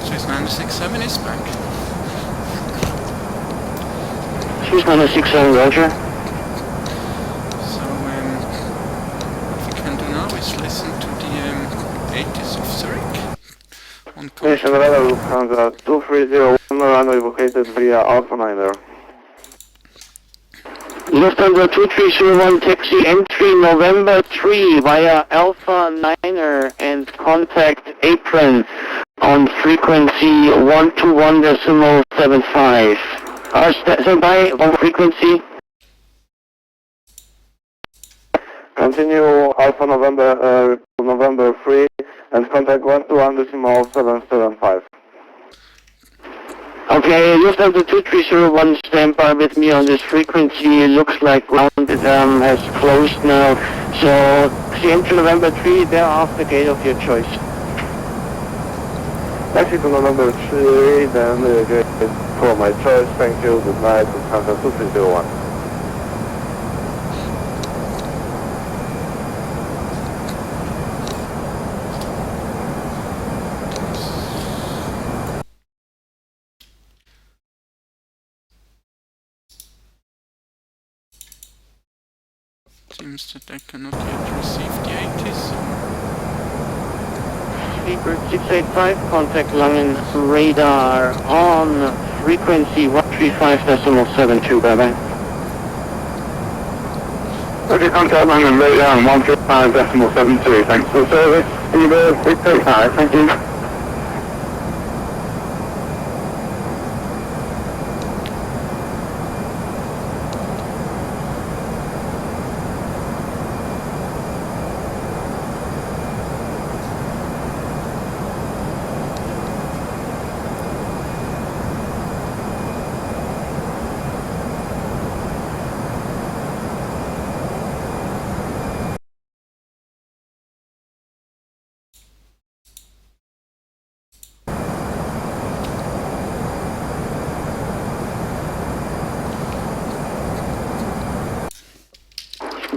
Swiss 967 is back. Swiss 967, roger. So what we can do now is listen to the 80s of Zurich on Nation Radar Lufthansa 2301, runway located via Alpha 9er. Lufthansa 2301, taxi entry November 3 via Alpha 9er and contact apron on frequency 121.75. Stand by on frequency. Continue Alpha November 3 and contact 121.775. Okay, Lufthansa 2301, stand by with me on this frequency. It looks like ground has closed now. So, taxi entry November 3, thereafter gate of your choice. Taxi to November 3, then gate for my choice. Thank you, good night, Lufthansa 2301. Seems that I cannot yet receive the 80s. Sleeper 685, contact Langen radar on frequency 135.72, bye-bye. Okay, contact Langen radar on 135.72, thanks for the service. Eagle 685, thank you.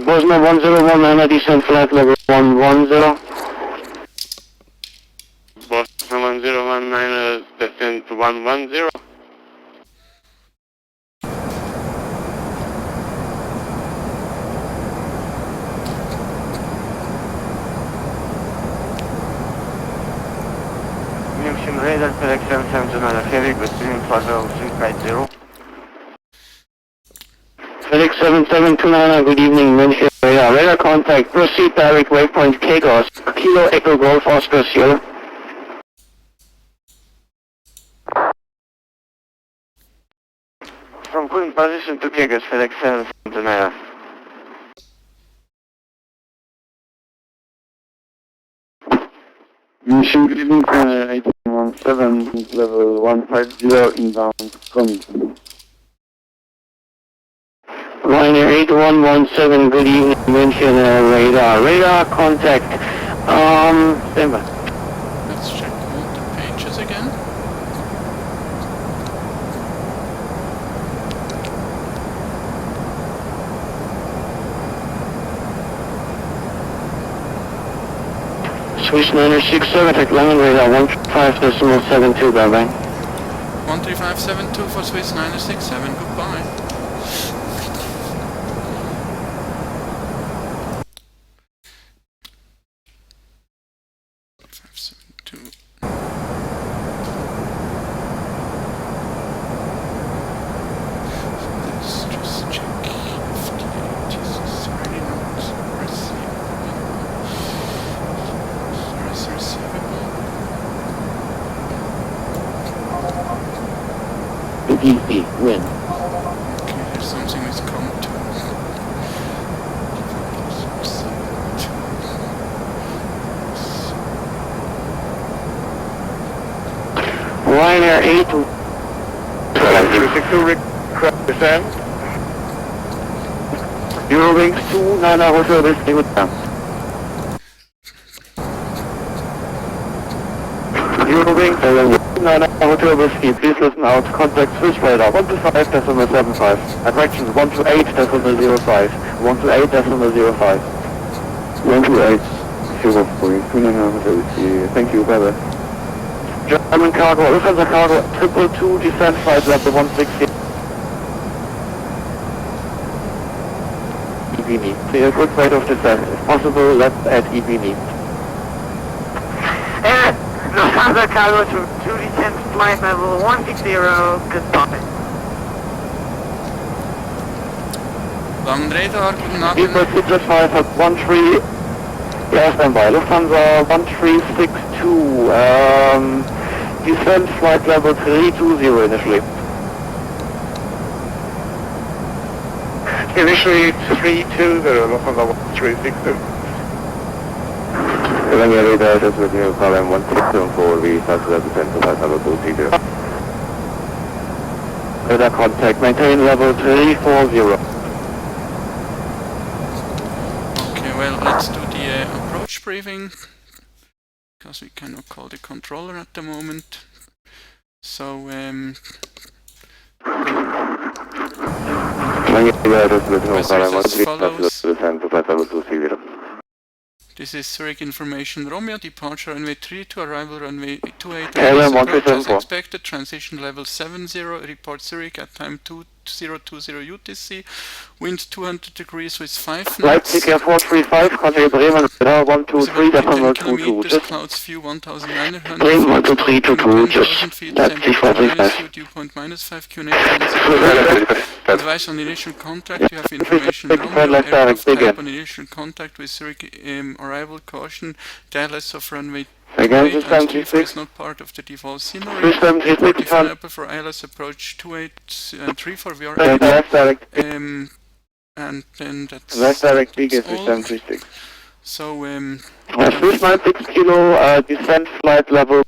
Bosnia 101, descent flight level 110. Bosnia 1019, descent 110. Junction radar, FedEx 779 heavy, between flight level 350. FedEx 7729, good evening, München radar. Radar contact, proceed direct waypoint KGOS, Kilo Echo Golf Oscar Sierra. From current position to KGOS, FedEx 7729. Mission good evening, 817, level 150, inbound, coming. Ryanair 8117, good evening, München radar. Radar contact, stand by. Let's check all the pages again. Swiss 967, take London radar 135.72, bye bye. 13572 for Swiss 967, goodbye. EDDT, win. Okay, there's something with come to. Ryanair 8 to 362 descend. Eurowings 2, Nana Hotel Whiskey Hotel. Eurowings 2, Nana Hotel Whiskey, please listen out. Contact Swiss radar 125.75. Attractions 128.05. 128.05. 128.05. Thank you, bye bye. German cargo, Lufthansa cargo, 222, descent flight level 160. EBNI. See a good rate of descent. If possible, left at EBNI. Lufthansa cargo to 2 descent flight level 160, goodbye. Long radar, guten Abend. Deeper 605 at 13, yeah, standby. Lufthansa 1362, descent flight level 320 initially. Initially 320, Lufthansa 1362. Romeo radar is with you, column 1674, we start to descent to flight level 230. Radar contact, maintain level 340. Okay, well, let's do the approach briefing, because we cannot call the controller at the moment. So, as follows. This is Zurich information. Romeo, departure runway 32, arrival runway 28, approach as expected, transition level 70, report Zurich at time 2020 UTC, wind 200 degrees with 5 knots. Leipzig Air 435, contact Bremen, 123.22, just clouds view 1900 Bremen 123.22, just Leipzig 435. dew point -5, Q&A advice on initial contact, you have information Romeo, aircraft type on initial contact with Zurich arrival caution, DLS of runway 28 and 34 is not part of the default scenery. 45 for ILS approach 28 and 34 we are left direct, and then that's left direct big is all. 736. So Swiss 96 kilo, descent flight level.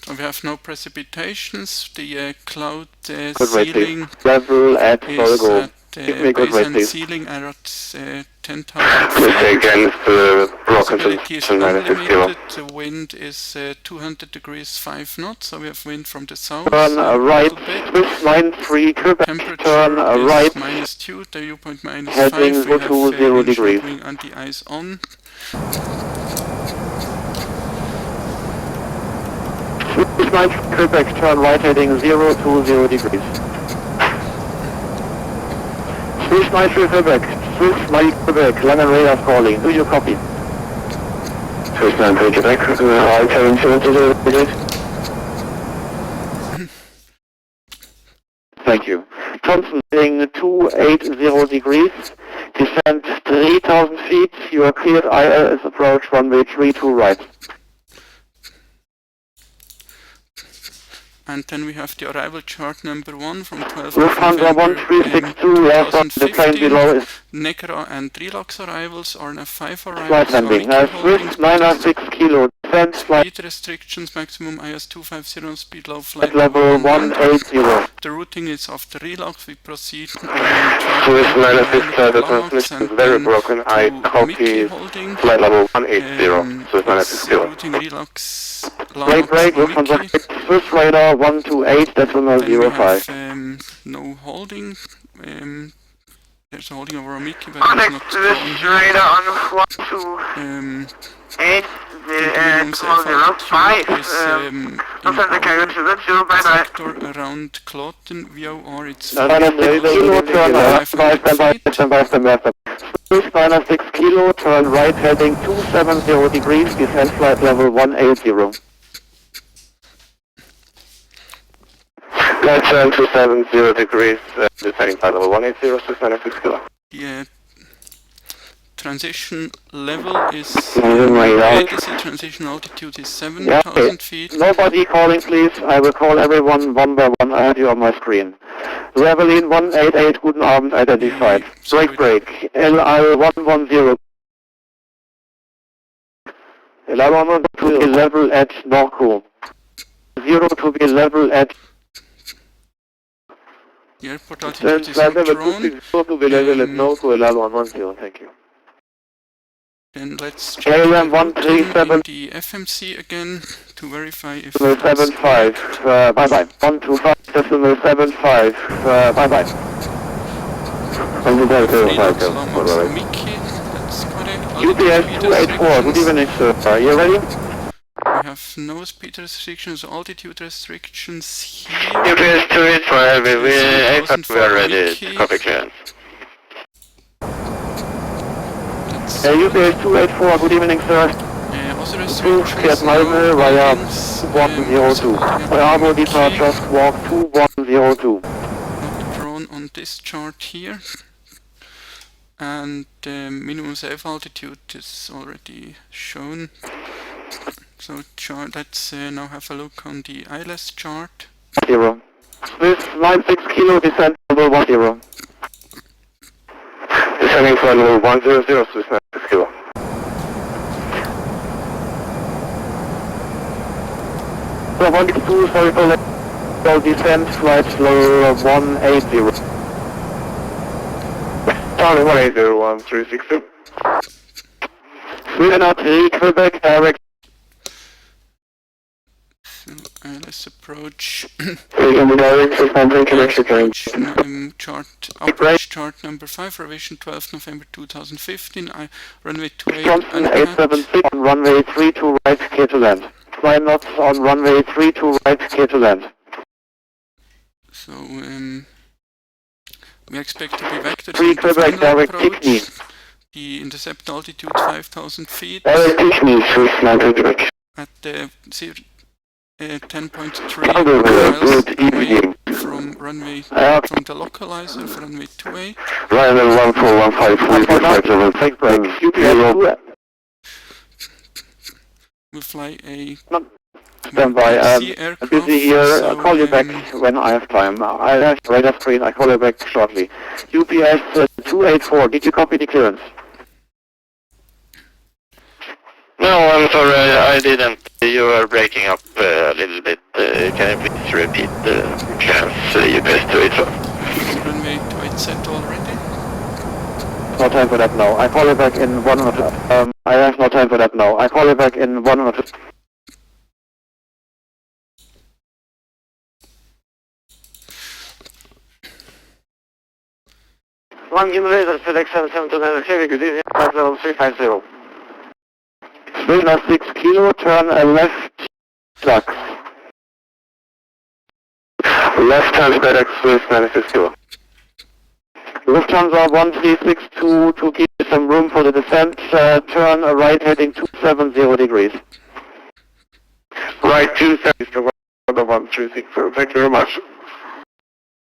so we have no precipitations, the cloud Good ceiling rate, level at is Solgo. at Give me a good base rate, and please. ceiling are at 10,000 feet. Against Visibility is unlimited, the wind is 200 degrees 5 knots, so we have wind from the south. Turn right, Swiss 93, Quebec, Temperature turn right, is -2, the dew point -5, heading we have 0 degrees. wind anti-ice on. Swiss 93, Quebec, turn right, heading 0 degrees. Swiss 93, Quebec, Swiss 93, Quebec, London radar calling, do you copy? Swiss 93, Quebec, right, heading 0 degrees. Thank you. Thompson, heading 280 degrees, descent 3,000 feet, you are cleared ILS approach runway 32 right. And then we have the arrival chart number 1 from 12th Lufthansa November 1362, yes, the plane below is Negra and RILAX arrivals, RNF5 flight arrivals, landing. Swiss 996 kilo, descent flight speed restrictions, maximum IS 250, speed low flight level 180. The routing is after RILAX, we proceed Swiss 996, the transmission is very broken, I copy flight level 180, Swiss 996 kilo. Routing RILAX, Break, Lufthansa, Swiss radar 128.05. No holding. There's a holding over Mickey, but it's not Swiss radar on 12. 8, minimum self-altitude is in our sector around Kloten, VOR, it's 500 feet. Minus 6 kilo, turn right heading 270 degrees, descent flight level 180. Right turn 270 degrees, descending flight level 180, minus 6 kilo. Yeah. Transition level is ADC transition altitude is 7,000 feet. Nobody calling, please. I will call everyone one by one. I have you on my screen. Revelin 188, guten Abend, identified. Break. LR 110. LR 112 to be level at Norco. 0 to be level at... The airport altitude is not drawn. To be level at Norco, LR 110, thank you. Then let's check the the FMC again to verify if it's 75, bye-bye. 125.75, bye-bye. Mickey, that's correct. UPS 284, good evening, sir. Are you ready? We have no speed restrictions, altitude restrictions here. UPS 284, we are ready. Copy clearance. UPS 284, good evening, sir. Also restrictions, Malmö via 2102. Bravo departure, squawk 2102. Not drawn on this chart here. And minimum safe altitude is already shown. So let's now have a look on the ILS chart. 0. Swiss 96 kilo, descent level 10. Descending flight level 100, Swiss 96 kilo. So 162, sorry for that. Descent flight level 180. Charlie 180, 1362. Sweden at 3, Quebec, direct. So let's approach chart number 5, revision 12 November 2015, runway 28 Johnson 876 on runway 32 right, clear to land. 9 knots on runway 32 right, clear to land. So we expect to be vectored 3 Quebec, direct approach. The intercept altitude 5,000 feet. Direct me, Swiss 9 at the 10.3 miles away from runway, from the localizer for runway 28. Ryan 1415, take break. We'll fly a stand by. aircraft. Busy here. So, I'll call you back when I have time. I have radar screen. I'll call you back shortly. UPS 284. Did you copy the clearance? No, I'm sorry, I didn't. You are breaking up a little bit. Can you please repeat the clearance UPS 284? Runway 28 set already? No time for that now. I call you back in 1 minute. I have no time for that now. I call you back in 1 minute. One generator, FedEx 772, heavy, good evening, flight level 350. Sweden 6 kilo, turn left, flux. Left hand FedEx Swiss 96 kilo. Lufthansa 1362 to keep some room for the descent, turn right heading 270 degrees. Right 270, 136, thank you very much.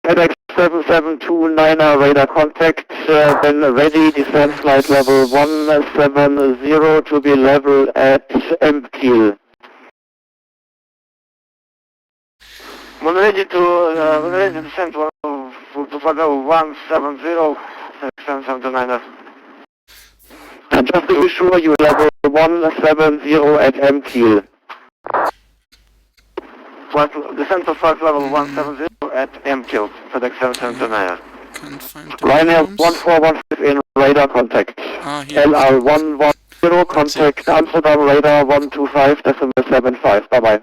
FedEx 7729 radar contact, then ready, descent flight level 170 to be level at Kiel. When ready to descend to flight level 170, 7729. And just to be sure, you level 170 at Kiel. Descent to flight level 170 at Kiel, FedEx 779. Can't find the Ryanair names. 1415 in radar contact. Here. LR 110 contact Amsterdam radar 125.75. Bye bye.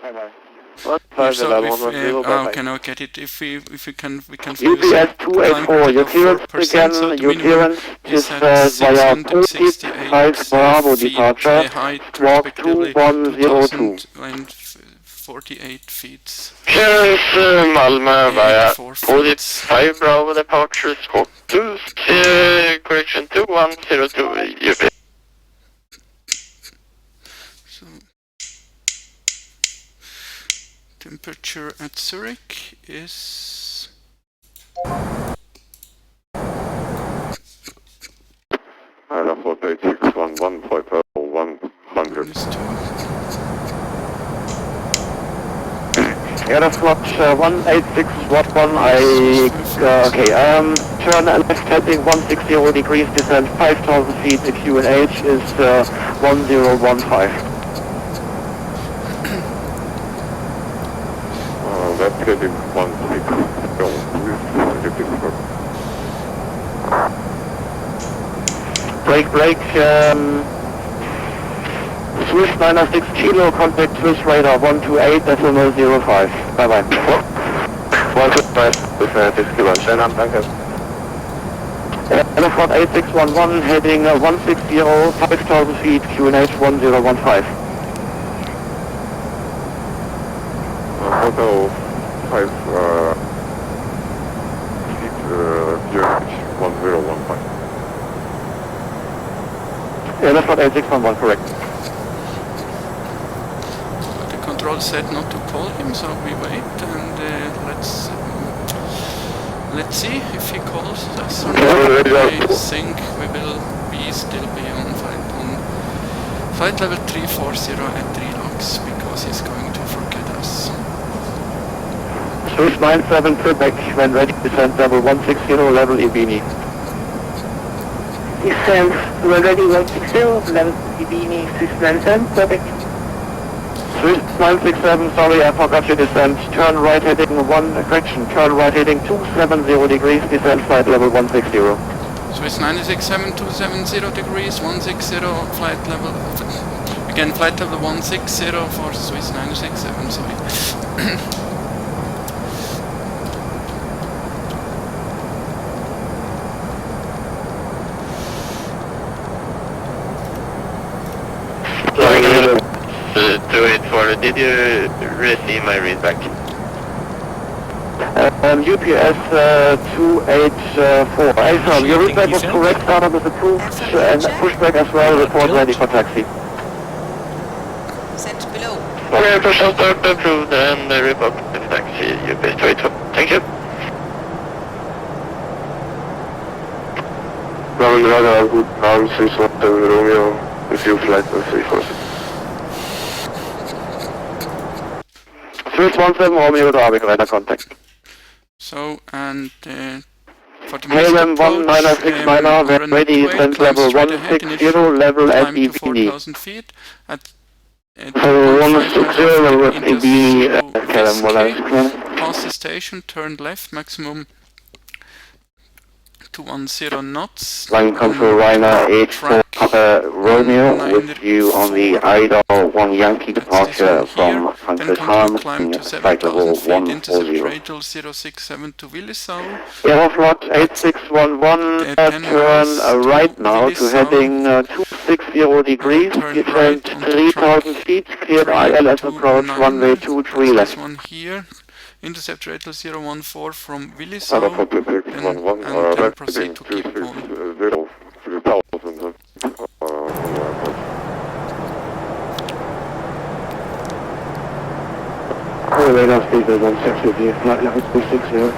Bye bye. Here, so if, bye-bye. can I get it? If we can UPS fly 284, your clearance again, so the your minimum clearance is at via 668 5 Bravo feet, departure, height squawk respectively 2102. 2048 feet. Clearance Malmö via 84 audit feet. 5 Bravo departure squawk 2, correction 2102 UP. So temperature at Zurich is Aeroflot 186.1, turn left heading 160 degrees, descent 5,000 feet, the QNH is 1015. Left heading 16. Break, Swiss 906 Kilo, contact Swiss radar 128.05. Bye-bye. 125, 6 Kilo, schönen Abend, danke. Aeroflot 8611, heading 160, 5,000 feet, QNH 1015. Hotel 5 feet, QNH 1015. Aeroflot 8611, correct. the control said not to call him, so we wait and let's see if he calls us or not. I think we will still be on flight level 340 at RILAX because he's going to forget us. Swiss 97 Quebec, when ready, descent level 160, level Ibini. Descent, when ready, 160, level Ibini, Swiss 97 Quebec. Swiss 967, sorry, I forgot your descent. Turn right heading turn right heading 270 degrees, descent flight level 160. Swiss 967, 270 degrees, 160, flight level, again flight level 160 for Swiss 967, sorry. Did you receive my readback? UPS 284. Your readback was correct, startup is approved, and pushback as well, report ready for taxi. Sent below. Okay, push start approved and report ready taxi, UPS 284. Thank you. Radar, guten Abend, Swiss 17 Romeo, with you flight 340. Swiss 17 Romeo, Driving radar contact. So, and for the KLM 19690, when ready, descent level 160, level at climb to Ibini. 4,000 feet at So 160, level at Ibini, KLM 19690. pass the station, turn left, maximum 210 knots. Line control Ryanair 84 Romeo with you on the IDOL 1 Yankee departure from Frankfurt Hahn, flight level 140. Radial 067 to Willisau. Aeroflot 8611, turn right now to heading 260 degrees, descent 3,000 feet, cleared ILS approach runway 23 left. This one here. Intercept radial 014 from Willisau, then proceed to keep on. Radar speed is 160, flight level 260.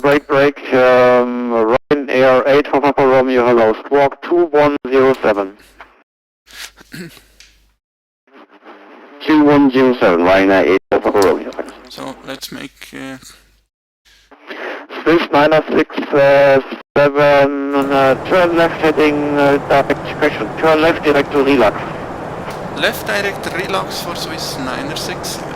Break, Ryanair 8 for Papa Romeo, hello, squawk 2107. 2107, Ryanair 8 for Papa Romeo. So let's make Swiss 967, turn left heading turn left direct to RILAX. left direct RILAX for Swiss 967.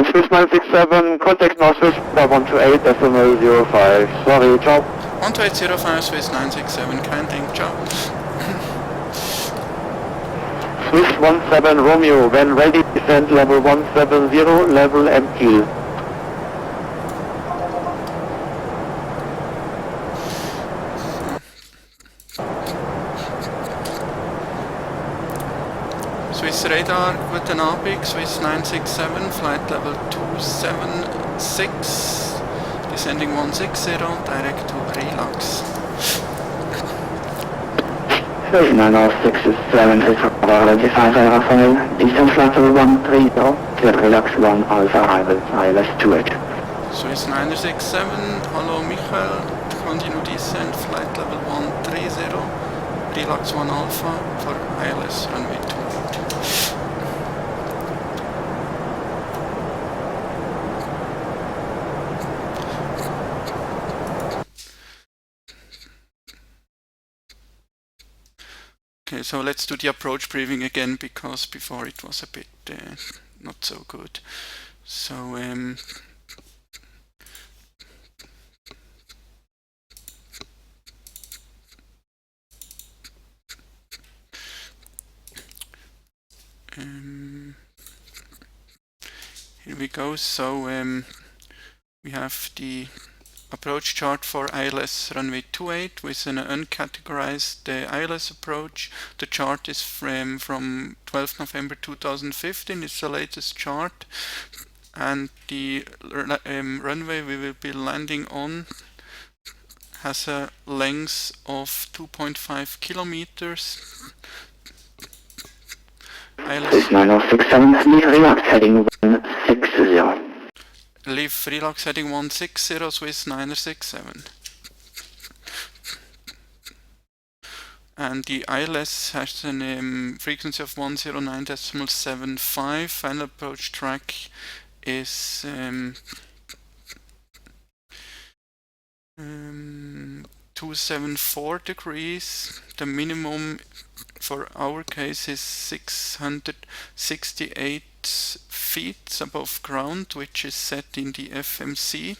Swiss 967, contact Northwest 128.05. Sorry, ciao. 12805 Swiss 967, kind link, ciao. Swiss 17 Romeo, when ready, descend level 170, level empty. Swiss Radar, guten Abend, Swiss 967, flight level 276, descending 160, direct to RILAX. Swiss 967 is identified Rafael, descent level 130, clear RILAX 1 Alpha arrival, LSZH. Swiss 967, hello Michael, continue descent, flight level 130, RILAX 1 Alpha for ILS runway 28. Okay, so let's do the approach briefing again, because before it was a bit not so good. So here we go. So we have the approach chart for ILS runway 28 with an uncategorized ILS approach. The chart is from 12 November 2015. It's the latest chart, and the runway we will be landing on has a length of 2.5 kilometers. Swiss 9067, leave RILAX heading 160. Leave RILAX heading 160, Swiss 967. And the ILS has a frequency of 109.75. Final approach track is 274 degrees. The minimum for our case is 668 feet above ground, which is set in the FMC.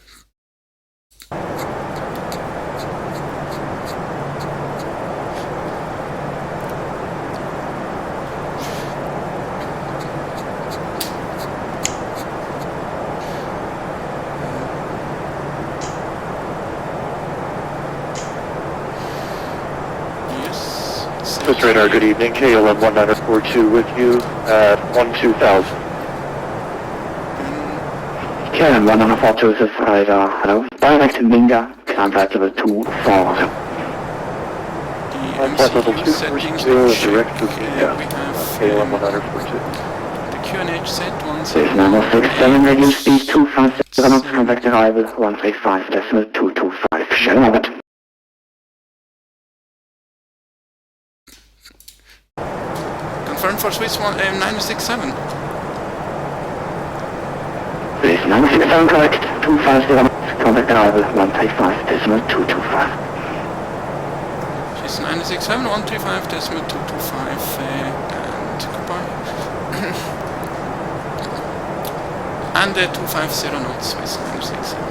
Swiss Radar, good evening. KLM 1942 with you at 12,000. KLM 1942, Swiss Radar, hello. Direct to Minga, climb flight level 24. Flight level 240, direct to Minga, KLM 1942. The QNH set 167, radio speed 250 knots, contact arrival 135.225. Shell Robert. Confirm for Swiss 967. Swiss 967 correct, 250 knots, contact arrival 135.225. Swiss 967, 135.225, and goodbye. And 250 knots, Swiss 967.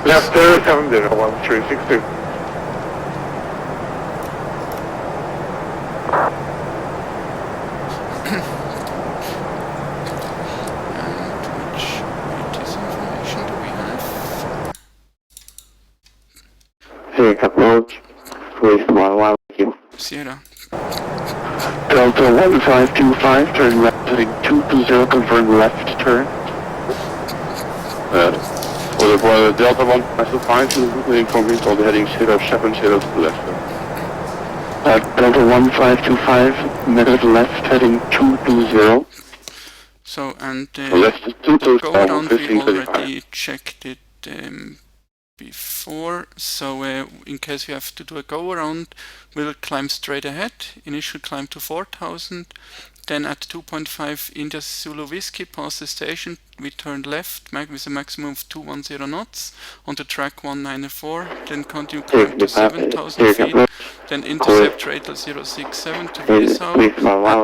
Left 701362. Which latest information do we have? Zurich approach, Swiss 11 with you. Sierra. Delta 1525, turn left heading 220, confirm left turn. For the Delta 1525, informing all the headings 070 to the left. Delta 1525, middle left heading 220. So, and left is 220, go around, we 1535. already checked it before, so in case we have to do a go around, we'll climb straight ahead, initial climb to 4000, Then at 2.5 India Zulu Whiskey, past the station, we turned left with a maximum of 210 knots onto track 194, then continue climb to 7,000 feet, then intercept radar 067 to Willisau,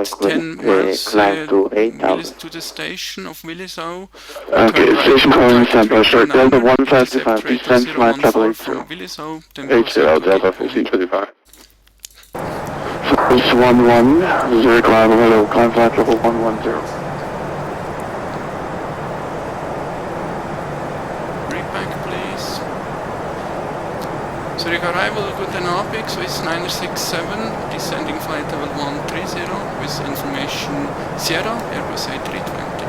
at 10 miles to the station of Willisau. Okay, station calling sample short Delta 155, descent flight level 80. From Willisau, then 80, Delta 1525. It's 11, Zurich arrival, hello, climb flight level 110. Repack, please. Zurich arrival, guten Abend, Swiss 967, descending flight level 130 with information Sierra, Airbus A320.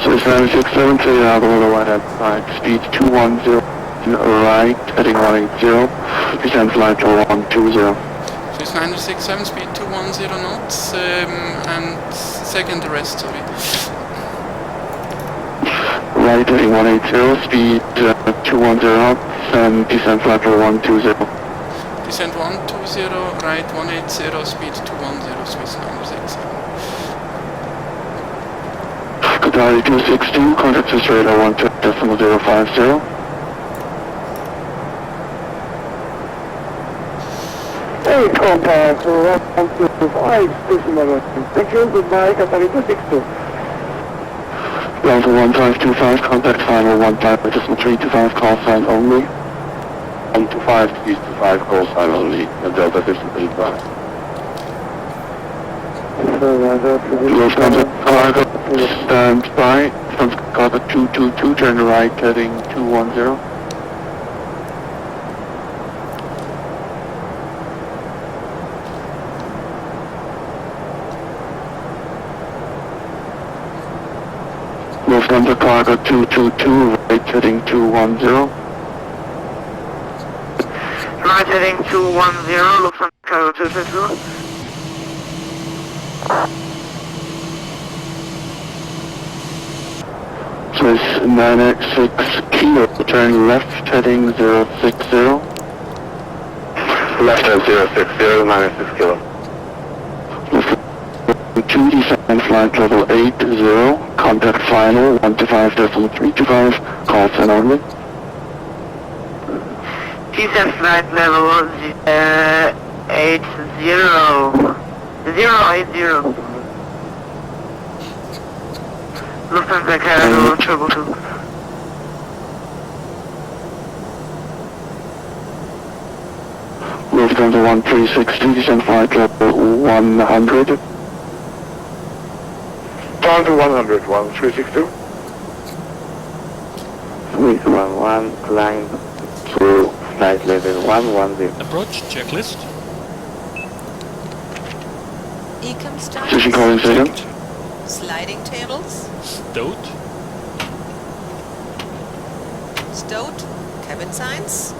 Swiss 967, clear out over the right hand side, speed 210, right, heading 180, descend flight level 120. Swiss 967, speed 210 knots, and second arrest, sorry. Right, heading 180, speed 210 knots, and descend flight level 120. Descent 120, right 180, speed 210, Swiss 967. Qatari 262, contact Swiss radar 12.050. Hey, contact, 125, station level. Thank you, goodbye, Qatari 262. Delta 1525, contact final 15.325, call sign only. 125, 325, call sign only, Delta 1525. Lufthansa cargo, stand by, Lufthansa cargo 222, turn right, heading 210. Lufthansa cargo 222, right heading 210. Right heading 210, Lufthansa cargo 222. Swiss 986 kilo, turn left heading 060. Left at 060, 96 kilo. 2 descent flight level 80, contact final 125.325, call sign only. Descent flight level 80, 080. Lufthansa cargo 222. Lufthansa 1360, descent flight level 100. Down to 100, 1362. 311, climb to flight level 110. Approach checklist. ECAM Station status. calling second. Sliding tables. Stowed. Stowed. Cabin signs.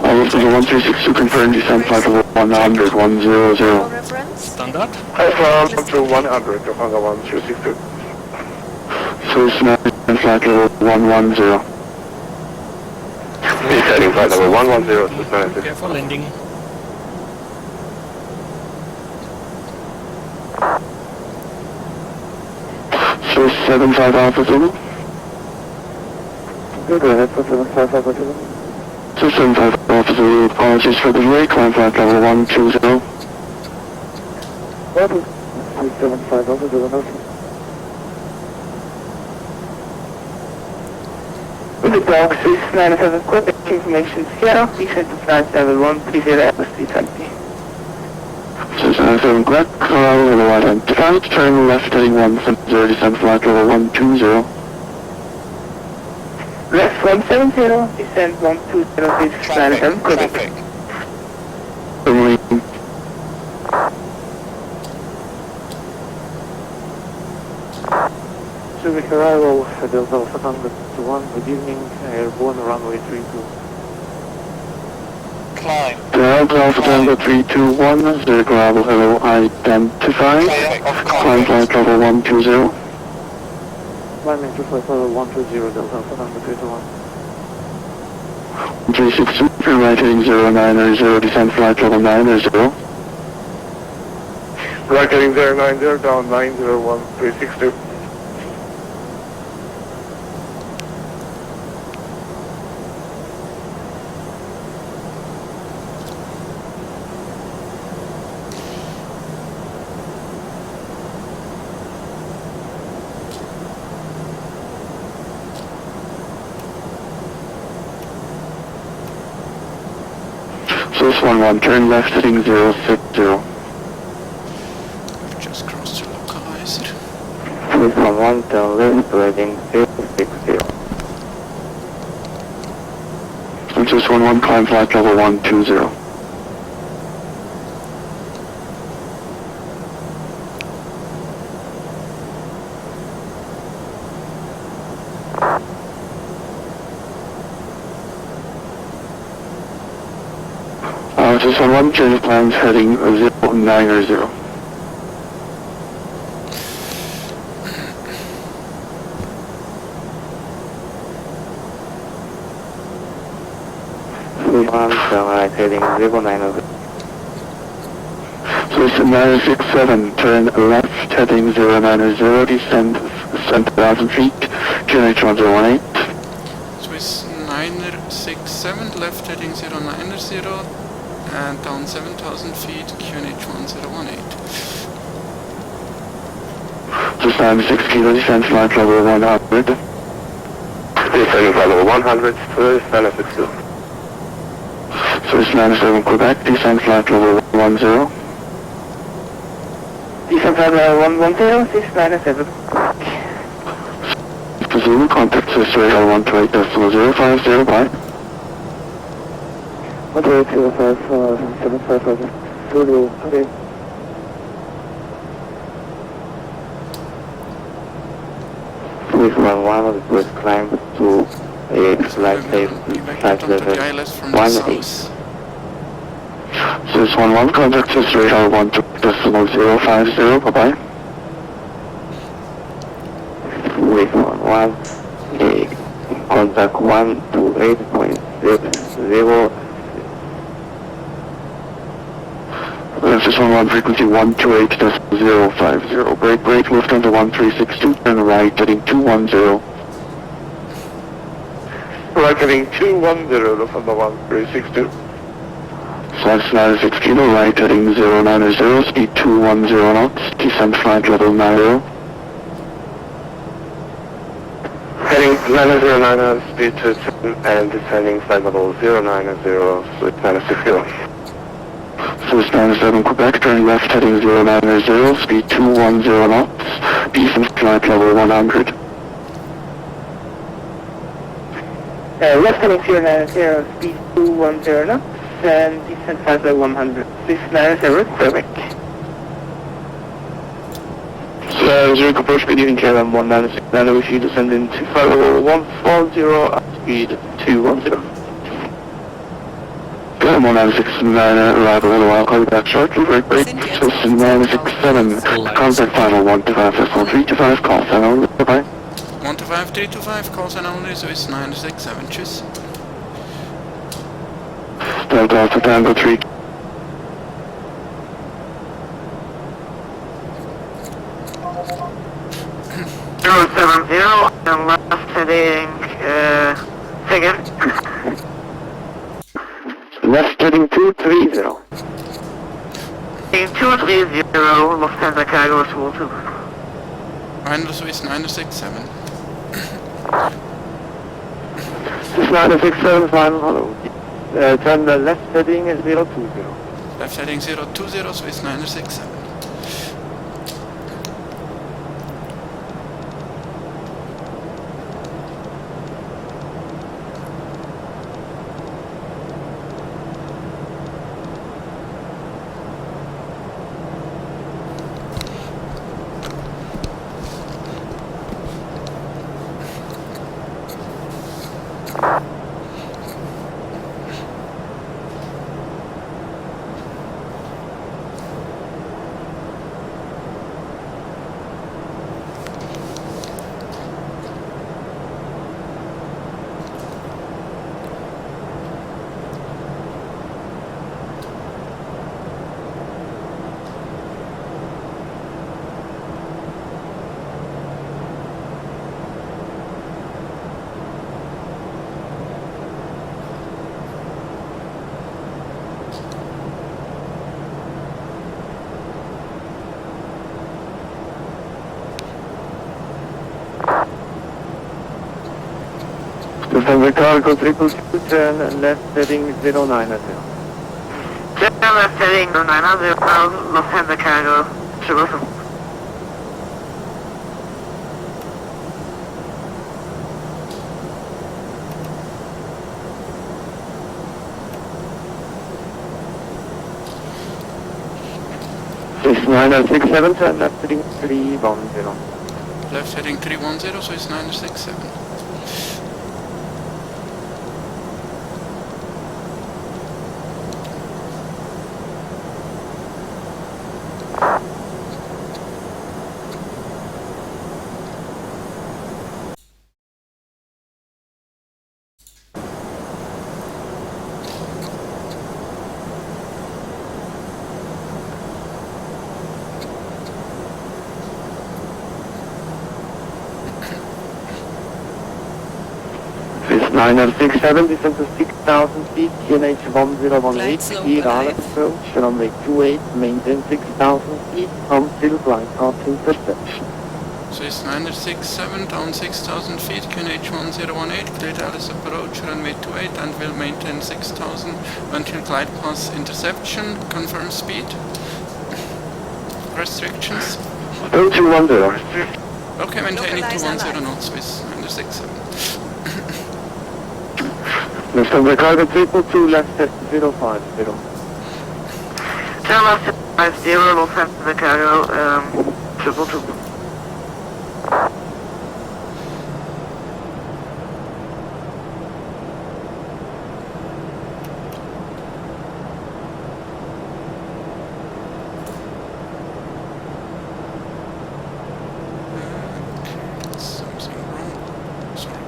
Lufthansa 1362, confirm descent flight level 100, 100. Reference. Standard. High ground to 100, Lufthansa 1362. Swiss 9 flight level 110. Descending flight level 110, Swiss 96. Prepare for landing. Swiss 75 Alpha Zulu. Go ahead for 75 Alpha Zulu. Swiss 75 Alpha Zulu, apologies for the delay, climb flight level 120. Swiss 75 Alpha Zulu, nothing. Good dog, Swiss 97 Quebec, information Sierra, descent to flight level 130, Airbus A320. Swiss 97 Quebec, Colorado, level right hand side, turn left heading 170, descent flight level 120. Left 170, descent 120, Swiss 97 Quebec. Marine. Zurich arrival, Delta 101, good evening, airborne runway 32. Climb. Delta Alpha 321, Zurich arrival, hello, identified. Climb flight level 120. Climbing to flight level 120, Delta Alpha 321. 362, turn right heading 090, descent flight level 90. Rocketing 090 down 901362. Source 11, turn left heading 060. We've just crossed the localizer. Source 11, turn left heading 060. Source 11, climb flight level 120. Source 11, change plans heading 090. Right heading 090. Source 967, turn left heading 090, descend 7,000 feet, QNH 1018. Swiss 967, left heading 090, and down 7,000 feet, QNH 1018. Source 96 kilo, descend flight level 100. Descending flight level 100, Swiss 962. Source 97 Quebec, descend flight level 10. Descent flight level 110, 697. Zulu, contact Swiss radar 128.050, bye. 128.050, Zulu, okay. Swiss 11, request climb to a flight safe, flight Onto the level ILS from the 18. south. Source 11, contact Swiss radar 128.050, bye-bye. Swiss 11, contact 128.050. Swiss 11, frequency 128.050, break, Lufthansa 1362, turn right, heading 210. Rocketing 210, Lufthansa 1362. Flight 96 kilo, right heading 090, speed 210 knots, descend flight level 90. Heading 9090, speed 210, and descending flight level 090, Swiss 96 kilo. Source 97 Quebec, turn left heading 090, speed 210 knots, descend flight level 100. Left heading 090, speed 210 knots, and descent flight level 100. 690, Quebec. Zurich approach speed using KLM 196, now we see descend into flight level 140 at speed 210. KLM 1969, arrive a little while, call you back shortly, break, Source 967, contact final 125, decimal 325, call sign only, bye-bye. 125, 325, call sign only, Swiss 967, tschüss. Delta Alpha Tango 3. Zero 70, and left heading, second. Left heading 230. Heading 230, Lufthansa Cargo School 2. Final Swiss 967. This 967 final, hello. Turn the left heading 020. Left heading 020, Swiss 967. Lufthansa Cargo 222, turn left heading 090. Turn left heading 900, Lufthansa Cargo 222. Swiss 9067, turn left heading 310. Left heading 310, Swiss 967. Swiss 9067, descend to 6,000 feet, QNH 1018, clear RILAX approach, runway 28, maintain 6,000 feet, until flight path interception. Swiss 967, down 6,000 feet, QNH 1018, cleared LS approach, runway 28 and will maintain 6,000 until glide path interception. Confirm speed. Restrictions. 210. Okay, maintaining Localize 210 alive. knots, Swiss 967. Lufthansa Cargo 222, left heading 050. Turn left 50, Lufthansa Cargo 222. Something wrong. Sorry.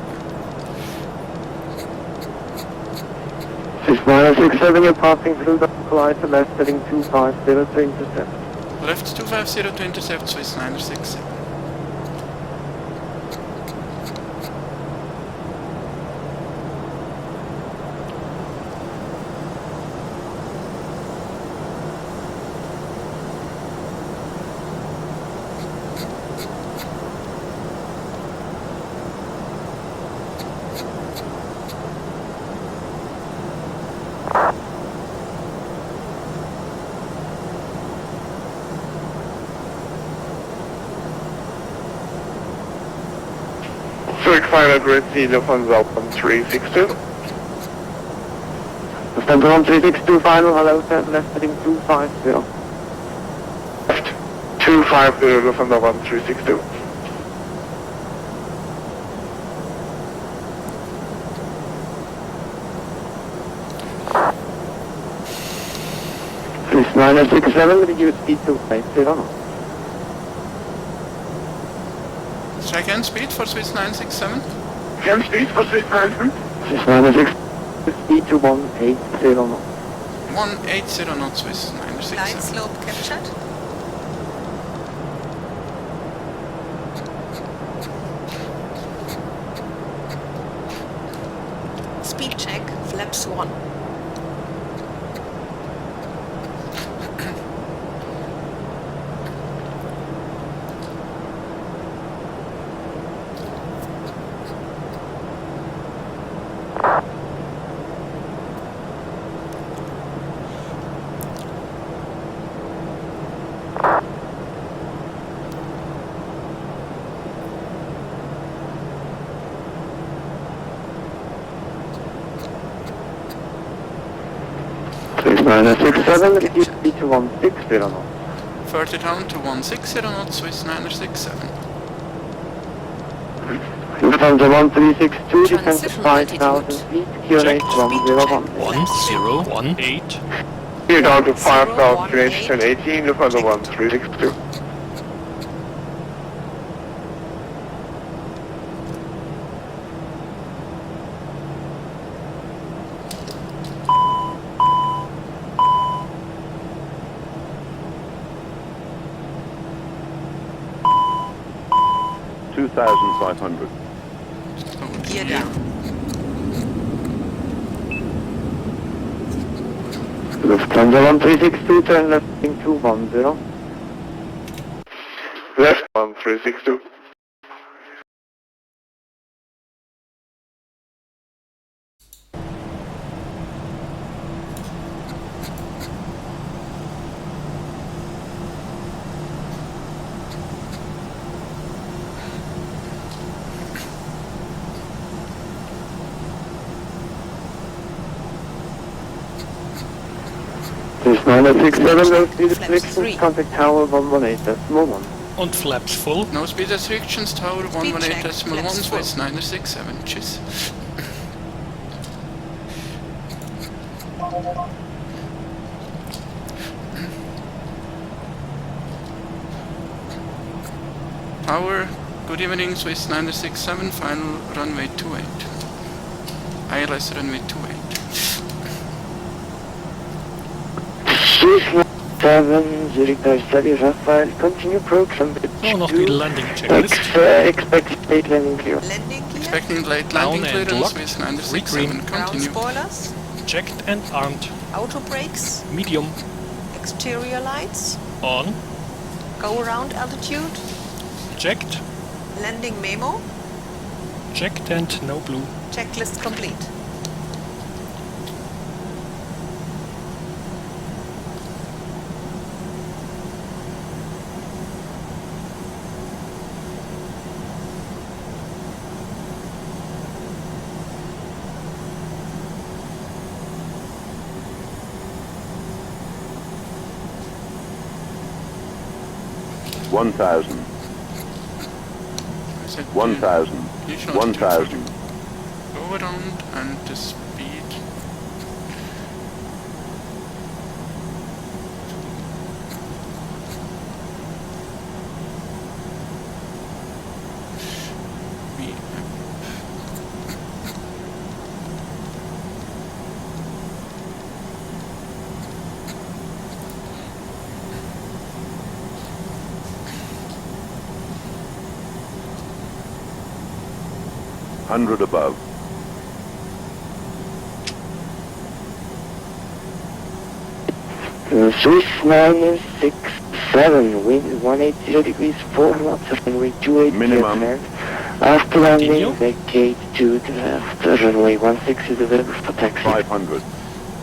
Swiss 9067, you're passing through the flight, left heading 250 to intercept. Left 250 to intercept, Swiss 967. Zurich final grid C, Lufthansa 1362. Lufthansa 1362, final, hello, turn left heading 250. Left 250, Lufthansa 1362. Swiss 9067, reduce speed to 80. Try again, speed for Swiss 967. Can speed for Swiss 967? Swiss 967, speed to 180 knots. 180 knots, Swiss Line 967. slope captured. Speed check, flaps 1. Swiss 967, reduce speed to 160 knots. Further down to 160 knots, Swiss 967. Lufthansa 1362, descend to Transition 5,000 feet, QNH 101. 1018. Here down to 5,000, 018. QNH 1018, Lufthansa 1362. $2,500. Gear down. Lufthansa 1362, turn left heading 210. Left 1362. 967, no speed Flaps restrictions, 3. contact tower 118.1. Und flaps full. No speed restrictions, tower Speed check, 118.1, flaps full. Swiss 967. Tschüss. Tower, good evening, Swiss 967, final runway 28. ILS runway 28. Swiss 7, Zurich study Rafael, continue program. So, noch die Landing Checklist. Expect late landing clear. Landing gear. Expecting late Down landing and clearance, locked. Swiss 967, Regreen. Ground continue. spoilers. Checked and armed. Auto brakes. Medium. Exterior lights. On. Go around altitude. Checked. Landing memo. Checked and no blue. Checklist complete. I said, 1,000. you should 1,000. go around and the speed. We Hundred above. Swiss 967, wind 180 degrees 4 knots, runway 28 Minimum. After landing, Continue. vacate to the left, runway 16 is available for taxi. 500.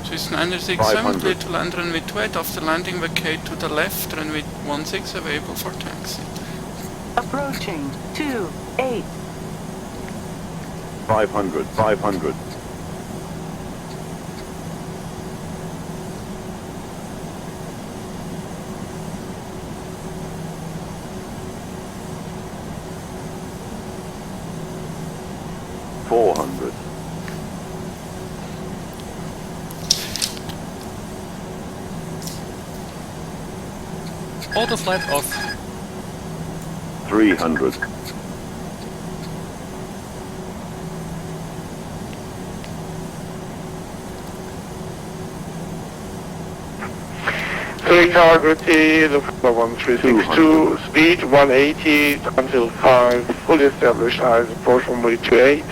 Swiss 967, 500. clear to land runway 28. After landing, vacate to the left, runway 16 available for taxi. Approaching 28. 500. 500. Auto flight off. 300. Zurich Integrity, Lufthansa 1362, speed 180 until 5, fully established eyes, approach runway 28.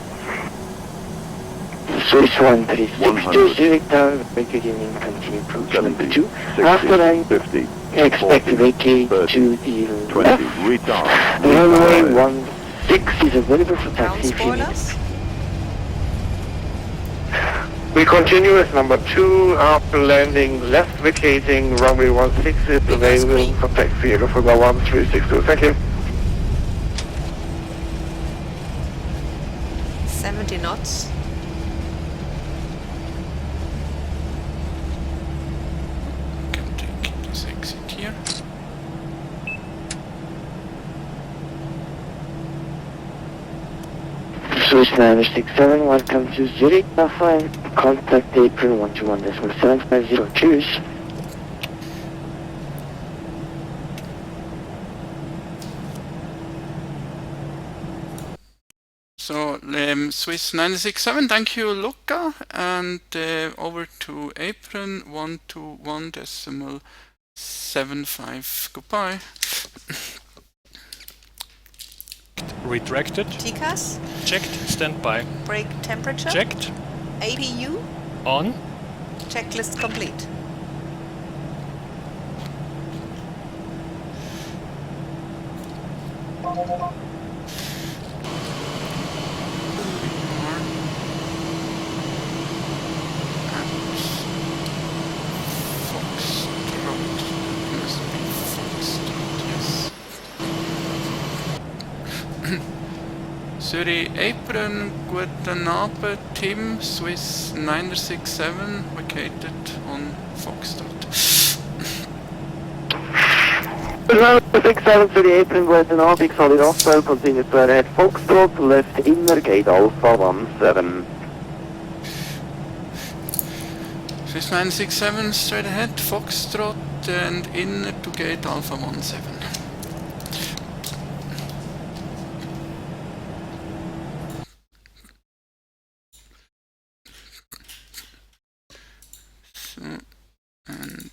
Swiss 1362, 100. Zurich Tower, vacate evening, continue approach number 2. 60, After landing, 50, expect to 40, vacate 30, to the 20, left. retard. Runway retard. 16 is available for Ground taxi. spoilers. We continue with number 2, after landing, left vacating, runway 16 is available for taxi, Lufthansa 1362, thank you. 70 knots. Can take this exit here. Swiss 967, welcome to Zurich, Rafael. Contact April 121.750, choose. So, Swiss 967, thank you, Luca, and over to apron 121.75. Goodbye. Retracted. TCAS. Checked. Standby. Brake temperature. Checked. APU. On. Checklist complete. Zurich apron, guten Abend, Tim, Swiss 967, vacated on Foxtrot. Runway 67 to the apron, west and Arctic, solid off, well, continue straight ahead, Foxtrot, left inner gate, Alpha 17. Swiss 967 straight ahead, Foxtrot and in to gate Alpha 17. So, and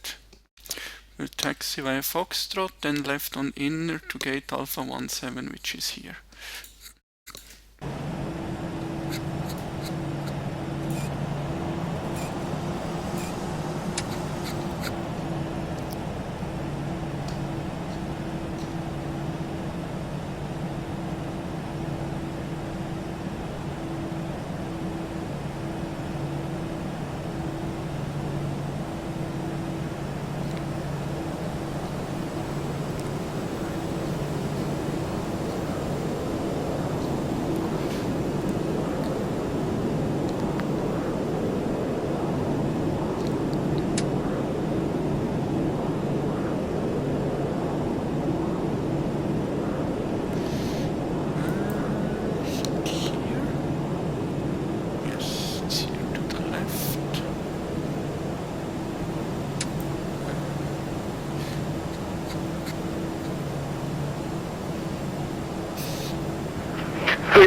we'll taxi via Foxtrot, then left on inner to gate Alpha 17, which is here.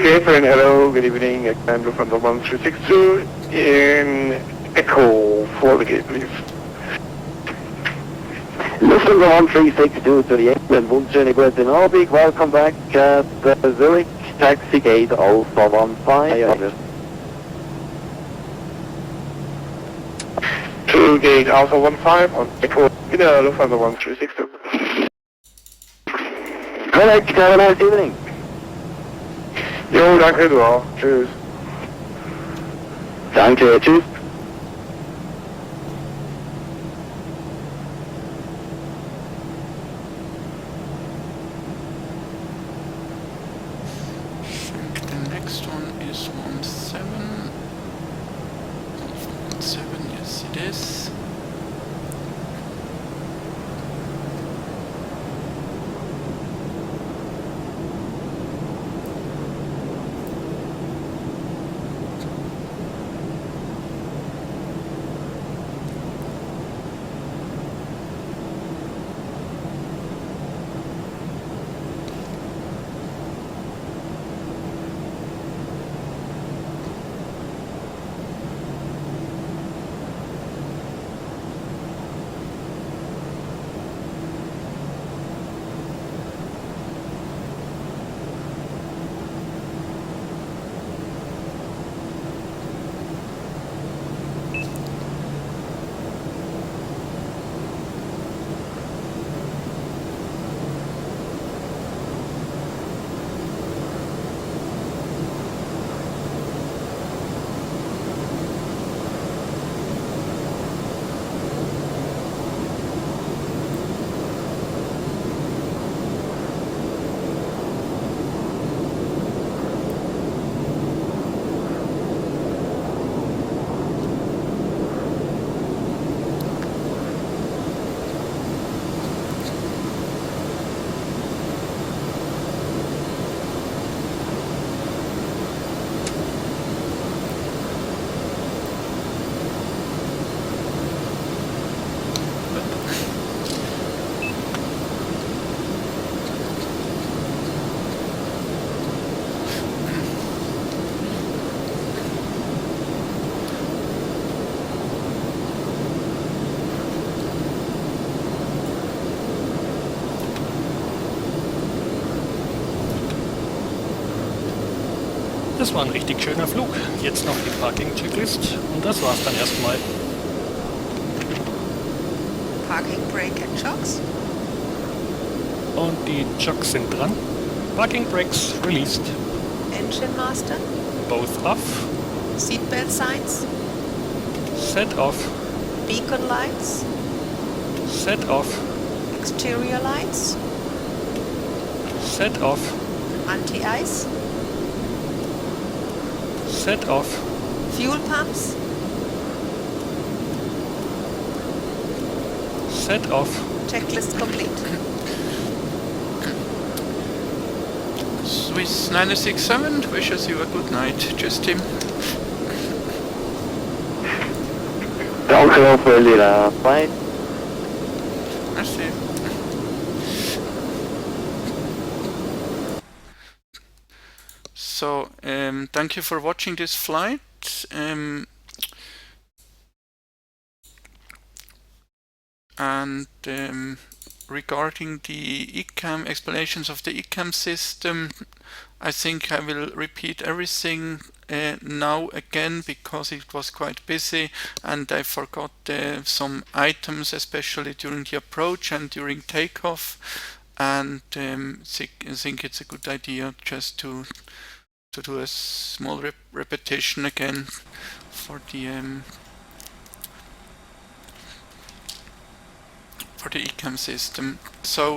Apron, hello, good evening, I'm Lufthansa 1362 in Echo for the gate, please. Lufthansa 1362 to the apron, Wunschöne Grüße in Arctic, welcome back at Zurich, taxi gate Alpha 15. To gate Alpha 15 on Echo, in Lufthansa 1362. Correct, have a nice evening. Jo, danke, du auch. Tschüss. Danke, tschüss. The next one is 17. Alpha 17, yes it is. Das war ein richtig schöner Flug. Jetzt noch die Parking-Checklist und das war's dann erstmal. Parking brake and shocks. Und die Chocks sind dran. Parking brakes released. Engine master. Both off. Seatbelt signs. Set off. Beacon lights. Set off. Exterior lights. Set off. Anti-ice. Set off. Fuel pumps. Set off. Checklist complete. Swiss 967 wishes you a good night. Tschüss, Tim. Danke auch für Ihre Flight. Merci. So, thank you for watching this flight. Regarding the ECAM explanations of the ECAM system, I think I will repeat everything now again because it was quite busy and I forgot some items, especially during the approach and during takeoff, and I think it's a good idea just to do a small repetition again for the ECAM system. So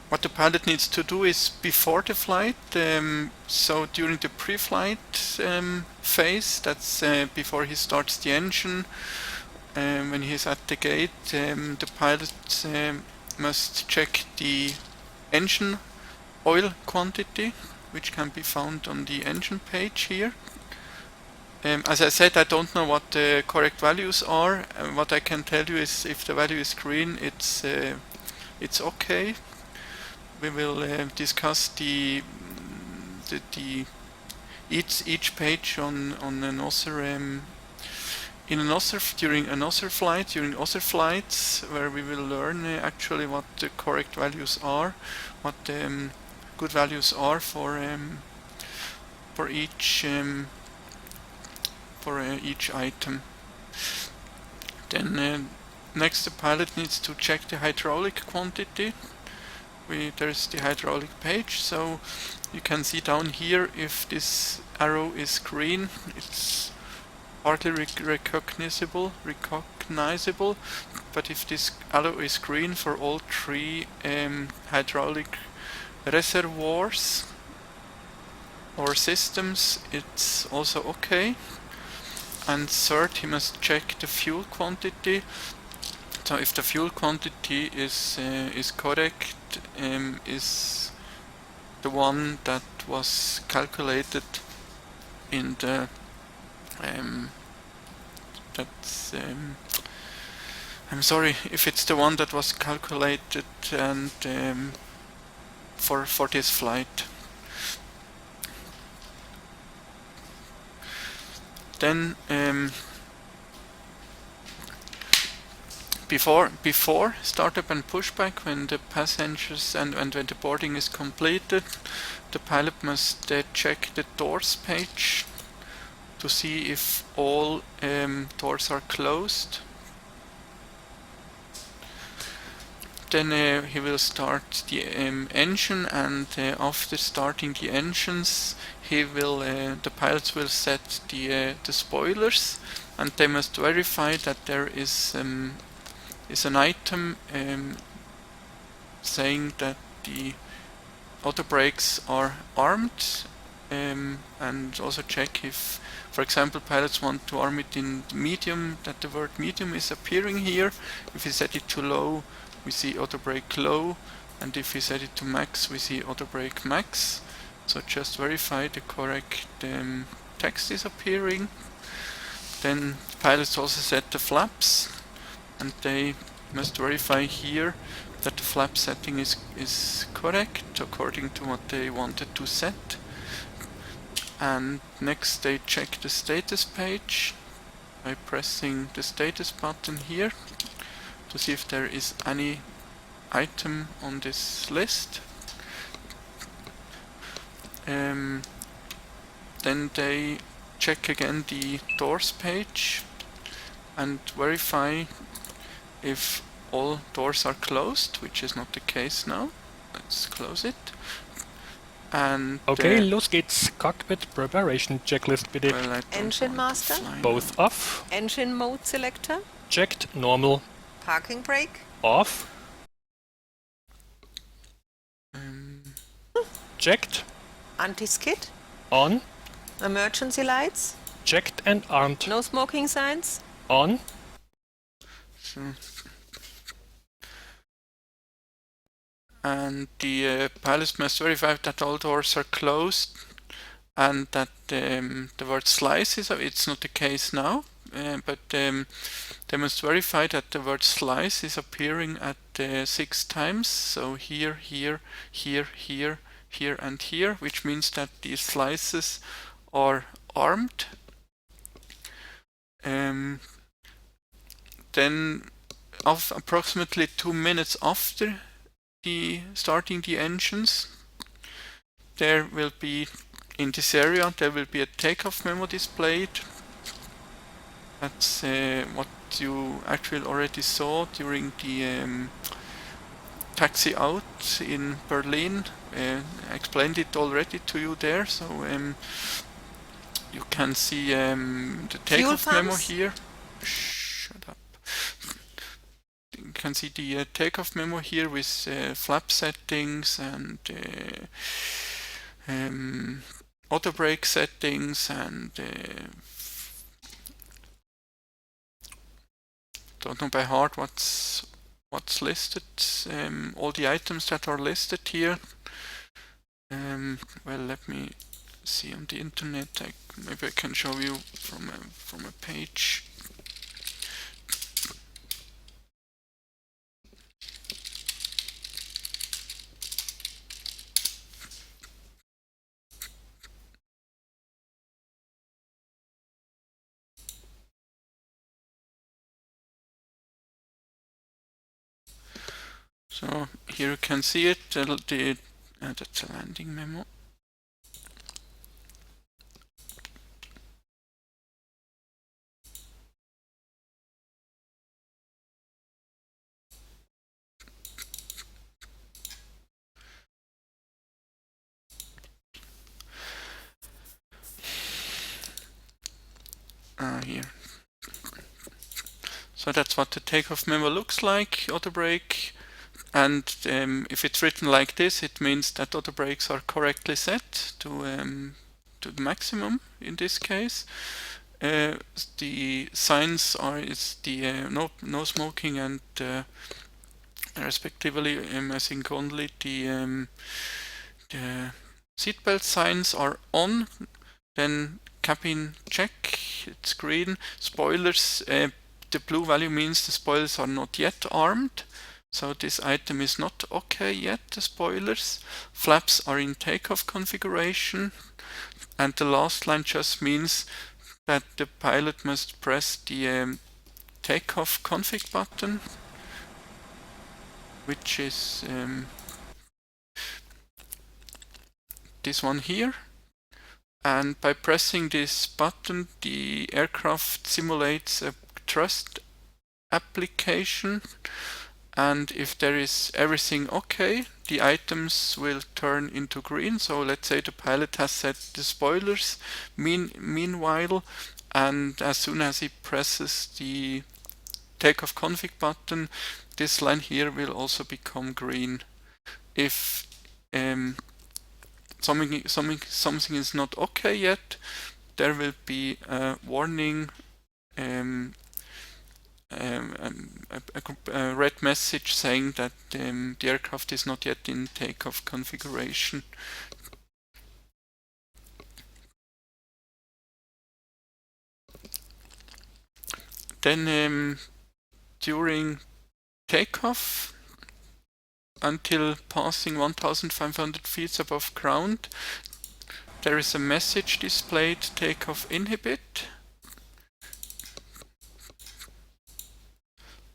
what the pilot needs to do is before the flight, so during the pre-flight phase, that's before he starts the engine, when he's at the gate, the pilot must check the engine oil quantity, which can be found on the engine page here. As I said, I don't know what the correct values are. What I can tell you is if the value is green, it's okay. We will discuss the each page on another during another flight, during other flights, where we will learn actually what the correct values are, what good values are for each item. Then next the pilot needs to check the hydraulic quantity. There's the hydraulic page, so you can see down here if this arrow is green, it's hardly recognizable, but if this arrow is green for all three hydraulic reservoirs or systems, it's also okay. And third, he must check the fuel quantity. So if the fuel quantity is correct, is the one that was calculated in the I'm sorry, if it's the one that was calculated and for this flight. Then before startup and pushback, when the passengers and when the boarding is completed, the pilot must check the doors page to see if all doors are closed. Then he will start the engine, and after starting the engines, he will the pilots will set the spoilers, and they must verify that there is an item saying that the auto brakes are armed, and also check if, for example, pilots want to arm it in medium, that the word medium is appearing here. If we set it to low, we see auto brake low, and if we set it to max, we see auto brake max. So just verify the correct text is appearing. Then pilots also set the flaps, and they must verify here that the flap setting is correct according to what they wanted to set. And next they check the status page by pressing the status button here to see if there is any item on this list. Then they check again the doors page and verify if all doors are closed, which is not the case now. Let's close it. And okay, los geht's. Cockpit preparation checklist bitte. Well, Engine master. Both off. Engine mode selector. Checked. Normal. Parking brake. Off. Checked. Anti-skid. On. Emergency lights. Checked and armed. No smoking signs. On. and the pilot must verify that all doors are closed and that the word slice is, it's not the case now, but they must verify that the word slice is appearing at 6 times, so here, here, here, here, here and here, which means that these slices are armed. Then approximately 2 minutes after starting the engines, there will be, in this area, there will be a takeoff memo displayed. That's what you actually already saw during the taxi out in Berlin. I explained it already to you there, so you can see the takeoff memo here. Shut up. You can see the takeoff memo here with flap settings and auto brake settings and don't know by heart what's listed. All the items that are listed here. Well, let me see on the internet. Maybe I can show you from a page. So here you can see it. That's a landing memo. Here. So that's what the takeoff memo looks like, auto brake. And if it's written like this, it means that auto brakes are correctly set to the maximum in this case. The signs are no smoking and respectively, I think only the seatbelt signs are on. Then cabin check, it's green. Spoilers, the blue value means the spoilers are not yet armed. So this item is not okay yet, the spoilers. Flaps are in takeoff configuration. And the last line just means that the pilot must press the takeoff config button, which is this one here. And by pressing this button, the aircraft simulates a thrust application. And if there is everything okay, the items will turn into green. So let's say the pilot has set the spoilers meanwhile, and as soon as he presses the takeoff config button, this line here will also become green. If something is not okay yet, there will be a warning, a red message saying that the aircraft is not yet in takeoff configuration. Then during takeoff, until passing 1,500 feet above ground, there is a message displayed, takeoff inhibit.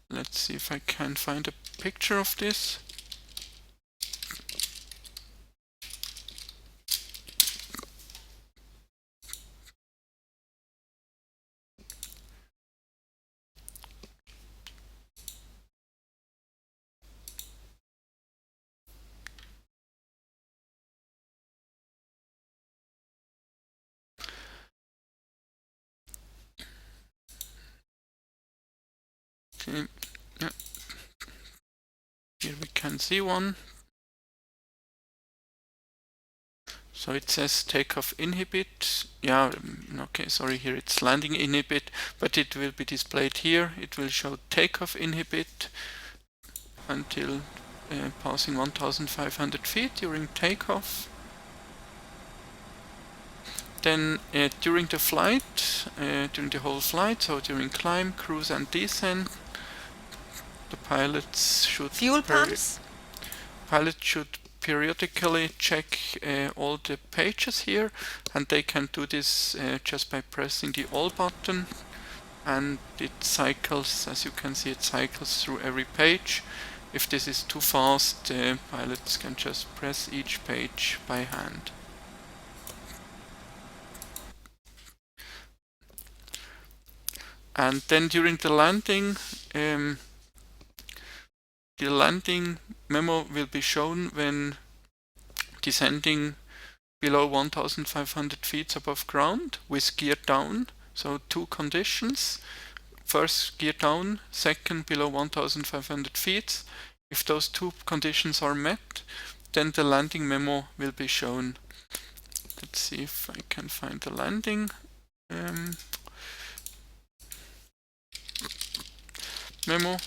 Let's see if I can find a picture of this. Okay, yeah. Here we can see one. So it says takeoff inhibit. Yeah, okay, sorry, here it's landing inhibit, but it will be displayed here. It will show takeoff inhibit until passing 1,500 feet during takeoff. Then during the flight, during the whole flight, so during climb, cruise and descent, the pilots should Fuel pumps. Pilots should periodically check all the pages here, and they can do this just by pressing the all button, and it cycles, as you can see, it cycles through every page. If this is too fast, pilots can just press each page by hand. And then during the landing memo will be shown when descending below 1,500 feet above ground with gear down. So two conditions. First, gear down. Second, below 1,500 feet. If those two conditions are met, then the landing memo will be shown. Let's see if I can find the landing memo.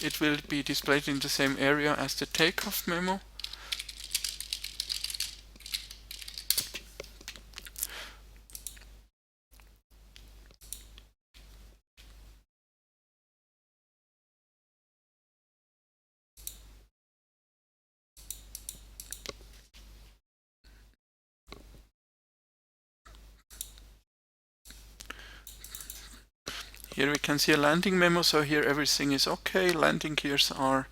It will be displayed in the same area as the takeoff memo. Here we can see a landing memo, so here everything is okay. Landing gears are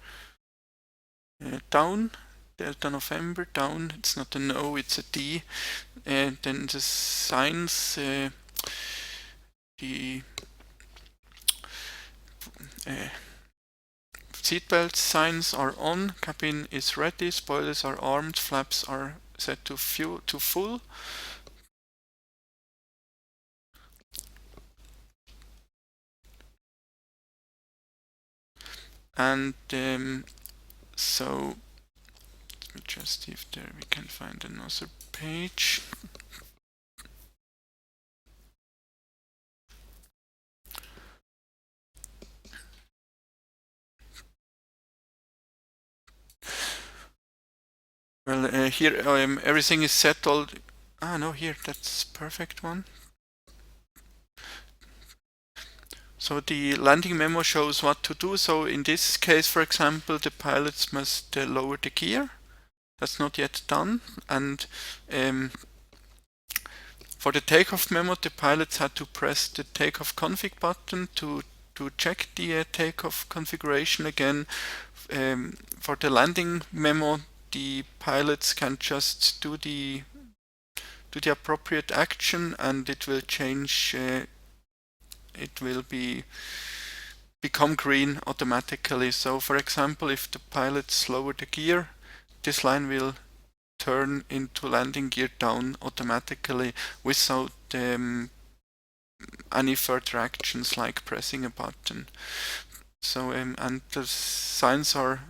down, Delta November, down. It's not an O, it's a D. And then the signs, the seatbelt signs are on, cabin is ready, spoilers are armed, flaps are set to full. And so let me just see if there we can find another page. Well, here everything is settled. Ah, no, here, that's perfect one. So the landing memo shows what to do. So in this case, for example, the pilots must lower the gear. That's not yet done. And for the takeoff memo, the pilots had to press the takeoff config button to check the takeoff configuration again. For the landing memo, the pilots can just do the appropriate action, and it will change. It will become green automatically. So, for example, if the pilots lower the gear, this line will turn into landing gear down automatically without any further actions like pressing a button. So, and the signs are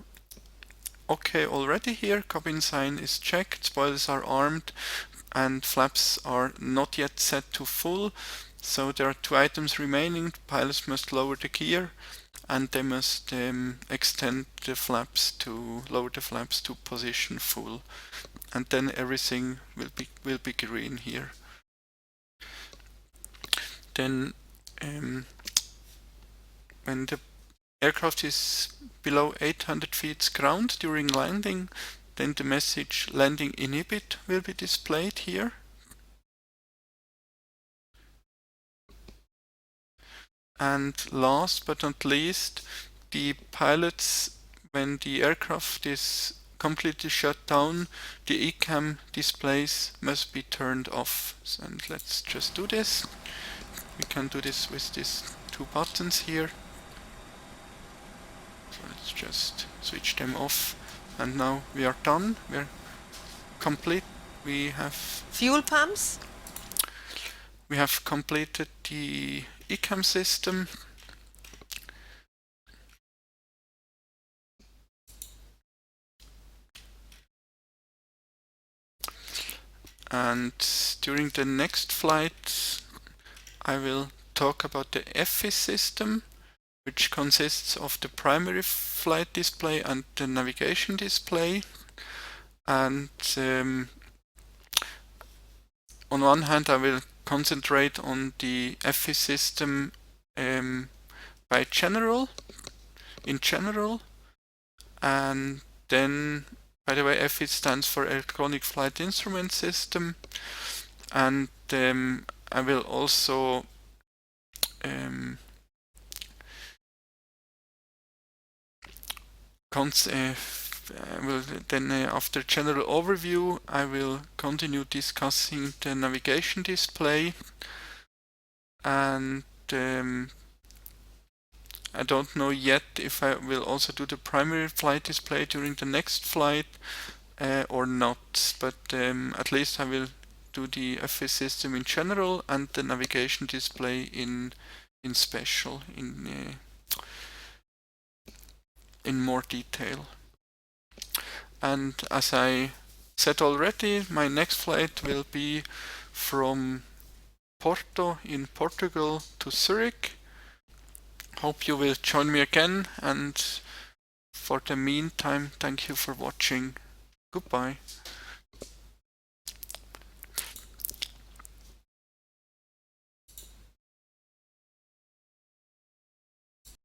okay already here. Cabin sign is checked, spoilers are armed, and flaps are not yet set to full. So there are two items remaining. Pilots must lower the gear, and they must extend the flaps to lower the flaps to position full, and then everything will be green here. Then when the aircraft is below 800 feet ground during landing, then the message landing inhibit will be displayed here. And last but not least, the pilots, when the aircraft is completely shut down, the ECAM displays must be turned off. And let's just do this. We can do this with these two buttons here. So let's just switch them off. And now we are done. We're complete. We have Fuel pumps. We have completed the ECAM system. And during the next flight, I will talk about the FI system. which consists of the primary flight display and the navigation display. And on one hand, I will concentrate on the FE system in general, and then, by the way, FE stands for Electronic Flight Instrument System, and I will also after general overview, I will continue discussing the navigation display, and I don't know yet if I will also do the primary flight display during the next flight or not, but at least I will do the FE system in general and the navigation display in special, in more detail. And as I said already, my next flight will be from Porto in Portugal to Zurich. Hope you will join me again, and for the meantime, thank you for watching. Goodbye.